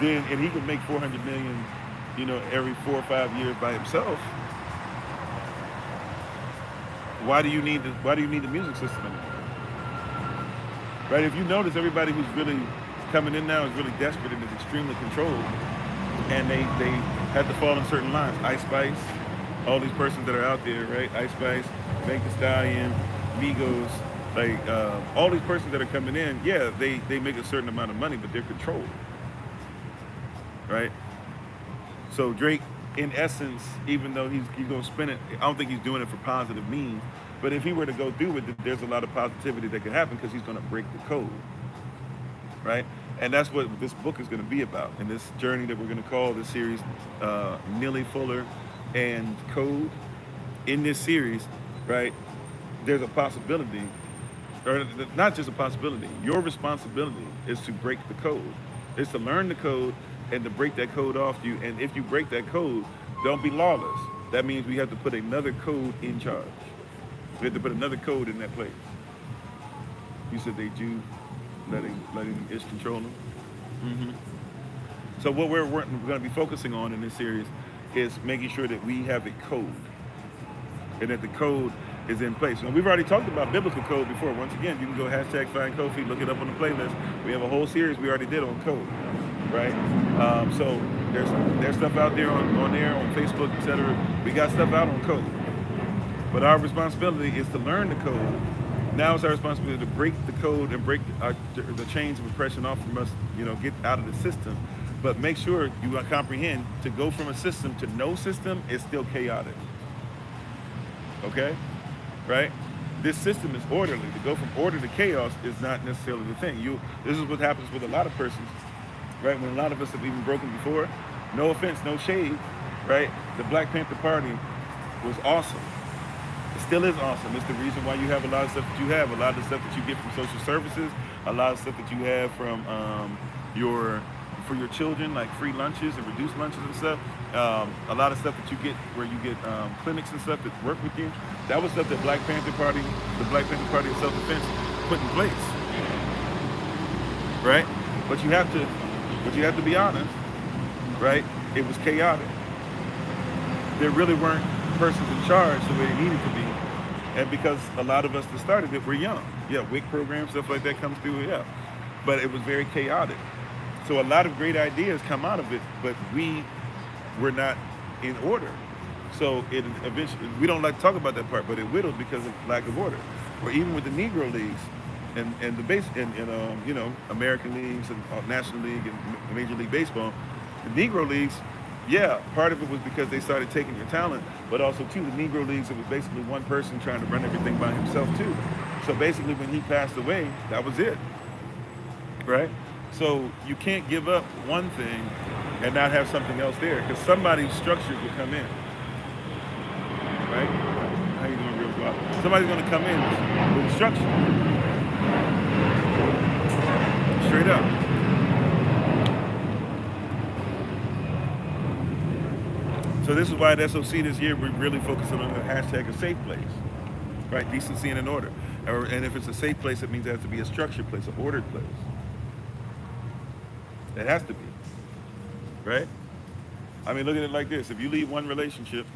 then, and he can make 400 million, every 4 or 5 years by himself, why do you need the music system anymore? Right? If you notice, everybody who's really coming in now is really desperate and is extremely controlled, and they have to fall in certain lines. Ice Spice, all these persons that are out there, right? Ice Spice, Meg Thee Stallion, Migos, like all these persons that are coming in, yeah, they make a certain amount of money, but they're controlled, right? So Drake, in essence, even though he's gonna spin it, I don't think he's doing it for positive means, but if he were to go do it, there's a lot of positivity that could happen because he's gonna break the code, right? And that's what this book is gonna be about, and this journey that we're gonna call this series, Neely Fuller and Code. In this series, right, there's a possibility, or not just a possibility, your responsibility is to break the code. It's to learn the code and to break that code off you. And if you break that code, don't be lawless. That means we have to put another code in charge. We have to put another code in that place. You said they Jew, letting Ish control them. Mm-hmm. So what we're going to be focusing on in this series is making sure that we have a code, and that the code is in place. Now, we've already talked about biblical code before. Once again, you can go #find Kofi, look it up on the playlist. We have a whole series we already did on code, right? So there's stuff out there on there, on Facebook, etc. We got stuff out on code. But our responsibility is to learn the code. Now it's our responsibility to break the code and break the chains of oppression off from us, get out of the system. But make sure you comprehend, to go from a system to no system is still chaotic. Okay? Right? This system is orderly. To go from order to chaos is not necessarily the thing. This is what happens with a lot of persons, right? When a lot of us have even broken before, no offense, no shade, right? The Black Panther Party was awesome. It still is awesome. It's the reason why you have a lot of stuff that you have, a lot of the stuff that you get from social services, a lot of stuff that you have from for your children, like free lunches and reduced lunches and stuff. A lot of stuff that you get where you get clinics and stuff that work with you. That was stuff that the Black Panther Party of Self-Defense put in place, right? But you have to be honest, right? It was chaotic. There really weren't person's in charge the way they needed to be. And because a lot of us that started it were young. Yeah, WIC programs, stuff like that comes through, yeah. But it was very chaotic. So a lot of great ideas come out of it, but we were not in order. So it eventually, we don't like to talk about that part, but it whittled because of lack of order. Or even with the Negro leagues and the base and you know, American leagues and National League and Major League Baseball, the Negro leagues, yeah, part of it was because they started taking your talent, but also too, the Negro leagues, it was basically one person trying to run everything by himself too. So basically when he passed away, that was it, right? So you can't give up one thing and not have something else there, because somebody's structure will come in, right? How you doing, real well? Somebody's gonna come in with structure, straight up. So this is why at SOC this year we're really focusing on the hashtag a safe place, right? Decency and an order. And if it's a safe place, it means it has to be a structured place, an ordered place. It has to be, right? I mean, look at it like this. If you leave one relationship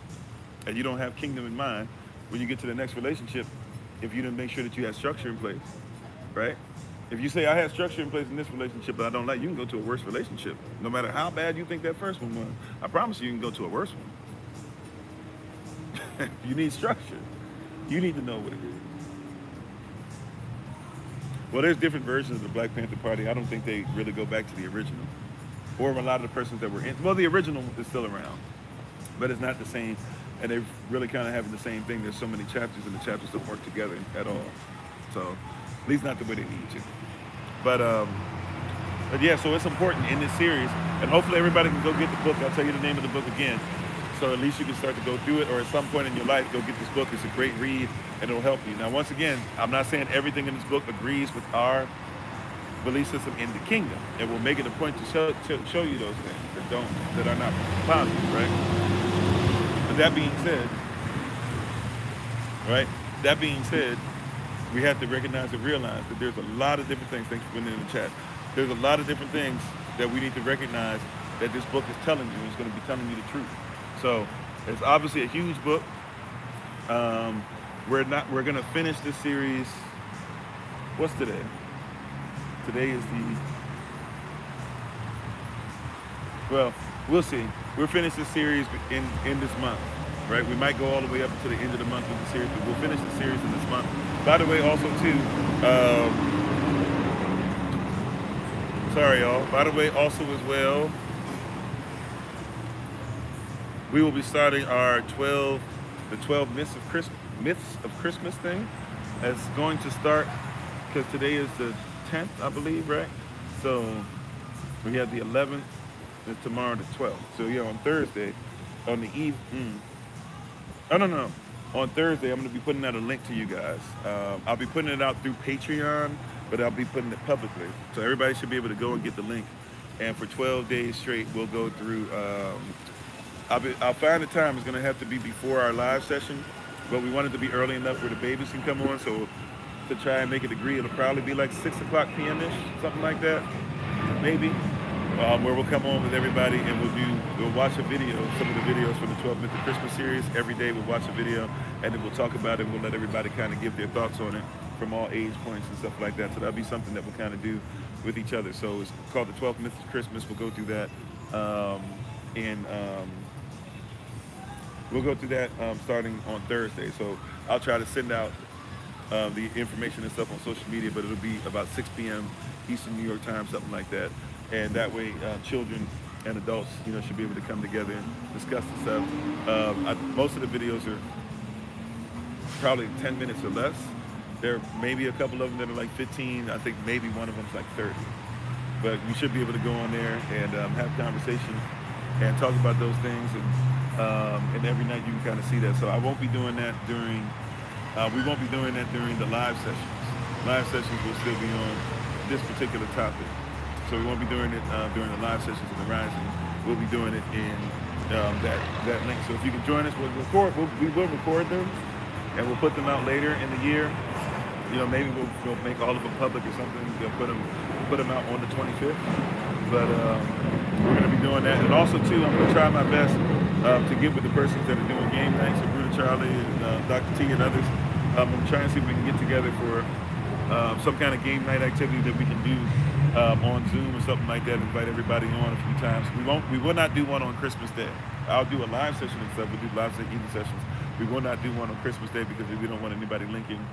and you don't have kingdom in mind, when you get to the next relationship, if you didn't make sure that you had structure in place, right? If you say, I had structure in place in this relationship, but I don't like, you can go to a worse relationship. No matter how bad you think that first one was, I promise you can go to a worse one. You need structure. You need to know what it is. Well, there's different versions of the Black Panther Party. I don't think they really go back to the original. Or a lot of the persons that were in, well, the original is still around, but it's not the same. And they're really kind of having the same thing. There's so many chapters and the chapters don't work together at all. So, at least not the way they need to. But yeah, so it's important in this series, and hopefully everybody can go get the book. I'll tell you the name of the book again, so at least you can start to go through it, or at some point in your life, go get this book. It's a great read, and it'll help you. Now, once again, I'm not saying everything in this book agrees with our belief system in the kingdom, and we'll make it a point to show you those things that are not positive, right? But that being said, right? That being said, we have to recognize and realize that there's a lot of different things. Thanks for putting it in the chat. There's a lot of different things that we need to recognize that this book is telling you. It's going to be telling you the truth. So it's obviously a huge book. We're going to finish this series. What's today? Today is well, we'll see. We'll finish this series in this month. Right, we might go all the way up to the end of the month with the series, but we'll finish the series in this month. By the way, also too, sorry y'all. By the way, also as well, we will be starting our 12 myths of Christmas thing. That's going to start because today is the 10th, I believe, right? So we have the 11th and tomorrow the 12th. So yeah, on Thursday, on the eve. No. On Thursday, I'm going to be putting out a link to you guys. I'll be putting it out through Patreon, but I'll be putting it publicly. So everybody should be able to go and get the link. And for 12 days straight, we'll go through, I'll find the time. It's going to have to be before our live session, but we want it to be early enough where the babies can come on. So to try and make it agree, it'll probably be like 6 o'clock p.m.-ish, something like that, maybe. Where we'll come on with everybody and we'll watch a video, some of the videos from the 12 Myths of Christmas series. Every day we'll watch a video and then we'll talk about it. We'll let everybody kind of give their thoughts on it from all age points and stuff like that. So that'll be something that we'll kind of do with each other. So it's called the 12 Myths of Christmas. We'll go through that. We'll go through that starting on Thursday. So I'll try to send out the information and stuff on social media, but it'll be about 6 p.m. Eastern New York time, something like that. And that way, children and adults, should be able to come together and discuss the stuff. Most of the videos are probably 10 minutes or less. There may be a couple of them that are like 15. I think maybe one of them's like 30. But you should be able to go on there and have conversation and talk about those things. And every night you can kind of see that. So I won't be doing that during. We won't be doing that during the live sessions. Live sessions will still be on this particular topic. So we won't be doing it during the live sessions in the Rising. We'll be doing it in that link. So if you can join us, we will record them, and we'll put them out later in the year. Maybe we'll make all of them public or something. We'll put them out on the 25th. But we're going to be doing that. And also, too, I'm going to try my best to get with the persons that are doing game nights, so Bruder Charlie and Dr. T and others. I'm trying to see if we can get together for some kind of game night activity that we can do on Zoom or something like that. Invite everybody on a few times. We will not do one on Christmas Day. I'll do a live session and stuff. We'll do live eating sessions. We will not do one on Christmas Day because we don't want anybody linking,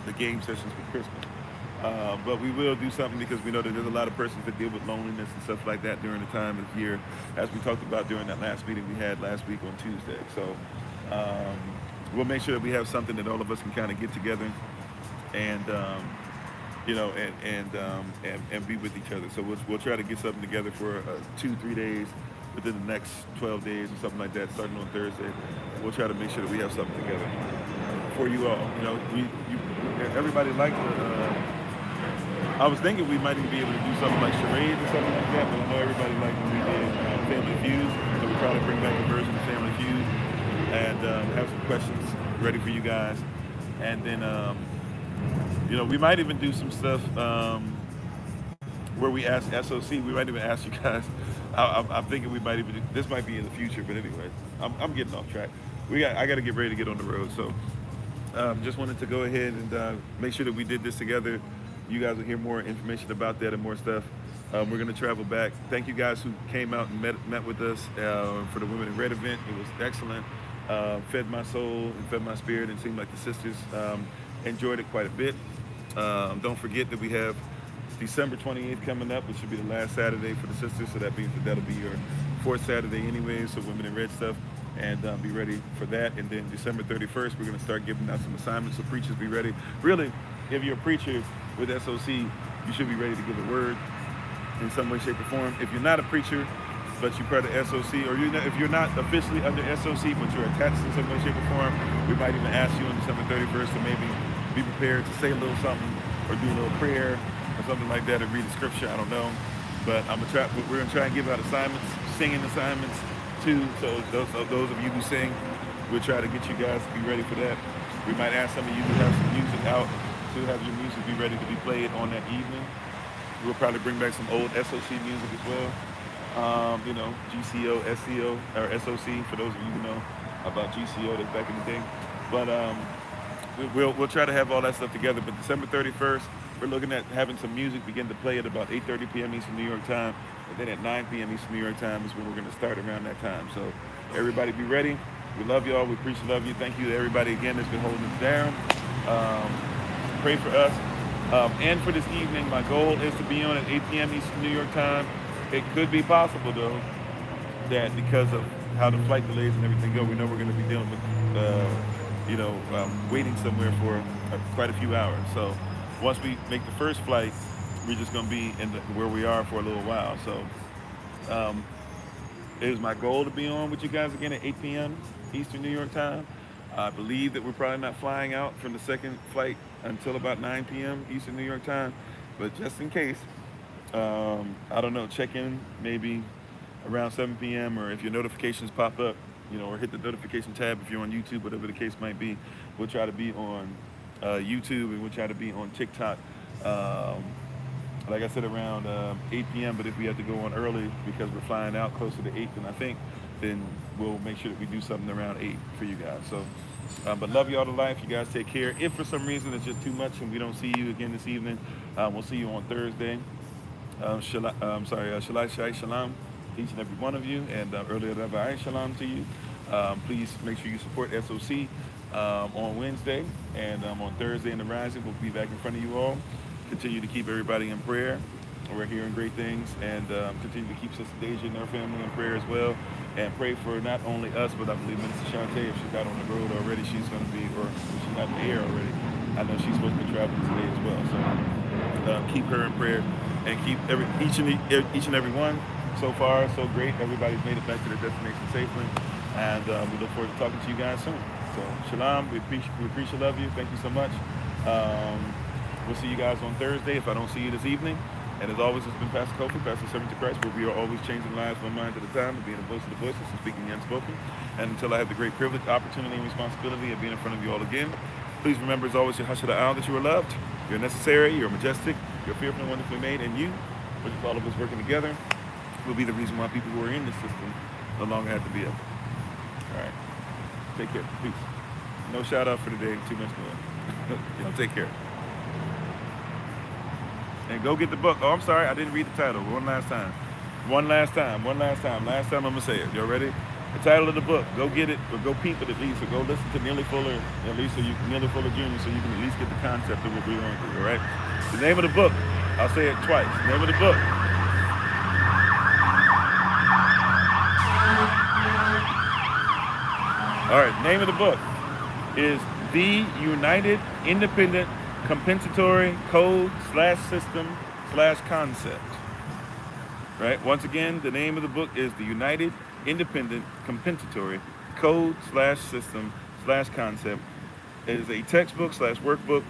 the game sessions with Christmas. But we will do something because we know that there's a lot of persons that deal with loneliness and stuff like that during the time of year, as we talked about during that last meeting we had last week on Tuesday. So we'll make sure that we have something that all of us can kind of get together and and be with each other. So we'll try to get something together for 2-3 days within the next 12 days or something like that, starting on Thursday. We'll try to make sure that we have something together for you all. Everybody liked I was thinking we might even be able to do something like charades or something like that, but I know everybody liked when we did Family Feud, so we're trying to bring back a version of Family Feud and have some questions ready for you guys. And then, we might even do some stuff where we ask SOC. We might even ask you guys. I'm thinking we might even do, this might be in the future, but anyway, I'm getting off track. I got to get ready to get on the road, so just wanted to go ahead and make sure that we did this together. You guys will hear more information about that and more stuff. We're going to travel back. Thank you guys who came out and met with us for the Women in Red event. It was excellent. Fed my soul and fed my spirit, and seemed like the sisters enjoyed it quite a bit. Don't forget that we have December 28th coming up, which should be the last Saturday for the sisters, so that means that'll be your fourth Saturday anyway, so Women in Red stuff, and be ready for that. And then December 31st, we're going to start giving out some assignments, so preachers be ready. Really, if you're a preacher with SOC, you should be ready to give a word in some way, shape, or form. If you're not a preacher, but you're part of SOC, or if you're not officially under SOC, but you're attached in some way, shape, or form, we might even ask you on December 31st to maybe be prepared to say a little something, or do a little prayer, or something like that, or read the scripture, I don't know. But we're going to try and give out assignments, singing assignments, too. So those of you who sing, we'll try to get you guys to be ready for that. We might ask some of you to have some music out, to have your music be ready to be played on that evening. We'll probably bring back some old SOC music as well. GCO, SCO, or SOC, for those of you who know about GCO, that's back in the day. But we'll try to have all that stuff together. But December 31st, we're looking at having some music begin to play at about 8:30 p.m. Eastern New York time. And then at 9 p.m. Eastern New York time is when we're going to start around that time. So everybody be ready. We love y'all. We appreciate love you. Thank you to everybody again that's been holding us down. Pray for us. And for this evening, my goal is to be on at 8 p.m. Eastern New York time. It could be possible, though, that because of how the flight delays and everything go, we know we're going to be dealing with, waiting somewhere for quite a few hours. So once we make the first flight, we're just going to be where we are for a little while. So it is my goal to be on with you guys again at 8 p.m. Eastern New York time. I believe that we're probably not flying out from the second flight until about 9 p.m. Eastern New York time. But just in case, I don't know, check in maybe around 7 p.m. or if your notifications pop up, or hit the notification tab if you're on YouTube, whatever the case might be. We'll try to be on YouTube, and we'll try to be on TikTok, like I said, around 8 p.m. But if we have to go on early because we're flying out closer to 8 than I think, then we'll make sure that we do something around 8 for you guys. So, but love you all to life. You guys take care. If for some reason it's just too much and we don't see you again this evening, we'll see you on Thursday. Shalom, each and every one of you, and earlier shalom to you. Please make sure you support SOC on Wednesday, and on Thursday in the Rising, we'll be back in front of you all. Continue to keep everybody in prayer. We're hearing great things, and continue to keep Sister Deja and her family in prayer as well, and pray for not only us, but I believe Minister Shantae, if she's not on the road already, she's going to be, or if she's not in the air already, I know she's supposed to be traveling today as well. So keep her in prayer, and keep each and every one. So far, so great. Everybody's made it back to their destination safely, and we look forward to talking to you guys soon. So Shalom, we appreciate love you. Thank you so much. We'll see you guys on Thursday if I don't see you this evening. And as always, it's been Pastor Kofi, Pastor Servant to Christ, where we are always changing lives one mind at a time, and being a voice of the voiceless and speaking the unspoken. And until I have the great privilege, opportunity, and responsibility of being in front of you all again, please remember, as always, your hush of the hour, that you are loved, you're necessary, you're majestic, you're fearfully and wonderfully made, and you, which is all of us working together, will be the reason why people who are in this system no longer have to be up. All right. Take care. Peace. No shout out for today. Too much more. Y'all take care. And go get the book. Oh, I'm sorry. I didn't read the title. One last time. Last time I'm going to say it. Y'all ready? The title of the book. Go get it, or go peep it at least, or go listen to Neely Fuller, at least Neely Fuller Jr., so you can at least get the concept of what we're going through, all right? The name of the book, I'll say it twice. The name of the book. All right, name of the book is The United Independent Compensatory Code / System / Concept. Right? Once again, the name of the book is The United Independent Compensatory Code / System / Concept. It is a textbook / workbook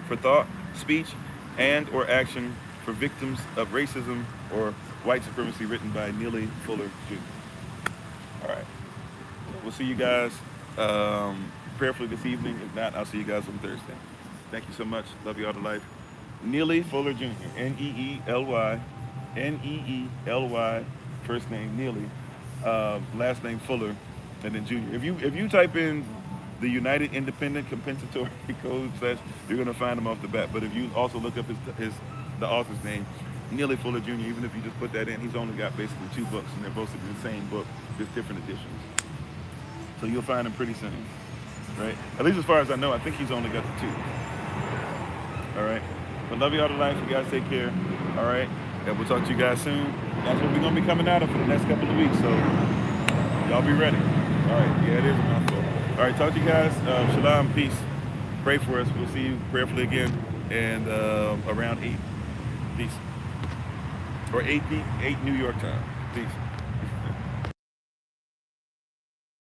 for thought, speech, and or action for victims of racism or white supremacy, written by Neely Fuller Jr. All right. We'll see you guys prayerfully this evening. If not, I'll see you guys on Thursday. Thank you so much. Love you all to life. Neely Fuller Jr. Neely. First name Neely, last name Fuller, and then Jr. If you type in the United Independent Compensatory Code / you're gonna find him off the bat. But if you also look up the author's name, Neely Fuller Jr., even if you just put that in, he's only got basically 2 books, and they're both the same book, just different editions. So you'll find him pretty soon, right? At least as far as I know, I think he's only got the 2. All right. But love you all to life. You guys take care. All right. And we'll talk to you guys soon. That's what we're gonna be coming out of for the next couple of weeks. So y'all be ready. All right. Yeah, it is a mouthful. All right. Talk to you guys. Shalom. Peace. Pray for us. We'll see you prayerfully again, and around 8. Peace. Or 8 New York time. Peace.